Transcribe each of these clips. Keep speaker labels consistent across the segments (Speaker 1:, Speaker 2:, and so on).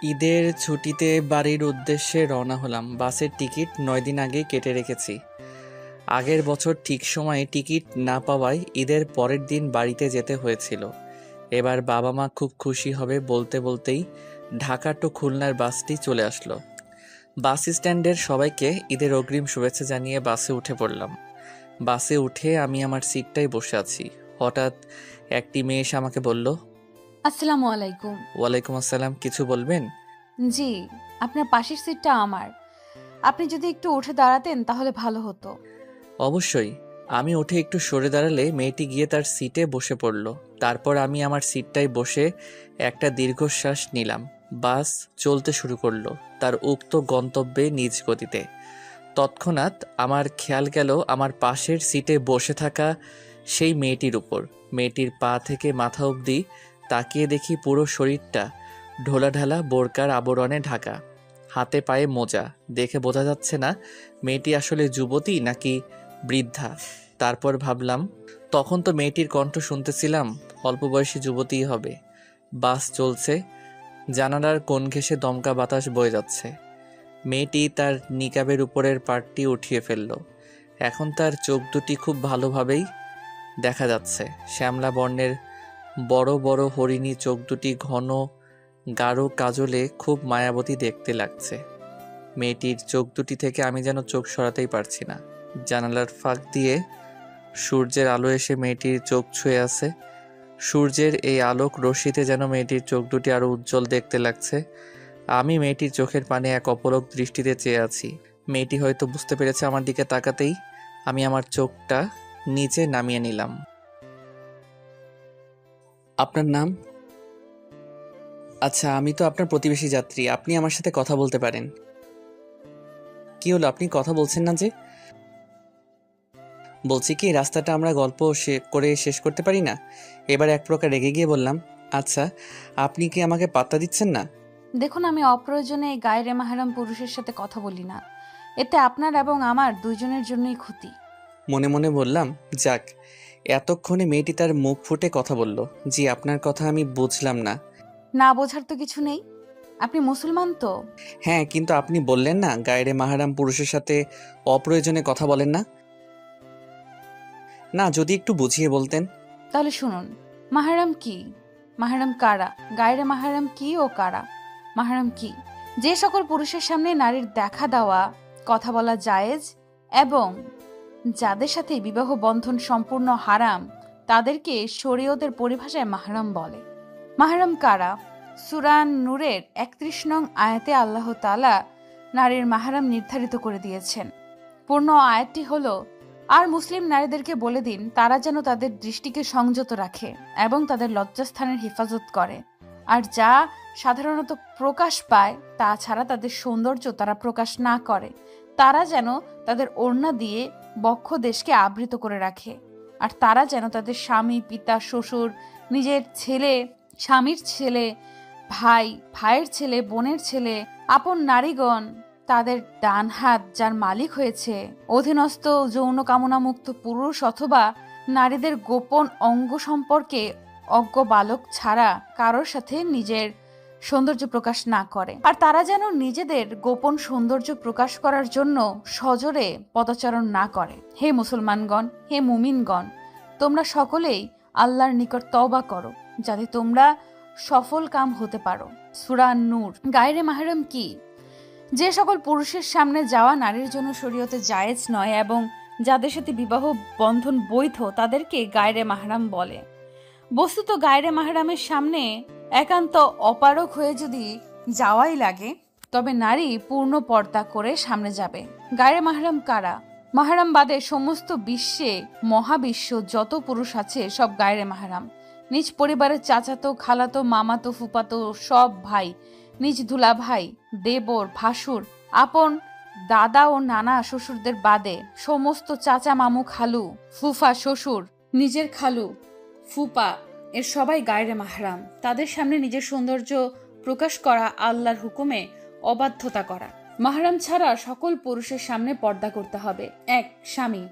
Speaker 1: ঈদের ছুটিতে বাড়ির উদ্দেশ্যে রওনা হলাম। বাসের টিকিট ৯ দিন আগেই কেটে রেখেছি। আগের বছর ঠিক সময়ে টিকিট না পাওয়ায় ঈদের পরের দিন বাড়িতে যেতে হয়েছিল। এবার বাবা মা খুব খুশি হবে বলতে বলতেই ঢাকা টু খুলনার বাসটি চলে আসলো। বাস স্ট্যান্ডের সবাইকে ঈদের অগ্রিম শুভেচ্ছা জানিয়ে বাসে উঠে পড়লাম। বাসে উঠে আমি আমার সিটটায় বসে আছি। হঠাৎ একটি মেয়ে এসে আমাকে বলল,
Speaker 2: আসসালামু আলাইকুম।
Speaker 1: ওয়ালাইকুম আসসালাম, কিছু বলবেন?
Speaker 2: জি, আপনার পাশের সিটটা আমার। আপনি যদি একটু উঠে দাঁড়াতেন তাহলে ভালো হতো।
Speaker 1: অবশ্যই। আমি উঠে একটু সরে দাঁড়ালে মেয়েটি গিয়ে তার সিটে বসে পড়ল। তারপর আমি আমার সিটটায় বসে একটা দীর্ঘশ্বাস নিলাম। বাস চলতে শুরু করলো তার উক্ত গন্তব্যে নিজ গতিতে। তৎক্ষণাৎ আমার খেয়াল গেল আমার পাশের সিটে বসে থাকা সেই মেয়েটির উপর। মেয়েটির পা থেকে মাথা অবধি তাকিয়ে দেখি পুরো শরীরটা ঢোলাঢালা বোরকার আবরণে ঢাকা, হাতে পায়ে মোজা। দেখে বোঝা যাচ্ছে না মেয়েটি আসলে যুবতী নাকি বৃদ্ধা। তারপর ভাবলাম, তখন তো মেয়েটির কণ্ঠ শুনতেছিলাম, অল্প বয়সী যুবতীই হবে। বাস চলছে, জানালার কোণ ঘেঁষে দমকা বাতাস বয়ে যাচ্ছে। মেয়েটি তার নিকাবের উপরের পাটটি উঠিয়ে ফেলল। এখন তার চোখ দুটি খুব ভালোভাবেই দেখা যাচ্ছে। শ্যামলা বর্ণের বড় বড় হরিণী চোখ দুটি ঘন গাঢ় কাজলে খুব মায়াবতী দেখতে লাগছে। মেয়েটির চোখ দুটি থেকে আমি যেন চোখ সরাতেই পারছি না। জানালার ফাঁক দিয়ে সূর্যের আলো এসে মেয়েটির চোখ ছুঁয়ে আছে। সূর্যের এই আলোক রশ্মিতে যেন মেয়েটির চোখ দুটি আরো উজ্জ্বল দেখতে লাগছে। আমি মেয়েটির চোখের পানে এক অপলক দৃষ্টিতে চেয়ে আছি। মেয়েটি হয়তো বুঝতে পেরেছে আমার দিকে তাকাতেই আমি আমার চোখটা নিচে নামিয়ে নিলাম। আপনার নাম? আচ্ছা, আমি তো আপনার প্রতিবেশী যাত্রী, আপনি আমার সাথে কথা বলতে পারেন। কি হলো, আপনি কথা বলছেন না যে? বলছি কি, রাস্তাটা আমরা গল্প করে শেষ করতে পারি না? এবার এক প্রকার রেগে গিয়ে বললাম, আচ্ছা, আপনি কি আমাকে পাত্তা দিচ্ছেন না?
Speaker 2: দেখুন, আমি অপ্রয়োজনে এই গায়রে মাহারাম পুরুষের সাথে কথা বলি না। এতে আপনার এবং আমার দুইজনের জন্যই ক্ষতি।
Speaker 1: মনে মনে বললাম, যাক, এতক্ষণে মেয়েটি তার মুখ ফুটে কথা বলল। জি, আপনার কথা আমি বুঝলাম না।
Speaker 2: না বোঝার তো কিছু নেই। আপনি মুসলমান তো?
Speaker 1: হ্যাঁ, কিন্তু আপনি বললেন না গায়রে মাহারাম পুরুষের সাথে অপ্রয়োজনে কথা বলেন না। না, যদি একটু বুঝিয়ে বলতেন।
Speaker 2: তাহলে শুনুন, মাহারাম কি, মাহারাম কারা, গায়রে মাহারাম কি ও কারা। মাহারাম কি? যে সকল পুরুষের সামনে নারীর দেখা দেওয়া, কথা বলা জায়েজ এবং যাদের সাথে বিবাহ বন্ধন সম্পূর্ণ হারাম, তাদেরকে শরীয়তের পরিভাষায় মাহরাম বলে। মাহরাম কারা? সূরা নূরের ৩১ নং আয়াতে আল্লাহ তাআলা নারীর মাহরাম নির্ধারিত করে দিয়েছেন। পূর্ণ আয়াতটি হলো, আর মুসলিম নারীদেরকে বলে দিন তারা যেন তাদের দৃষ্টিকে সংযত রাখে এবং তাদের লজ্জাস্থানের হেফাজত করে, আর যা সাধারণত প্রকাশ পায় তা ছাড়া তাদের সৌন্দর্য তারা প্রকাশ না করে। তারা যেন তাদের ওড়না দিয়ে বক্ষ দেশকে আবৃত করে রাখে। আর তারা যেন তাদের স্বামী, পিতা, শ্বশুর, নিজের ছেলে, স্বামীর ছেলে, ভাই, ভাইয়ের ছেলে, বোনের ছেলে, আপন নারীগণ, তাদের ডান হাত যার মালিক হয়েছে, অধীনস্থ যৌন কামনা মুক্ত পুরুষ অথবা নারীদের গোপন অঙ্গ সম্পর্কে অজ্ঞ বালক ছাড়া কারোর সাথে নিজের সৌন্দর্য প্রকাশ না করে। আর তারা যেন নিজেদের গোপন সৌন্দর্য প্রকাশ করার জন্য সজোরে পদচারণ না করে। হে মুসলমানগণ, হে মুমিনগণ, তোমরা সকলেই আল্লাহর নিকট তওবা করো যাতে তোমরা সফল কাম হতে পারো। সূরা নূর। গায়রে মাহরাম কি? যে সকল পুরুষের সামনে যাওয়া নারীর জন্য শরীয়তে জায়েজ নয় এবং যাদের সাথে বিবাহ বন্ধন বৈধ তাদেরকে গায়রে মাহরাম বলে। বস্তুত গায়রে মাহরামের সামনে একান্ত অপারগ হয়ে যদি যাওয়াই লাগে তবে নারী পূর্ণ পর্দা করে সামনে যাবে। গায়রে মাহরাম কারা? মাহরাম বাদে সমস্ত বিশ্বে, মহাবিশ্ব যত পুরুষ আছে সব গায়রে মাহরাম। নিজ পরিবারের চাচাতো, খালাতো, মামাতো, ফুপাতো সব ভাই, নিজ দুলা ভাই, দেবর, ভাসুর, আপন দাদা ও নানা শ্বশুরদের বাদে সমস্ত চাচা, মামু, খালু, ফুফা, শ্বশুর, নিজের খালু, ফুপা এর সবাই গায়রে মাহরাম। তাদের সামনে নিজের সৌন্দর্য প্রকাশ করা আল্লাহর হুকুমে অবাধ্যতা করা। মাহরাম ছাড়া সকল পুরুষের সামনে পর্দা করতে হবে। ১. স্বামী,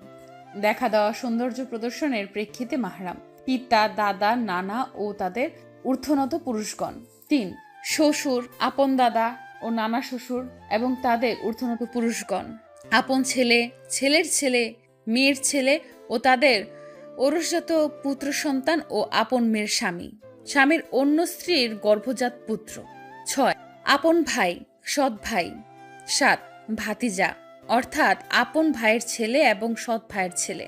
Speaker 2: দেখা দেওয়া সৌন্দর্য প্রদর্শনের প্রেক্ষিতে মাহরাম। পিতা, দাদা, নানা ও তাদের ঊর্ধ্বনত পুরুষগণ। ৩. শ্বশুর, আপন দাদা ও নানা শ্বশুর এবং তাদের ঊর্ধ্বনত পুরুষগণ, আপন ছেলে, ছেলের ছেলে, মেয়ের ছেলে ও তাদের ঔরসজাত পুত্র সন্তান ও আপন মেয়ের স্বামী, স্বামীর অন্য স্ত্রীর গর্ভজাত পুত্র। 6. আপন ভাই, সৎ ভাই। 7. ভাতিজা অর্থাৎ আপন ভাইয়ের ছেলে এবং সৎ ভাইয়ের ছেলে।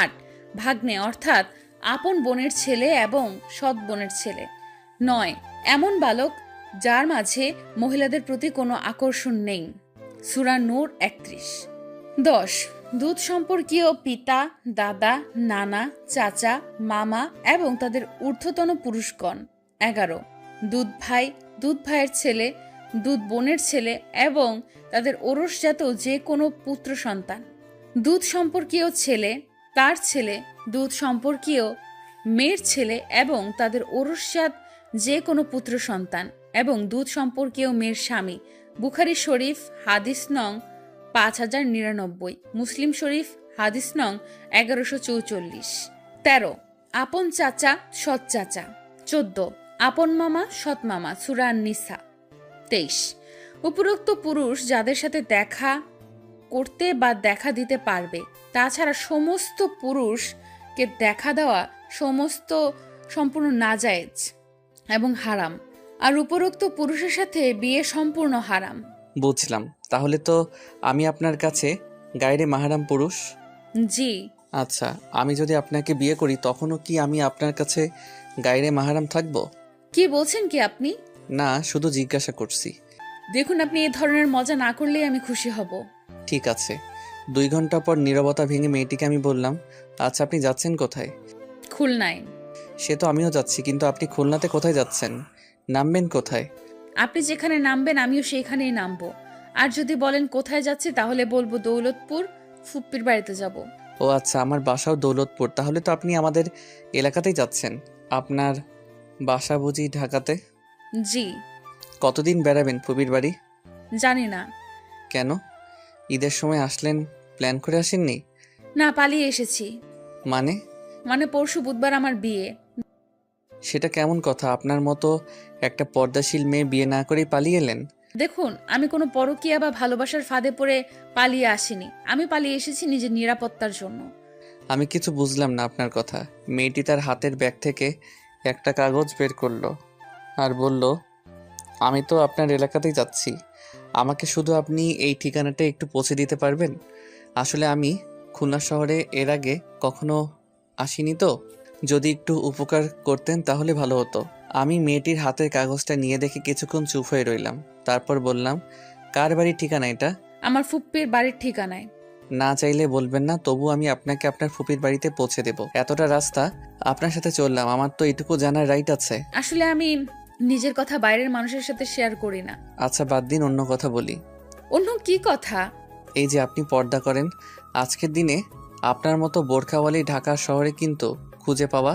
Speaker 2: 8. ভাগ্নে অর্থাৎ আপন বোনের ছেলে এবং সৎ বোনের ছেলে। 9. এমন বালক যার মাঝে মহিলাদের প্রতি কোনো আকর্ষণ নেই। সূরা নূর 31। 10. দুধ সম্পর্কীয় পিতা, দাদা, নানা, চাচা, মামা এবং তাদের ঊর্ধ্বতন পুরুষগণ। 11. দুধ ভাই, দুধ ভাইয়ের ছেলে, দুধ বোনের ছেলে এবং তাদের ঔরসজাত যে কোনো পুত্র সন্তান। দুধ সম্পর্কীয় ছেলে, তার ছেলে, দুধ সম্পর্কীয় মেয়ের ছেলে এবং তাদের ঔরসজাত যে কোনো পুত্র সন্তান এবং দুধ সম্পর্কীয় মেয়ের স্বামী। বুখারী শরীফ হাদিস নং 5099, মুসলিম শরীফ হাদিস নং 1144। 13. আপন চাচা, সৎ চাচা। 14. আপন মামা, সৎ মামা, সূরা নিসা। 23. উপরোক্ত পুরুষ যাদের সাথে দেখা করতে বা দেখা দিতে পারবে, তাছাড়া সমস্ত পুরুষকে দেখা দেওয়া সম্পূর্ণ নাজায়েজ এবং হারাম, আর উপরোক্ত পুরুষের সাথে বিয়ে সম্পূর্ণ হারাম।
Speaker 1: বুঝলাম। তাহলে তো আমি আপনার কাছে গায়রে মাহরাম পুরুষ?
Speaker 2: জি।
Speaker 1: আচ্ছা, আমি যদি আপনাকে বিয়ে করি তখনও কি আমি আপনার কাছে গায়রে মাহরাম থাকবো?
Speaker 2: কি বলছেন কি আপনি?
Speaker 1: না, শুধু জিজ্ঞাসা করছি।
Speaker 2: দেখুন, আপনি এই ধরনের মজা না করলেই আমি খুশি হব।
Speaker 1: ঠিক আছে। 2 ঘন্টা পর নীরবতা ভেঙে মেয়েটিকে আমি বললাম, আচ্ছা আপনি যাচ্ছেন কোথায়?
Speaker 2: খুলনায়।
Speaker 1: সে তো আমিও যাচ্ছি, কিন্তু আপনি খুলনাতে কোথায় যাচ্ছেন? নামবেন কোথায়?
Speaker 2: আপনি যেখানে নামবেন আমিও সেইখানেই নামবো। আর যদি বলেন কোথায় যাচ্ছি তাহলে বলবো দৌলতপুর, ফুপ্পির বাড়িতে যাব।
Speaker 1: ও আচ্ছা, আমার বাসাও দৌলতপুর। তাহলে তো আপনি আমাদের এলাকাতেই যাচ্ছেন। আপনার বাসা বুঝি ঢাকাতে?
Speaker 2: জি।
Speaker 1: কতদিন বেড়াবেন ফুপির বাড়ি?
Speaker 2: জানি না।
Speaker 1: কেন? ঈদের সময় আসলেন, প্ল্যান করে আসেননি?
Speaker 2: না, পালিয়ে এসেছি।
Speaker 1: মানে
Speaker 2: পরশু বুধবার আমার বিয়ে।
Speaker 1: সেটা কেমন কথা? আপনার মতো একটা পর্দাশীল মেয়ে বিয়ে না করেই পালিয়ে এলেন?
Speaker 2: দেখুন, আমি কোনো পরকীয়া বা ভালোবাসার ফাঁদে পড়ে পালিয়ে আসিনি। আমি পালিয়ে এসেছি নিজের নিরাপত্তার জন্য।
Speaker 1: আমি কিছু বুঝলাম না আপনার কথা। মেয়েটি তার হাতের ব্যাগ থেকে একটা কাগজ বের করলো আর বলল, আমি তো আপনার এলাকাতেই যাচ্ছি, আমাকে শুধু আপনি এই ঠিকানাটা একটু পৌঁছে দিতে পারবেন? আসলে আমি খুলনা শহরে এর আগে কখনো আসিনি, তো যদি একটু উপকার করতেন তাহলে ভালো হতো। আমি মেয়েটির হাতের কাগজটা নিয়ে দেখে কিছুক্ষণ চুপ হয়ে রইলাম। তারপর বললাম, কার বাড়ির ঠিকানা এটা?
Speaker 2: আমার ফুপ্পির বাড়ির ঠিকানায়।
Speaker 1: না চাইলে বলবেন না, তবু আমি আপনাকে আপনার ফুপির বাড়িতে পৌঁছে দেব। এতটা রাস্তা আপনার সাথে চললাম, আমার তো এটুকু জানার রাইট আছে।
Speaker 2: আসলে আমি নিজের কথা বাইরের মানুষের সাথে শেয়ার করি না।
Speaker 1: আচ্ছা বাদ দিন, অন্য কথা বলি।
Speaker 2: অন্য কি কথা?
Speaker 1: এই যে আপনি পর্দা করেন, আজকের দিনে আপনার মতো বোরখাওয়ালি ঢাকা শহরে কিন্তু খুঁজে পাওয়া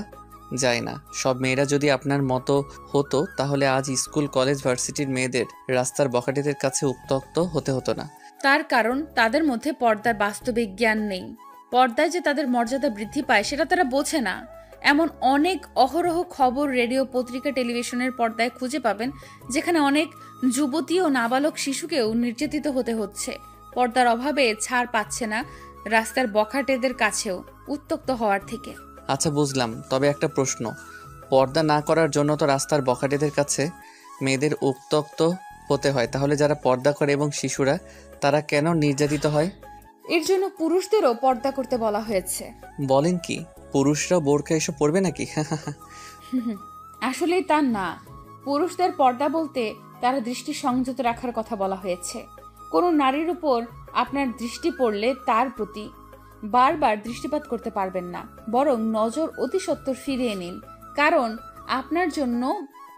Speaker 1: যায় না। সব মেয়েরা যদি আপনার মতো হতো তাহলে আজ স্কুল, কলেজ, ভার্সিটির মেয়েদের রাস্তার বখাটেদের কাছে উত্ত্যক্ত হতে হতো না।
Speaker 2: তার কারণ তাদের মধ্যে পর্দার বাস্তবিক জ্ঞান নেই। পর্দায় যে তাদের মর্যাদা বৃদ্ধি পায় সেটা তারা বোঝে না। এমন অনেক অহরহ খবর রেডিও, পত্রিকা, টেলিভিশনের পর্দায় খুঁজে পাবেন যেখানে অনেক যুবতী ও নাবালক শিশুকেও নির্যাতিত হতে হচ্ছে। পর্দার অভাবে ছাড় পাচ্ছে না রাস্তার বখাটেদের কাছেও উত্ত্যক্ত হওয়ার থেকে।
Speaker 1: আচ্ছা বুঝলাম, তবে একটা প্রশ্ন, পর্দা না করার জন্য তো রাস্তার বখাটেদের কাছে মেয়েদের উত্ত্যক্ত হতে হয়, তাহলে যারা পর্দা করে এবং শিশুরা, তারা কেন নির্যাতিত হয়?
Speaker 2: এর জন্য পুরুষদেরও পর্দা করতে বলা হয়েছে।
Speaker 1: বলেন কি, পুরুষরা বোরকা এসব পরবে নাকি?
Speaker 2: আসলেই তা না। পুরুষদের পর্দা বলতে তারা দৃষ্টি সংযত রাখার কথা বলা হয়েছে। কোনো নারীর উপর আপনার দৃষ্টি পড়লে তার প্রতি বারবার দৃষ্টিপাত করতে পারবেন না, বরং নজর অতি সত্বর ফিরিয়ে নিন। কারণ আপনার জন্য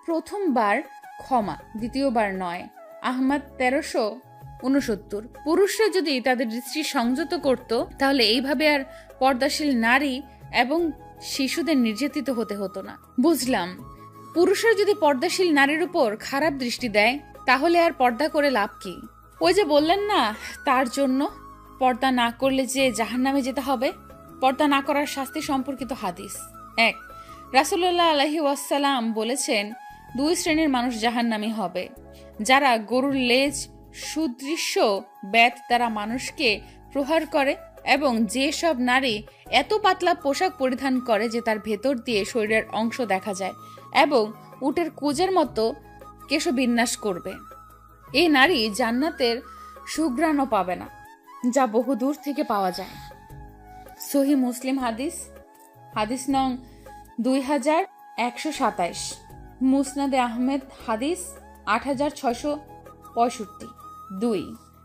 Speaker 2: প্রথমবার ক্ষমা, দ্বিতীয়বার নয়। আহমদ 1369। পুরুষরা যদি তাদের দৃষ্টি সংযত করত তাহলে এইভাবে আর পর্দাশীল নারী এবং শিশুদের নির্যাতিত হতে হতো না। বুঝলাম, পুরুষরা যদি পর্দাশীল নারীর উপর খারাপ দৃষ্টি দেয় তাহলে আর পর্দা করে লাভ কি? ওই যে বললেন না, তার জন্য পর্দা না করলে যে জাহান্নামে যেতে হবে। পর্দা না করার শাস্তি সম্পর্কিত হাদিস 1। রাসূলুল্লাহ আলাইহি ওয়াসাল্লাম বলেছেন, দুই শ্রেণীর মানুষ জাহান্নামী হবে, যারা গরুর লেজ সুদৃশ্য ব্যাত দ্বারা মানুষকে প্রহার করে, এবং যে সব নারী এত পাতলা পোশাক পরিধান করে যে তার ভেতর দিয়ে শরীরের অংশ দেখা যায় এবং উটের কুজের মতো কেশবিন্যাস করবে। এই নারী জান্নাতের সুঘ্রাণও পাবে না, যা বহু দূর থেকে পাওয়া যায়। সহি মুসলিম হাদিস, হাদিস নং 2127, মুসনাদে আহমেদ হাদিস 8665। 2,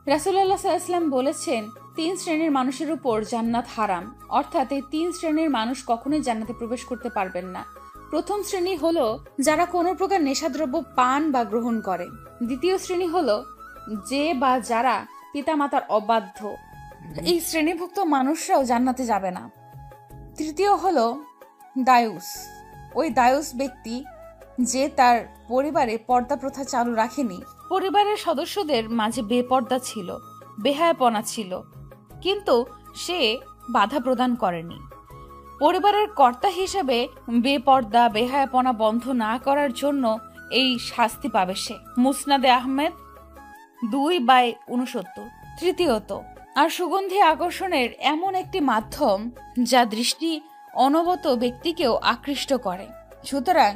Speaker 2: রাসূলুল্লাহ সাল্লাল্লাহু আলাইহি ওয়াসাল্লাম বলেছেন, 3 শ্রেণীর মানুষের উপর জান্নাত হারাম, অর্থাৎ এই 3 শ্রেণীর মানুষ কখনোই জান্নাতে প্রবেশ করতে পারবেন না। প্রথম শ্রেণী হলো যারা কোনো প্রকার নেশাদ্রব্য পান বা গ্রহণ করে। দ্বিতীয় শ্রেণী হলো যে বা যারা পিতামাতার অবাধ্য, এই শ্রেণীভুক্ত মানুষরাও জান্নাতে যাবে না। তৃতীয় হলো দায়ুস, ওই দায়ুস ব্যক্তি যে তার পরিবারে পর্দা প্রথা চালু রাখেনি, পরিবারের সদস্যদের মাঝে বেপর্দা ছিল, বেহায়াপনা ছিল, কিন্তু সে বাধা প্রদান করেনি। পরিবারের কর্তা হিসেবে বেপর্দা বেহায়াপনা বন্ধ না করার জন্য এই শাস্তি পাবে সে। মুসনাদে আহমেদ 2/69। তৃতীয়ত, আর সুগন্ধি আকর্ষণের এমন একটি মাধ্যম যা দৃষ্টি অনবত ব্যক্তিকেও আকৃষ্ট করে। সুতরাং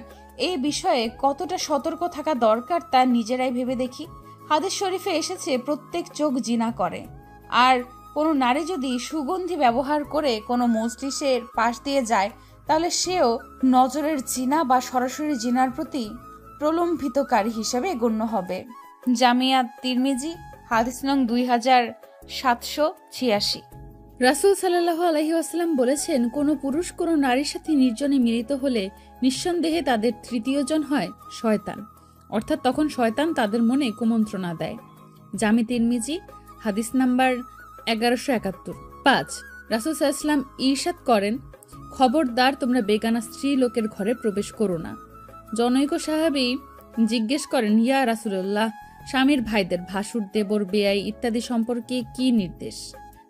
Speaker 2: এই বিষয়ে কতটা সতর্ক থাকা দরকার তা নিজেরাই ভেবে দেখি। হাদিস শরীফে এসেছে, প্রত্যেক চোখ জিনা করে, আর কোনো নারী যদি সুগন্ধি ব্যবহার করে কোনো মজলিসের পাশ দিয়ে যায়, তাহলে সেও নজরের জিনা বা সরাসরি জিনার প্রতি প্রলম্বিতকারী হিসেবে গণ্য হবে। জামিয়া তিরমিজি হাদিস নং 2786।
Speaker 3: রাসূল সাল্লাল্লাহু আলাইহি ওয়াসাল্লাম বলেছেন, কোনো পুরুষ কোনো নারীর সাথে নির্জনে মিলিত হলে নিঃসন্দেহে তাদের তৃতীয়জন হয় শয়তান, অর্থাৎ তখন শয়তান তাদের মনে কুমন্ত্রণা দেয়। জামি তিরমিজি হাদিস নাম্বার 1171। 5, রাসূল সাল্লাল্লাহু আলাইহি ওয়াসাল্লাম ইরশাদ করেন, খবরদার তোমরা বেগানা স্ত্রী লোকের ঘরে প্রবেশ করো না। জনৈক সাহাবী জিজ্ঞেস করেন, ইয়া রাসূলুল্লাহ, স্বামীর ভাইদের ভাসুর, দেবর, বেয়াই ইত্যাদি সম্পর্কে কি নির্দেশ?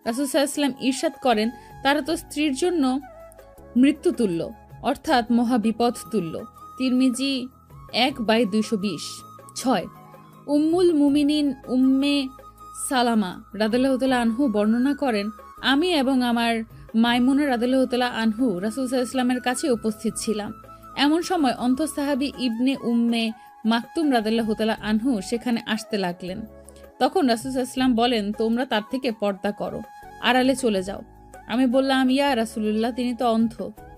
Speaker 3: রাসূল সাল্লাল্লাহু আলাইহি ওয়াসাল্লাম ইরশাদ করেন, তারা তো স্ত্রীর জন্য মৃত্যু তুল্য, অর্থাৎ মহাবিপদ তুল্য। তিরমিজি 1/220। 6, উম্মুল মুমিনিন উম্মে সালামা রাদিয়াল্লাহু তাআলা আনহু বর্ণনা করেন, আমি এবং আমার মাইমুনা রাদিয়াল্লাহু তাআলা আনহু রাসূল সাল্লাল্লাহু আলাইহি ওয়াসাল্লামের কাছে উপস্থিত ছিলাম। এমন সময় অন্ত সাহাবী ইবনে উম্মে মাকতুম রাদিয়াল্লাহু তাআলা আনহু সেখানে আসতে লাগলেন। তখন রাসূল সাল্লাল্লাহু আলাইহি ওয়াসাল্লাম বলেন, তোমরা তার থেকে পর্দা করো, আড়ালে চলে যাও। আমি বললাম, ইয়া রাসূলুল্লাহ, তিনি তো অন্ধ,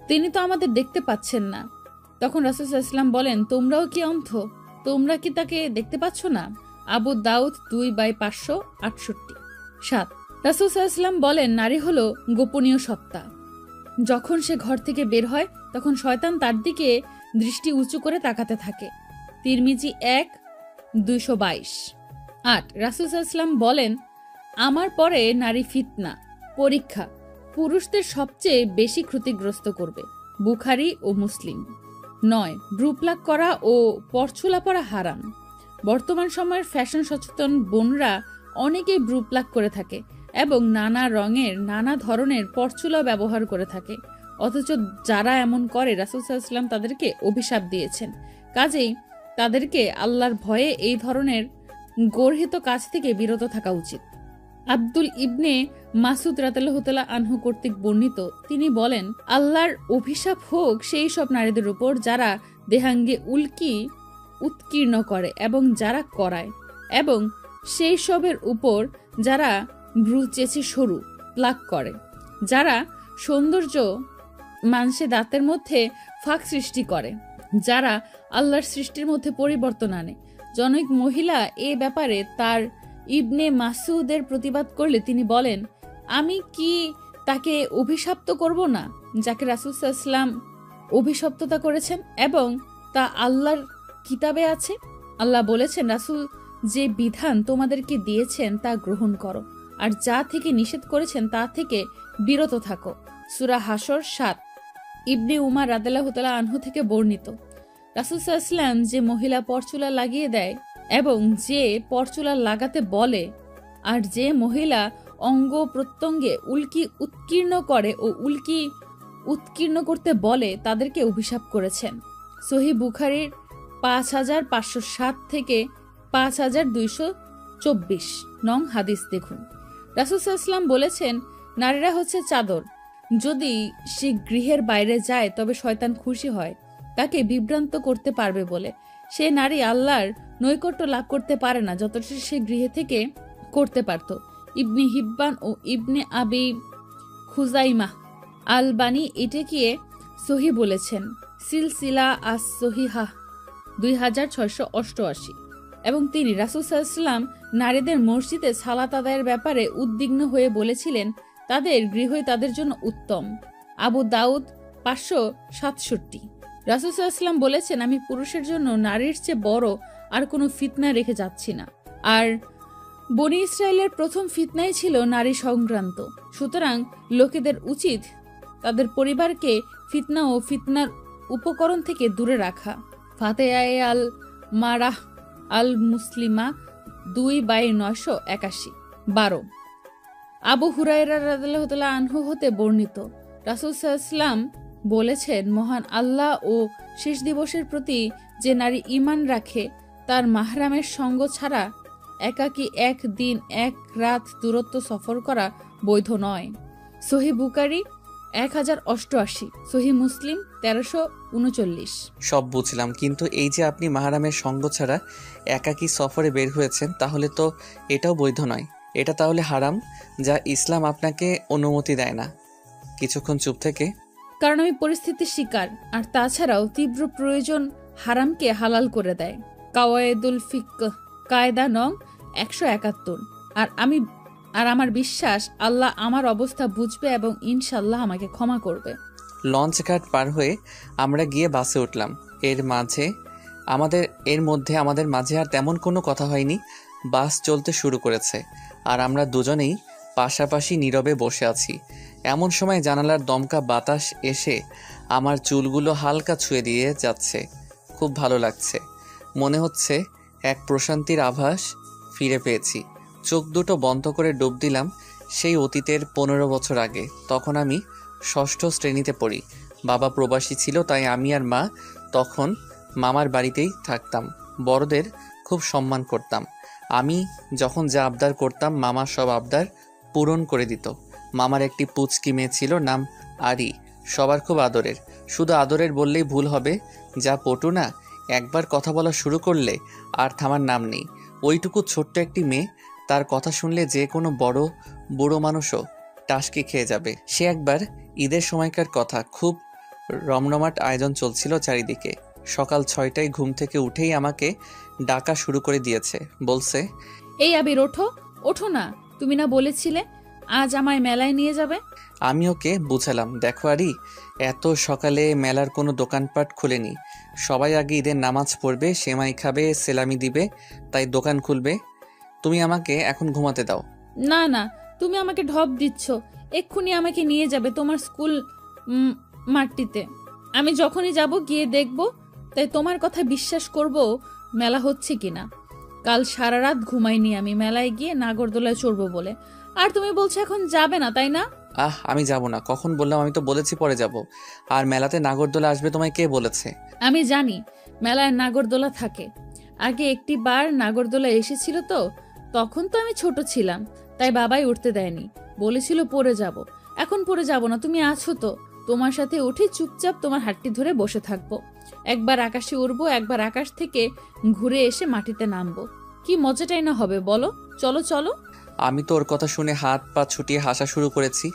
Speaker 3: তিনি তো আমাদের দেখতে পাচ্ছেন না। তখন রাসূল সাল্লাল্লাহু আলাইহি ওয়াসাল্লাম বলেন, তোমরাও কি অন্ধ? তোমরা কি তাকে দেখতে পাচ্ছ না? আবু দাউদ 2/568। 7, রাসূল সাল্লাল্লাহু আলাইহি ওয়াসাল্লাম বলেন, নারী হলো গোপনীয় সত্তা। যখন সে ঘর থেকে বের হয় তখন শয়তান তার দিকে দৃষ্টি উঁচু করে তাকাতে থাকে। তিরমিজি 1/222। 8, রাসূল সাল্লাল্লাহু আলাইহি ওয়াসাল্লাম বলেন, আমার পরে নারী ফিতনা, পরীক্ষা, পুরুষদের সবচেয়ে বেশি ক্ষতিগ্রস্ত করবে। বুখারী ও মুসলিম। 9, ব্রুপ্লাক করা ও পরচুলা পরা হারাম। বর্তমান সময়ের ফ্যাশন সচেতন বোনরা অনেকেই ব্রুপ্লাক করে থাকে এবং নানা রঙের নানা ধরনের পরচুলা ব্যবহার করে থাকে, অথচ যারা এমন করে রাসূল সাল্লাল্লাহু আলাইহি ওয়াসাল্লাম তাদেরকে অভিশাপ দিয়েছেন। কাজেই তাদেরকে আল্লাহর ভয়ে এই ধরনের গর্হিত কাজ থেকে বিরত থাকা উচিত। আব্দুল ইবনে মাসুদ রাদিয়াল্লাহু তাআলা আনহু কর্তৃক বর্ণিত, তিনি বলেন, আল্লাহর অভিশাপ হোক সেই সব নারীদের উপর যারা দেহাঙ্গে উল্কি উৎকীর্ণ করে এবং যারা করায়, এবং সেই সবের উপর যারা ভ্রু চেঁচে সরু প্লাক করে, যারা সৌন্দর্য মানসে দাঁতের মধ্যে ফাঁক সৃষ্টি করে, যারা আল্লাহর সৃষ্টির মধ্যে পরিবর্তন আনে। জনৈক মহিলা এ ব্যাপারে তার ইবনে মাসুদের প্রতিবাদ করলে তিনি বলেন, আমি কি তাকে অভিশপ্ত করব না যাকে রাসূল সাল্লাল্লাহু আলাইহি ওয়াসাল্লাম অভিশপ্ততা করেছেন এবং তা আল্লাহর কিতাবে আছে। আল্লাহ বলেছেন, রাসূল যে বিধান তোমাদেরকে দিয়েছেন তা গ্রহণ করো, আর যা থেকে নিষেধ করেছেন তা থেকে বিরত থাকো। সূরা হাসর 7। ইবনে উমার রাদিয়াল্লাহু তাআলা আনহু থেকে বর্ণিত, রাসূল সাল্লাল্লাহু আলাইহি ওয়াসাল্লাম যে মহিলা পরচুলা লাগিয়ে দেয় এবং যে পরচুলা লাগাতে বলে, আর যে মহিলা অঙ্গ প্রত্যঙ্গে উল্কি উৎকীর্ণ করে ও উল্কি উৎকীর্ণ করতে বলে, তাদেরকে অভিশাপ করেছেন। সহিহ বুখারীর 5507 থেকে 5224 নং হাদিস দেখুন। রাসূল সাল্লাল্লাহু আলাইহি ওয়াসাল্লাম বলেছেন, নারীরা হচ্ছে চাদর। যদি সে গৃহের বাইরে যায় তবে শয়তান খুশি হয় তাকে বিভ্রান্ত করতে পারবে বলে। সে নারী আল্লাহর নৈকট্য লাভ করতে পারে না যতটা সে গৃহে থেকে করতে পারত। ইবনে হিব্বান ও ইবনে আবি খুজাইমাহ আলবানী এটাকে সহি বলেছেন। সিলসিলা আস সহিহা 2688। এবং তিনি রাসূল সাল্লাল্লাহু আলাইহি ওয়াসাল্লাম নারীদের মসজিদে সালাত আদায়ের ব্যাপারে উদ্বিগ্ন হয়ে বলেছিলেন, তাদের গৃহই তাদের জন্য উত্তম। আবু দাউদ 567। রাসূল সাল্লাল্লাহু আলাইহি ওয়াসাল্লাম বলেছেন, আমি পুরুষের জন্য নারীর চেয়ে বড় আর কোনো ফিতনা রেখে যাচ্ছি না। আর বনি ইসরায়েলের প্রথম ফিতনাই ছিল নারী সংক্রান্ত। সুতরাং লোকেদের উচিত তাদের পরিবারকে ফিতনা ও ফিতনার উপকরণ থেকে দূরে রাখা। ফাতেহায়ে আল মারাহ আল মুসলিমা 2/981। 12। আবু হুরায়রা রাদিয়াল্লাহু তাআলা আনহু হতে বর্ণিত, রাসূল সাল্লাল্লাহু আলাইহি ওয়াসাল্লাম বলেছেন, মহান আল্লাহ ও শেষ দিবসের প্রতি যে নারী ঈমান রাখে তার মাহরামের সঙ্গ ছাড়া একাকী এক দিন এক রাত দূরত্ব সফর করা বৈধ নয়। সহিহ বুখারী 1088, সহিহ মুসলিম 1339।
Speaker 1: সব বুঝলাম, কিন্তু এই যে আপনি মাহরামের সঙ্গ ছাড়া একাকী সফরে বের হয়েছেন, তাহলে তো এটাও বৈধ নয়। এটা তাহলে হারাম, যা ইসলাম আপনাকে অনুমতি দেয় না। কিছুক্ষণ চুপ থেকে,
Speaker 3: কারণ আমি পরিস্থিতির শিকার, আর তাছাড়াও তীব্র প্রয়োজন হারামকে হালাল করে দেয়। কাওয়ায়েদুল ফিকহ কায়দা নং 171। আর আমার বিশ্বাস আল্লাহ আমার অবস্থা বুঝবে এবং ইনশাল্লাহ আমাকে ক্ষমা করবে।
Speaker 1: লঞ্চ ঘাট পার হয়ে আমরা গিয়ে বাসে উঠলাম। এর মধ্যে আমাদের মাঝে আর তেমন কোনো কথা হয়নি। বাস চলতে শুরু করেছে আর আমরা দুজনেই পাশাপাশি নীরবে বসে আছি। এমন সময় জানালার দমকা বাতাস এসে আমার চুলগুলো হালকা ছুঁয়ে দিয়ে যাচ্ছে। খুব ভালো লাগছে। মনে হচ্ছে এক প্রশান্তির আভাস ফিরে পেয়েছি। চোখ দুটো বন্ধ করে ডুব দিলাম সেই অতীতের 15 বছর আগে। তখন আমি 6ষ্ঠ শ্রেণীতে পড়ি। বাবা প্রবাসী ছিল, তাই আমি আর মা তখন মামার বাড়িতেই থাকতাম। বড়দের খুব সম্মান করতাম। আমি যখন যা আবদার করতাম মামা সব আবদার পূরণ করে দিত। মামার একটি পুচকি মেয়ে ছিল, নাম আরি। সবার খুব আদরের। শুধু আদরের বললেই ভুল হবে, যা পটু না, একবার কথা বলা শুরু করলে আর থামার নাম নেই। ওইটুকু ছোট্ট একটি মেয়ে, তার কথা শুনলে যে কোনো বুড়ো মানুষও টাসকি খেয়ে যাবে। সে একবার ঈদের সময়কার কথা, খুব রমরমাট আয়োজন চলছিল চারিদিকে। সকাল 6টায় ঘুম থেকে উঠেই আমাকে ডাকা শুরু করে দিয়েছে। বলছে,
Speaker 3: এই আবির ওঠো, ওঠো না, তুমি না বলেছিলে আজ আমায় মেলায় নিয়ে যাবে?
Speaker 1: আমি ওকে বুঝালাম, দেখো আরি, এত সকালে মেলার কোনো দোকানপাট খুলেনি। সবাই আগে ঈদের নামাজ পড়বে, সেমাই খাবে, সেলামি দিবে, তাই দোকান খুলবে। তুমি আমাকে এখন ঘুমাতে দাও।
Speaker 3: না না, তুমি আমাকে ঢপ দিচ্ছ। এক্ষুনি আমাকে নিয়ে যাবে তোমার স্কুল মাঠটিতে। আমি যখনই যাব গিয়ে দেখব, তাই তোমার কথা বিশ্বাস করব মেলা হচ্ছে কিনা। কাল সারা রাত ঘুমাইনি আমি মেলায় গিয়ে নাগরদোলায় চড়বো বলে। আর তুমি বলছো এখন যাবে না, তাই না?
Speaker 1: আমি যাব না। কখন বললাম? আমি তো বলেছি পরে যাব। আর মেলাতে নাগরদোলা আসবে তোমায় কে বলেছে?
Speaker 3: আমি জানি মেলায় নাগরদোলা থাকে। আগে একটি বার নাগরদোলা এসেছিল তো, তখন তো আমি ছোট ছিলাম, তাই বাবাই উঠতে দেয়নি, বলেছিল পরে যাব। এখন পরে যাব না, তুমি আছো তো, তোমার সাথে উঠে চুপচাপ তোমার হাতটি ধরে বসে থাকবো। একবার আকাশে উড়বো, একবার আকাশ থেকে ঘুরে এসে মাটিতে নামবো। কি মজাটাই না হবে বলো। চলো চলো।
Speaker 1: আমি তো ওর কথা শুনে হাত পা ছুটিয়ে হাসা শুরু করেছি।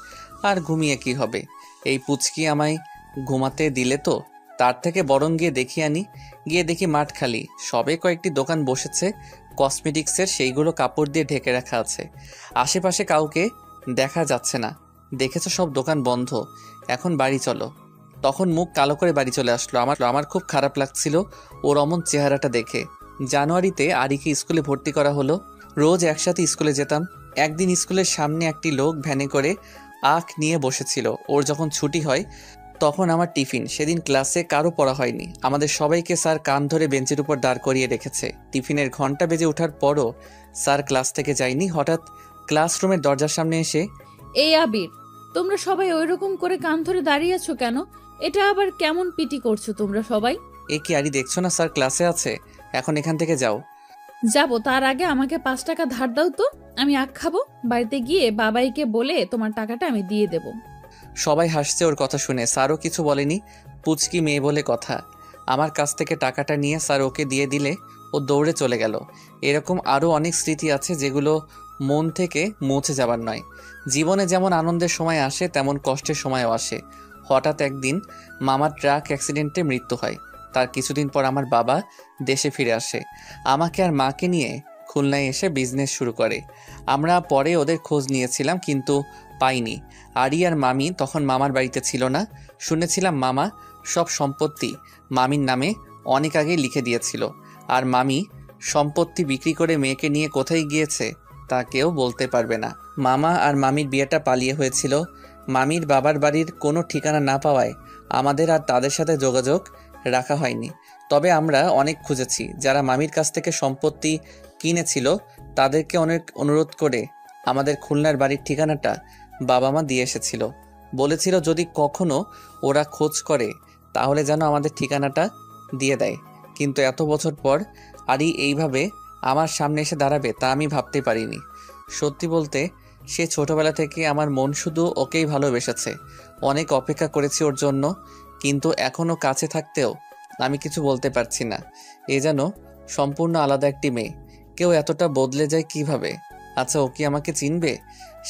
Speaker 1: আর ঘুমিয়ে কি হবে? এই পুচকি আমায় ঘুমাতে দিলে তো, তার থেকে বরং গিয়ে দেখি আনি। গিয়ে দেখি মাঠ খালি। সবে কয়েকটি দোকান বসেছে কসমেটিক্সের, সেইগুলো কাপড় দিয়ে ঢেকে রাখা আছে। আশেপাশে কাউকে দেখা যাচ্ছে না। দেখেছো সব দোকান বন্ধ। এখন বাড়ি চলো। তখন মুখ কালো করে বাড়ি চলে আসলো। আমার খুব খারাপ লাগছিল ওর অমন চেহারাটা দেখে। জানুয়ারিতে আরিকে স্কুলে ভর্তি করা হলো। রোজ একসাথে স্কুলে যেতাম। একদিন স্কুলের সামনে একটি লোক ভ্যানে করে আখ নিয়ে বসেছিল। ওর যখন ছুটি হয় তখন আমার টিফিন। সেদিন ক্লাসে কারো পড়া হয়নি। আমাদের সবাইকে স্যার কান ধরে বেঞ্চের উপর দাঁড় করিয়ে রেখেছে। টিফিনের ঘন্টা বেজে ওঠার পরও স্যার ক্লাস থেকে যায়নি। হঠাৎ ক্লাসরুমের দরজার সামনে এসে,
Speaker 3: এই আবির, তোমরা সবাই ওই রকম করে কান ধরে দাঁড়িয়ে আছো কেন? এটা আবার কেমন পিটি করছো তোমরা সবাই?
Speaker 1: এ কি আরি, দেখছো না স্যার ক্লাসে আছে? এখন এখান থেকে যাও।
Speaker 3: যাব, তার আগে আমাকে 5 টাকা ধার দাও তো, আমি আখ খাবো। বাড়িতে গিয়ে বাবাইকে বলে তোমার টাকাটা আমি দিয়ে দেব।
Speaker 1: সবাই হাসছে ওর কথা শুনে। স্যারও কিছু বলেনি, পুচকি মেয়ে বলে কথা। আমার কাছ থেকে টাকাটা নিয়ে স্যার ওকে দিয়ে দিলে ও দৌড়ে চলে গেল। এরকম আরও অনেক স্মৃতি আছে যেগুলো মন থেকে মুছে যাবার নয়। জীবনে যেমন আনন্দের সময় আসে তেমন কষ্টের সময়ও আসে। হঠাৎ একদিন মামার ট্রাক অ্যাক্সিডেন্টে মৃত্যু হয়। তার কিছুদিন পর আমার বাবা দেশে ফিরে আসে, আমাকে আর মাকে নিয়ে খুলনায় এসে বিজনেস শুরু করে। আমরা পরে ওদের খোঁজ নিয়েছিলাম কিন্তু পাইনি। আরি আর মামি তখন মামার বাড়িতে ছিল না। শুনেছিলাম মামা সব সম্পত্তি মামির নামে অনেক আগেই লিখে দিয়েছিল। আর মামি সম্পত্তি বিক্রি করে মেয়েকে নিয়ে কোথায় গিয়েছে তা কেউ বলতে পারবে না। মামা আর মামির বিয়েটা পালিয়ে হয়েছিল। মামির বাবার বাড়ির কোনো ঠিকানা না পাওয়ায় আমাদের আর তাদের সাথে যোগাযোগ রাখা হয়নি। তবে আমরা অনেক খুঁজেছি। যারা মামির কাছ থেকে সম্পত্তি কিনেছিল তাদেরকে অনেক অনুরোধ করে আমাদের খুলনার বাড়ির ঠিকানাটা বাবা মা দিয়ে এসেছিল। বলেছিল যদি কখনো ওরা খোঁজ করে তাহলে যেন আমাদের ঠিকানাটা দিয়ে দেয়। কিন্তু এত বছর পর আরই এইভাবে আমার সামনে এসে দাঁড়াবে তা আমি ভাবতে পারিনি। সত্যি বলতে সে ছোটবেলা থেকে আমার মন শুধু ওকেই ভালোবেসেছে। অনেক অপেক্ষা করেছি ওর জন্য, কিন্তু এখনও কাছে থাকতেও আমি কিছু বলতে পারছি না। এ যেন সম্পূর্ণ আলাদা একটি মেয়ে। কেউ এতটা বদলে যায় কিভাবে? আচ্ছা, ও কি আমাকে চিনবে?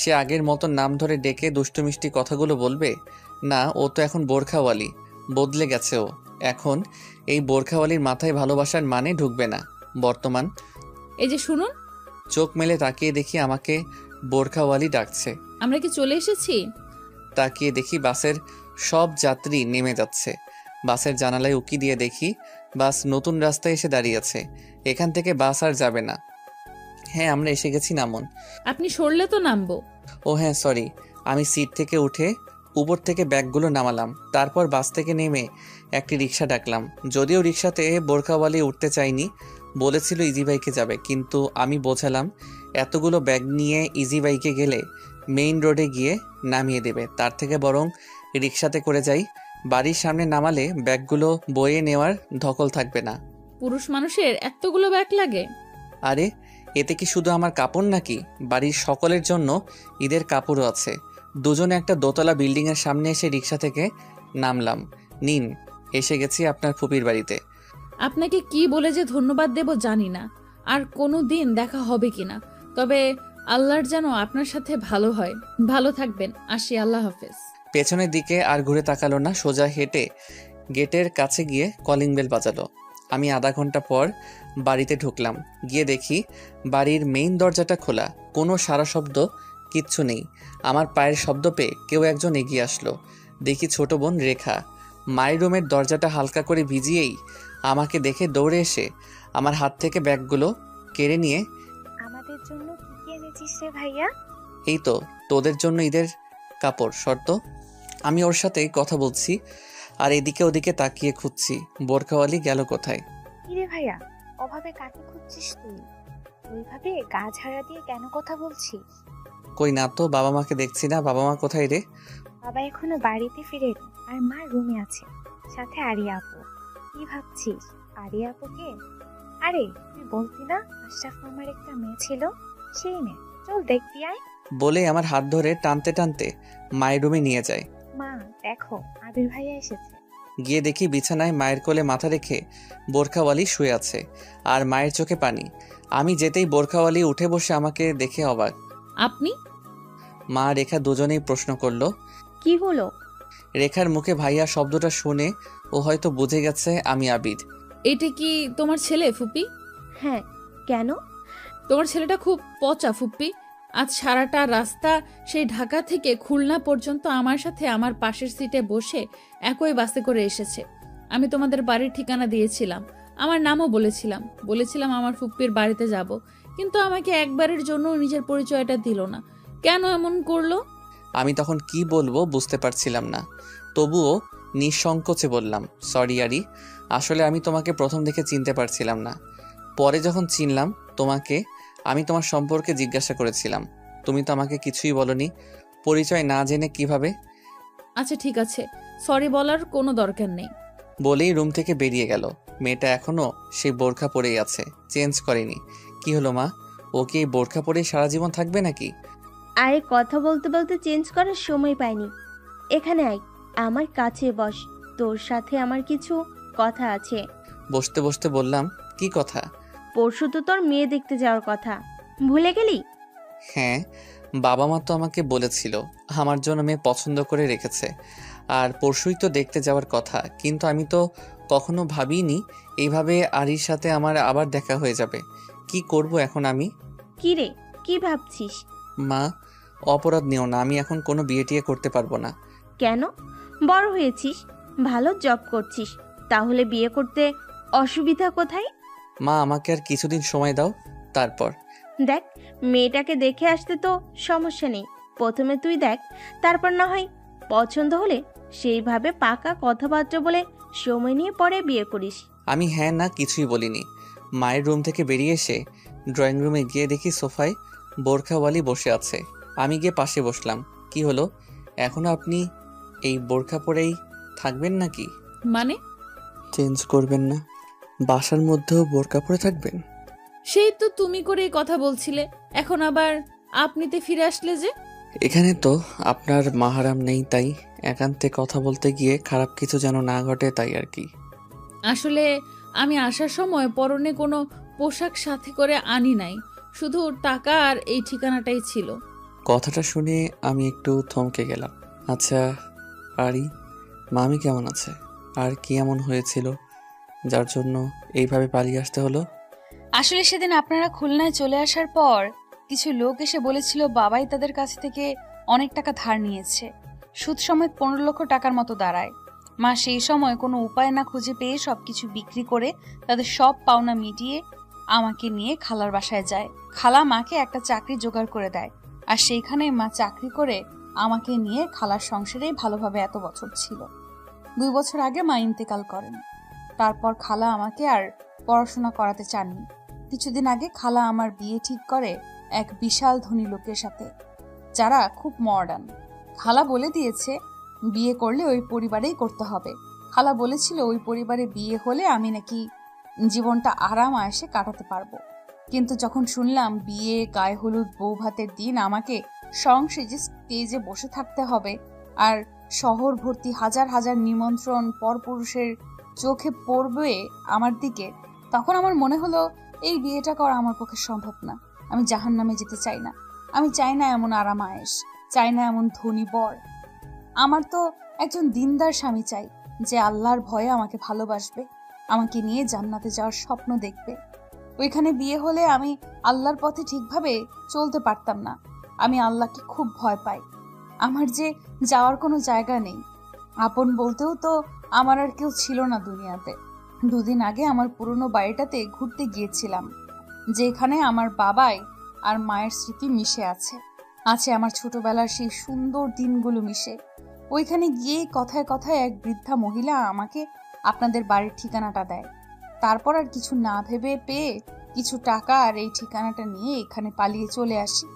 Speaker 1: সে আগের মতো নাম ধরে ডেকে দুষ্টু মিষ্টি কথাগুলো বলবে? না, ও তো এখন বোরখাওয়ালি। বদলে গেছে ও। এখন এই বোরখাওয়ালির মাথায় ভালোবাসার মানে ঢুকবে না। বর্তমান
Speaker 3: এই যে শুনুন,
Speaker 1: চোখ মেলে তাকিয়ে দেখি আমাকে বোরখাওয়ালি ডাকছে।
Speaker 3: আমরা কি চলে এসেছি?
Speaker 1: তাকিয়ে দেখি বাসের সব যাত্রী নেমে যাচ্ছে। বাসের জানালায় উকি দিয়ে দেখি বাস নতুন রাস্তায় এসে দাঁড়িয়েছে। এখান থেকে বাস আর যাবে না। হ্যাঁ, আমরা এসে গেছি, নামুন।
Speaker 3: আপনি সরলে তো নামবো।
Speaker 1: ও হ্যাঁ, সরি। আমি সিট থেকে উঠে উপর থেকে ব্যাগগুলো নামালাম। তারপর বাস থেকে নেমে একটি রিক্সা ডাকলাম। যদিও রিক্সাতে বোরখাওয়ালি উঠতে চাইনি, বলেছিল ইজি বাইকে যাবে, কিন্তু আমি বোঝালাম এতগুলো ব্যাগ নিয়ে ইজি বাইকে গেলে মেইন রোডে গিয়ে নামিয়ে দেবে, তার থেকে বরং রিক্সাতে করে যাই। বাড়ির সামনে নামালে ব্যাগগুলো বয়ে নেওয়ার ধকল থাকবে না।
Speaker 3: পুরুষ মানুষের এতগুলো ব্যাগ লাগে?
Speaker 1: আরে, এতে কি শুধু আমার কাপড় নাকি? বাড়ির সকলের জন্য ঈদের কাপড়ও আছে। দুজনে একটা দোতলা বিল্ডিংয়ের সামনে এসে রিক্সা থেকে নামলাম। নিন, এসে গেছি আপনার ফুপির বাড়িতে।
Speaker 3: আপনাকে কি বলে যে ধন্যবাদ দেব জানি না, আর কোনো দিন দেখা হবে কিনা। তবে আল্লাহর যেন আপনার সাথে ভালো হয়। ভালো থাকবেন, আসি, আল্লাহ হাফেজ।
Speaker 1: পেছনের দিকে আর ঘুরে তাকালো না, সোজা হেঁটে গেটের কাছে গিয়ে কলিং বেল বাজালো। আমি আধা ঘন্টা পর বাড়িতে ঢুকলাম। গিয়ে দেখি বাড়ির মেইন দরজাটা খোলা, কোনো সারা শব্দ কিচ্ছু নেই। আমার পায়ের শব্দ পেয়ে কেউ একজন এগিয়ে আসলো। দেখি ছোট বোন রেখা। মায়ের রুমের দরজাটা হালকা করে ভিজিয়েই আমাকে দেখে দৌড়ে এসে আমার হাত থেকে ব্যাগগুলো কেড়ে নিয়ে,
Speaker 4: আমাদের জন্য কি কি এনেছিস রে ভাইয়া?
Speaker 1: এই তো তোদের জন্য ঈদের কাপড় শর্ত। আমি ওর সাথে কথা বলছি আর এদিকে ওদিকে তাকিয়ে খুঁজছি বোরখাওয়ালি গেল কোথায়।
Speaker 4: কি রে ভাইয়া, অভাবে কাকে খুঁজছিস তুই? ওইভাবে গা ঝাড়া দিয়ে কেন কথা বলছিস?
Speaker 1: কই না তো, বাবা মাকে দেখছি না। বাবা মা কোথায় রে?
Speaker 4: বাবা এখনো বাড়িতে ফিরেনি, আর মা রুমে আছে, সাথে আরিয়া আপু। কি ভাবছিস আরিয়া আপুকে? আরে তুই বলতি না আশরাফ মামার একটা মেয়ে ছিল, সেই মেয়ে। চল দেখবি আয়।
Speaker 1: বলে আমার হাত ধরে টানতে টানতে মায়ের রুমে নিয়ে যায়।
Speaker 4: মা দেখো, আবির ভাইয়া এসেছে।
Speaker 1: গিয়ে দেখি বিছানায় মায়ের কোলে মাথা রেখে বোরখাওয়ালি শুয়ে আছে আর মায়ের চোখে পানি। আমি যেতেই বোরখাওয়ালি উঠে বসে আমাকে দেখে অবাক।
Speaker 3: আপনি?
Speaker 1: মা রেখা দুজনেই প্রশ্ন করলো।
Speaker 4: কি হলো?
Speaker 1: রেখার মুখে ভাইয়া শব্দটা শুনে ও হয়তো বুঝে গেছে আমি আবির।
Speaker 3: এটা কি তোমার ছেলে ফুপি?
Speaker 4: হ্যাঁ, কেন?
Speaker 3: তোমার ছেলেটা খুব পচা ফুপ্পি। আজ সারাটা রাস্তা সেই ঢাকা থেকে খুলনা পর্যন্ত আমার সাথে আমার পাশের সিটে বসে একই বাসে করে এসেছে। আমি তোমাদের বাড়ির ঠিকানা দিয়েছিলাম, আমার নামও বলেছিলাম আমার ফুপ্পির বাড়িতে যাব, কিন্তু আমাকে একবারের জন্য নিজের পরিচয়টা দিল না। কেন এমন করলো?
Speaker 1: আমি তখন কি বলবো বুঝতে পারছিলাম না, তবুও নিঃসংকোচে বললাম, সরি আরি, আসলে আমি তোমাকে প্রথম দেখে চিনতে পারছিলাম না। পরে যখন চিনলাম তোমাকে, আমি তোমার সম্পর্কে জিজ্ঞাসা করেছিলাম, তুমি তো আমাকে কিছুই বলনি। পরিচয় না জেনে কিভাবে?
Speaker 3: আচ্ছা ঠিক আছে, সরি বলার কোনো দরকার নেই।
Speaker 1: বলেই রুম থেকে বেরিয়ে গেল। মেয়েটা এখনো সেই বোরখা পরেই আছে, চেঞ্জ করেনি। কি হলো মা, ও কি এই বোরখা পরেই সারা জীবন থাকবে নাকি?
Speaker 5: আরে কথা বলতে বলতে চেঞ্জ করার সময় পাইনি। এখানে আয়, আমার কাছে বস, তোর সাথে আমার কিছু কথা আছে।
Speaker 1: বসতে বসতে বললাম, কি কথা?
Speaker 5: পরশু তো তোর মেয়ে দেখতে যাওয়ার কথা, ভুলে গেলি?
Speaker 1: হ্যাঁ, বাবা মা তো আমাকে বলেছিল আমার জন্য মেয়ে পছন্দ করে রেখেছে, আর পরশুই তো দেখতে যাওয়ার কথা। কিন্তু আমি তো কখনো ভাবিনি এইভাবে আরির সাথে আমার আবার দেখা হয়ে যাবে। কি করব এখন আমি?
Speaker 5: কি রে, কি ভাবছিস?
Speaker 1: মা, অপরাধ নিও না, আমি এখন কোনো বিয়ে টিয়ে করতে পারবো না।
Speaker 5: কেন? বড় হয়েছিস, ভালো জব করছিস, তাহলে বিয়ে করতে অসুবিধা কোথায়?
Speaker 1: মা, আমাকে আর কিছুদিন সময় দাও, তারপর।
Speaker 5: দেখ, মেয়েটাকে দেখে আসতে তো সমস্যা নেই, প্রথমে তুই দেখ, তারপর না হয় পছন্দ হলে সেইভাবে পাকা কথাবার্তা বলে সময় নিয়ে পরে বিয়ে করিস।
Speaker 1: আমি হ্যাঁ না কিছুই বলিনি। মায়ের রুম থেকে বেরিয়ে এসে ড্রয়িং রুমে গিয়ে দেখি সোফায় বোরখাওয়ালি বসে আছে। আমি গিয়ে পাশে বসলাম। কি হলো, এখনো আপনি এই বোরখা পরেই থাকবেন নাকি?
Speaker 3: মানে?
Speaker 1: চেঞ্জ করবেন না? বাসার মধ্যেও বোরকা পরে থাকবেন?
Speaker 3: সেই তো তুমি করেই কথা বলছিলে, এখন আবার আপনিতে ফিরে আসলে যে?
Speaker 1: এখানে তো আপনার মাহারাম নেই, তাই একান্তে কথা বলতে গিয়ে খারাপ কিছু যেন না ঘটে, তাই আর কি।
Speaker 3: আসলে আমি আসার সময় পরনে কোনো পোশাক সাথে করে আনি নাই, শুধু টাকা আর এই ঠিকানাটাই ছিল।
Speaker 1: কথাটা শুনে আমি একটু থমকে গেলাম। আচ্ছা আরি, মামি কেমন আছে? আর কি এমন হয়েছিল যার জন্য এইভাবে পালিয়ে আসতে হলো?
Speaker 2: আসলে সেদিন আপনারা খুলনায় চলে আসার পর কিছু লোক এসে বলেছিল বাবাই তাদের কাছ থেকে অনেক টাকা ধার নিয়েছে, সুদ সমেত 15 লক্ষ টাকার মতো দাঁড়ায়। মা সেই সময় কোনো উপায় না খুঁজে পেয়ে সবকিছু বিক্রি করে তাদের সব পাওনা মিটিয়ে আমাকে নিয়ে খালার বাসায় যায়। খালা মাকে একটা চাকরি জোগাড় করে দেয়, আর সেইখানে মা চাকরি করে আমাকে নিয়ে খালার সংসারে ভালোভাবে এত বছর ছিল। 2 বছর আগে মা ইন্তেকাল করেন। তারপর খালা আমাকে আর পড়াশোনা করাতে চাননি। কিছুদিন আগে খালা আমার বিয়ে ঠিক করে এক বিশাল ধনী লোকের সাথে, যারা খুব মডার্ন। খালা বলে দিয়েছে বিয়ে করলে ওই পরিবারেই করতে হবে। খালা বলেছিল ওই পরিবারে বিয়ে হলে আমি নাকি জীবনটা আরাম আয়েশে কাটাতে পারবো। কিন্তু যখন শুনলাম বিয়ে, গায়ে হলুদ, বউ ভাতের দিন আমাকে সংসেজে স্টেজে বসে থাকতে হবে, আর শহর ভর্তি হাজার হাজার নিমন্ত্রণ পরপুরুষের চোখে পড়বে আমার দিকে, তখন আমার মনে হলো এই বিয়েটা করা আমার পক্ষে সম্ভব না। আমি জাহান্নামে যেতে চাই না। আমি চাই না এমন আরাম আয়েশ, চাই না এমন ধনী বর। আমার তো একজন দিনদার স্বামী চাই, যে আল্লাহর ভয়ে আমাকে ভালোবাসবে, আমাকে নিয়ে জান্নাতে যাওয়ার স্বপ্ন দেখবে। ওইখানে বিয়ে হলে আমি আল্লাহর পথে ঠিকভাবে চলতে পারতাম না। আমি আল্লাহকে খুব ভয় পাই। আমার যে যাওয়ার কোনো জায়গা নেই, আপন বলতেও তো আমার আর কেউ ছিল না দুনিয়াতে। 2 দিন আগে আমার পুরনো বাড়িটাতে ঘুরতে গিয়েছিলাম, যেখানে আমার বাবাই আর মায়ের স্মৃতি মিশে আছে। আছে আমার ছোটবেলার সেই সুন্দর দিনগুলো মিশে। ওইখানে গিয়ে কথায় কথায় এক বৃদ্ধা মহিলা আমাকে আপনাদের বাড়ির ঠিকানাটা দেয়। তারপর আর কিছু না ভেবে পেয়ে কিছু টাকা আর এই ঠিকানাটা নিয়ে এখানে পালিয়ে চলে আসি।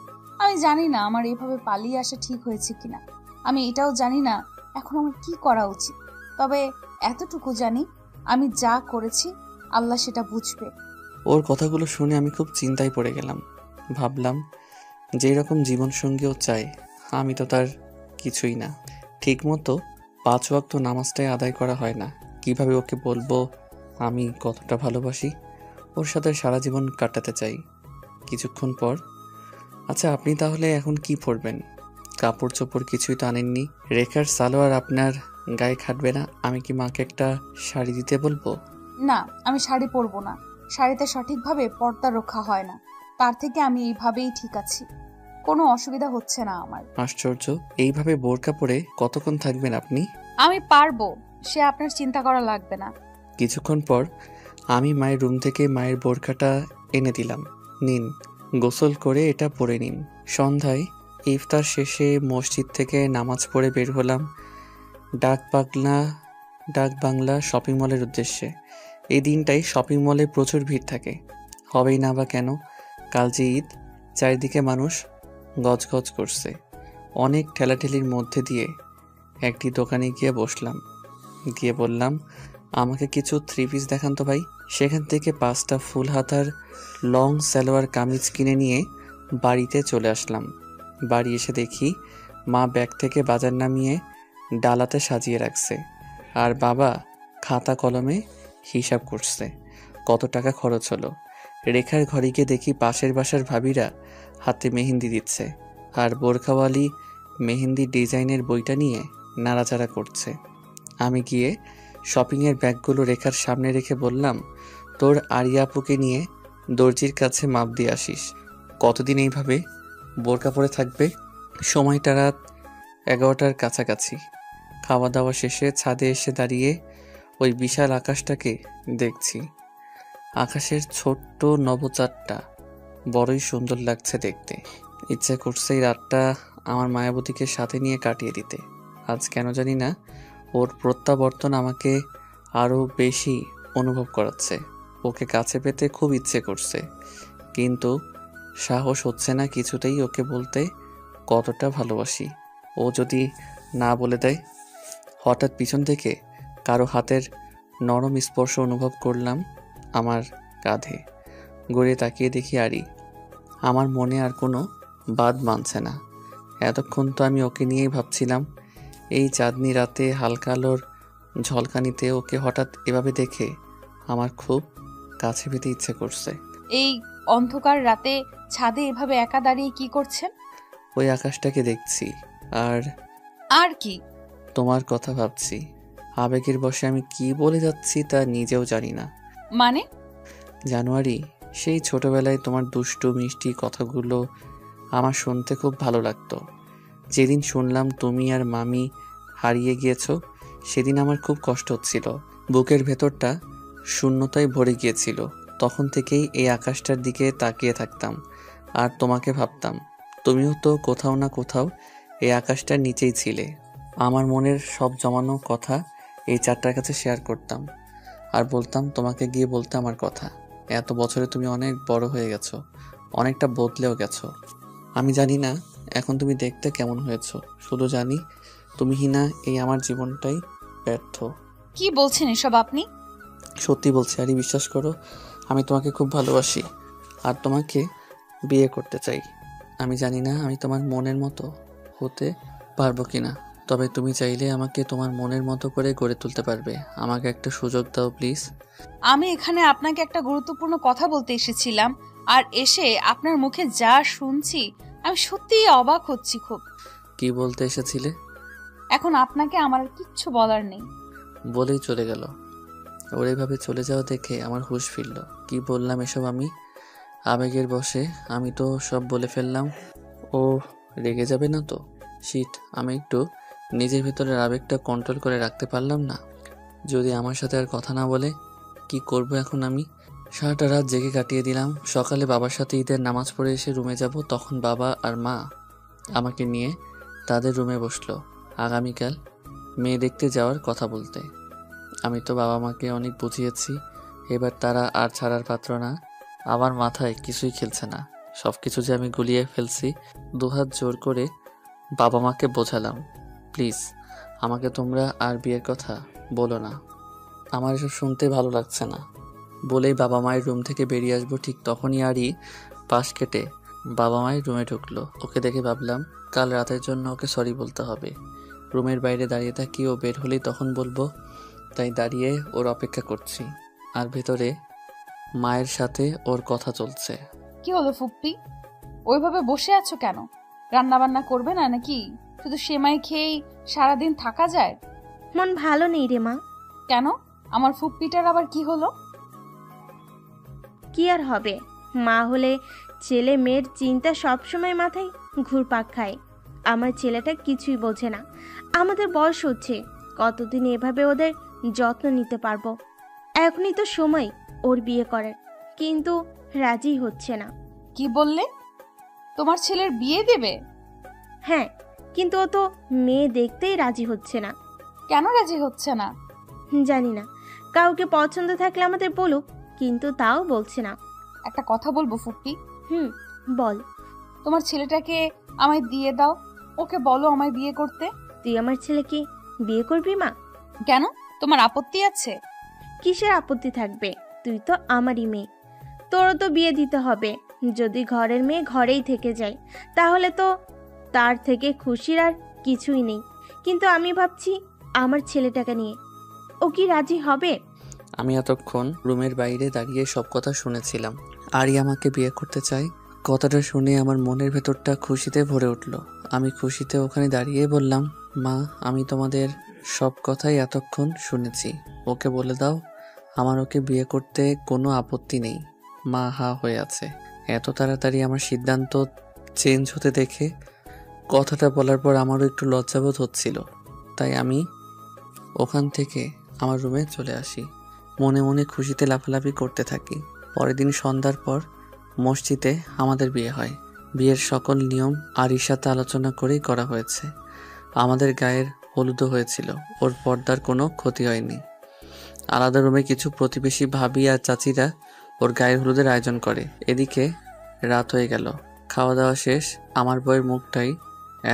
Speaker 2: আমি জানি না আমার এইভাবে পালিয়ে আসা ঠিক হয়েছে কিনা। আমি এটাও জানি না এখন আমার কি করা উচিত। তবে এতটুকু জানি, আমি যা করেছি আল্লাহ সেটা বুঝবে।
Speaker 1: ওর কথাগুলো শুনে আমি খুব চিন্তায় পড়ে গেলাম। ভাবলাম, যেই রকম জীবনসঙ্গীও চাই, আমি তো তার কিছুই না। ঠিকমতো 5 ওয়াক্ত নামাজটাই আদায় করা হয় না। কিভাবে ওকে বলবো আমি কতটা ভালোবাসি, ওর সাথে সারা জীবন কাটাতে চাই। কিছুক্ষণ পর, আচ্ছা আপনি তাহলে এখন কি পরবেন? কাপড় চোপড় কিছুই তো আনেননি। রেখার সালোয়ার আপনার গায়ে খাটবে না। আমি কি মাকে একটা শাড়ি দিতে বলবো?
Speaker 2: না, আমি শাড়ি পরবো না। শাড়িতে সঠিকভাবে পর্দা রক্ষা হয় না। তার থেকে আমি এইভাবেই ঠিক আছি, কোনো অসুবিধা হচ্ছে না আমার।
Speaker 1: আশ্চর্য, এইভাবে বোরকা পরে কতক্ষণ থাকবেন আপনি?
Speaker 2: আমি পারবো, সে আপনার চিন্তা করা লাগবে না।
Speaker 1: কিছুক্ষণ পর আমি মায়ের রুম থেকে মায়ের বোরকাটা এনে দিলাম। নিন, গোসল করে এটা পরে নিন। সন্ধ্যায় ইফতার শেষে মসজিদ থেকে নামাজ পড়ে বের হলাম ডাক বাংলা শপিং মলের উদ্দেশ্যে। এই দিনটাই শপিং মলে প্রচুর ভিড় থাকে, হবেই না বা কেন। কাল যে ঈদ, চারিদিকে মানুষ গজগজ করছে। অনেক ঠেলাঠেলির মধ্যে দিয়ে একটি দোকানে গিয়ে বসলাম। গিয়ে বললাম, আমাকে কিছু 3 পিস দেখান তো ভাই। সেখান থেকে 5টা ফুল হাতার লং সালোয়ার কামিজ কিনে নিয়ে বাড়িতে চলে আসলাম। বাড়ি এসে দেখি মা ব্যাগ থেকে বাজার নামিয়ে ডালাতে সাজিয়ে রাখছে, আর বাবা খাতা কলমে হিসাব করছে কত টাকা খরচ হলো। রেখার ঘরে গিয়ে দেখি পাশের বাসার ভাবিরা হাতে মেহেন্দি দিচ্ছে, আর বোরখাওয়ালি মেহেন্দি ডিজাইনের বইটা নিয়ে নাড়াচাড়া করছে। আমি গিয়ে শপিংয়ের ব্যাগগুলো রেখার সামনে রেখে বললাম, তোর আরিয়া আপুকে নিয়ে দর্জির কাছে মাপ দিয়ে আসিস। কতদিন এইভাবে বোরকা পরে থাকবে? সময়টা রাত 11টার কাছাকাছি। খাওয়া দাওয়া শেষে ছাদে এসে দাঁড়িয়ে ওই বিশাল আকাশটাকে দেখছি। আকাশের ছোট্ট নবচাঁদটা বড়ই সুন্দর লাগছে দেখতে। ইচ্ছে করছে এই রাতটা আমার মায়াবতীকে সাথে নিয়ে কাটিয়ে দিতে। আজ কেন জানি না ওর প্রত্যাবর্তন আমাকে আরও বেশি অনুভব করাচ্ছে। ওকে কাছে পেতে খুব ইচ্ছে করছে, কিন্তু সাহস হচ্ছে না কিছুতেই ওকে বলতে কতটা ভালোবাসি। ও যদি না বলে দেয়। হঠাৎ পিছন থেকে কারো হাতের নরম স্পর্শ অনুভব করলাম আমার কাঁধে। গড়িয়ে তাকিয়ে দেখি আরি। আমার মনে আর কোনো বাদ মানছে না। এতক্ষণ তো আমি ওকে নিয়েই ভাবছিলাম। এই চাঁদনি রাতে হালকা আলোর ঝলকানিতে ওকে হঠাৎ এভাবে দেখে আমার খুব কাছে পেতে ইচ্ছে করছে।
Speaker 2: এই অন্ধকার রাতে ছাদে এভাবে একা দাঁড়িয়ে কি করছেন?
Speaker 1: ওই আকাশটাকে দেখছি আর
Speaker 2: আর কি?
Speaker 1: তোমার কথা ভাবছি। আবেগের বশে আমি কি বলে যাচ্ছি তা নিজেও জানি না।
Speaker 2: মানে?
Speaker 1: জানুয়ারি, সেই ছোটবেলায় তোমার দুষ্টু মিষ্টি কথাগুলো আমার শুনতে খুব ভালো লাগতো। যেদিন শুনলাম তুমি আর মামি হারিয়ে গিয়েছো, সেদিন আমার খুব কষ্ট হচ্ছিল। বুকের ভেতরটা শূন্যতায় ভরে গিয়েছিল। তখন থেকেই এই আকাশটার দিকে তাকিয়ে থাকতাম আর তোমাকে ভাবতাম। তুমিও তো কোথাও না কোথাও এই আকাশটার নিচেই ছিলে। আমার মনের সব জমানো কথা এই চারটার কাছে শেয়ার করতাম আর বলতাম তোমাকে গিয়ে বলতে আমার কথা। এত বছরে তুমি অনেক বড় হয়ে গেছো, অনেকটা বদলেও গেছো। আমি জানি না এখন তুমি দেখতে কেমন হয়েছো, শুধু জানি তুমি হিনা এই আমার জীবনটাই ব্যর্থ।
Speaker 2: কি বলছেন এসব আপনি?
Speaker 1: সত্যি বলছি আরি, বিশ্বাস করো। আমি তোমাকে খুব ভালোবাসি আর তোমাকে বিয়ে করতে চাই। আমি জানি না আমি তোমার মনের মতো হতে পারবো কিনা, তবে তুমি চাইলে আমাকে তোমার মনের মতো করে গড়ে তুলতে পারবে। আমাকে একটা সুযোগ দাও প্লিজ।
Speaker 2: আমি এখানে আপনাকে একটা গুরুত্বপূর্ণ কথা বলতে এসেছিলাম, আর এসে আপনার মুখে যা শুনছি আমি সত্যিই অবাক হচ্ছি খুব।
Speaker 1: কি বলতে এসেছিলে?
Speaker 2: এখন আপনাকে আমার আর কিচ্ছু বলার নেই।
Speaker 1: বলেই চলে গেল। ওর এভাবে চলে যাওয়া দেখে আমার হুঁশ ফিরল। কি বললাম এসব আমি? আবেগের বশে আমি তো সব বলে ফেললাম। ও রেগে যাবে না তো? শিট, আমি একটু নিজের ভিতরের আবেগটা কন্ট্রোল করে রাখতে পারলাম না। যদি আমার সাথে আর কথা না বলে, কি করব এখন আমি? সারাটা রাত জেগে কাটিয়ে দিলাম। সকালে বাবার সাথে ঈদের নামাজ পড়ে এসে রুমে যাব, তখন বাবা আর মা আমাকে নিয়ে তাদের রুমে বসলো আগামীকাল মেয়ে দেখতে যাওয়ার কথা বলতে। আমি তো বাবা মাকে অনেক বুঝিয়েছি, এবার তারা আর ছাড়ার পাত্র না। আমার মাথায় কিছুই খেলছে না। সব কিছু যে আমি গুলিয়ে ফেলছি। দুহাত জোর করে বাবা মাকে বোঝালাম, প্লিজ আমাকে তোমরা আর বিয়ের কথা বলো না, আমার এসব শুনতে ভালো লাগছে না। বলেই বাবা মায়ের রুম থেকে বেরিয়ে আসবো, ঠিক তখনই আরই পাশ কেটে বাবা মায়ের রুমে ঢুকলো। ওকে দেখে ভাবলাম কাল রাতের জন্য ওকে সরি বলতে হবে। রুমের বাইরে দাঁড়িয়ে থাকি, ও বের হলেই তখন বলবো, তাই দাঁড়িয়ে ওর অপেক্ষা করছি। আর ভেতরে মায়ের সাথে ওর কথা চলছে।
Speaker 2: কি হলো ফুপ্পি, ওইভাবে বসে আছো কেন? রান্না বান্না করবে না নাকি? শুধু সেমাই খেয়েই সারাদিন থাকা যায়?
Speaker 5: মন ভালো নেই রে মা।
Speaker 2: কেন? আমার ফুপ্পিটার আবার কি হলো?
Speaker 5: কি আর হবে, মা হলে ছেলে মেয়ের চিন্তা সবসময় মাথায় ঘুরপাক খায়। আমার ছেলেটা কিছুই বোঝে না। আমাদের বয়স হচ্ছে, কতদিন এভাবে ওদের যত্ন নিতে পারবো? এখনই তো সময় ওর বিয়ে করার, কিন্তু রাজি হচ্ছে না।
Speaker 2: কি বললে? তোমার ছেলের বিয়ে দেবে?
Speaker 5: হ্যাঁ, কিন্তু ও তো মেয়ে দেখতেই রাজি হচ্ছে না।
Speaker 2: কেন রাজি হচ্ছে না?
Speaker 5: জানি না, কাউকে পছন্দ থাকলে আমাদের বলুক, কিন্তু তাও বলছে না।
Speaker 2: একটা কথা বলবো ফুপ্পি?
Speaker 5: বল।
Speaker 2: তোমার ছেলেটাকে আমায় দিয়ে দাও, ওকে বলো আমায় বিয়ে করতে।
Speaker 5: তুই আমার ছেলেকে বিয়ে করবি মা?
Speaker 2: কেন, তোমার আপত্তি আছে?
Speaker 5: কিসের আপত্তি থাকবে? তুই তো আমারই মেয়ে, তোরও তো বিয়ে দিতে হবে। যদি ঘরের মেয়ে ঘরেই থেকে যায় তাহলে তো তার থেকে খুশির আর কিছুই নেই। কিন্তু আমি ভাবছি আমার ছেলেটাকে নিয়ে, ও কি রাজি হবে?
Speaker 1: আমি এতক্ষণ রুমের বাইরে দাঁড়িয়ে সব কথা শুনেছিলাম। আরই আমাকে বিয়ে করতে চায়। কথাটা শুনে আমার মনের ভেতরটা খুশিতে ভরে উঠল। আমি খুশিতে ওখানে দাঁড়িয়ে বললাম, মা, আমি তোমাদের সব কথাই এতক্ষণ শুনেছি। ওকে বলে দাও আমার ওকে বিয়ে করতে কোনো আপত্তি নেই। মা হা হয়ে আছে। এত তাড়াতাড়ি আমার সিদ্ধান্ত চেঞ্জ হতে দেখে কথাটা বলার পর আমারও একটু লজ্জাবোধ হচ্ছিল। তাই আমি ওখান থেকে আমার রুমে চলে আসি। মনে মনে খুশিতে লাফালাফি করতে থাকি। পরের দিন সন্ধ্যার পর মসজিদে আমাদের বিয়ে হয়। বিয়ের সকল নিয়ম আরির সাথে আলোচনা করেই করা হয়েছে। আমাদের গায়ের হলুদও হয়েছিল। ওর পর্দার কোনো ক্ষতি হয়নি। আলাদা রুমে কিছু প্রতিবেশী ভাবি আর চাচিরা ওর গায়ের হলুদের আয়োজন করে। এদিকে রাত হয়ে গেল। খাওয়া দাওয়া শেষ। আমার বউয়ের মুখটাই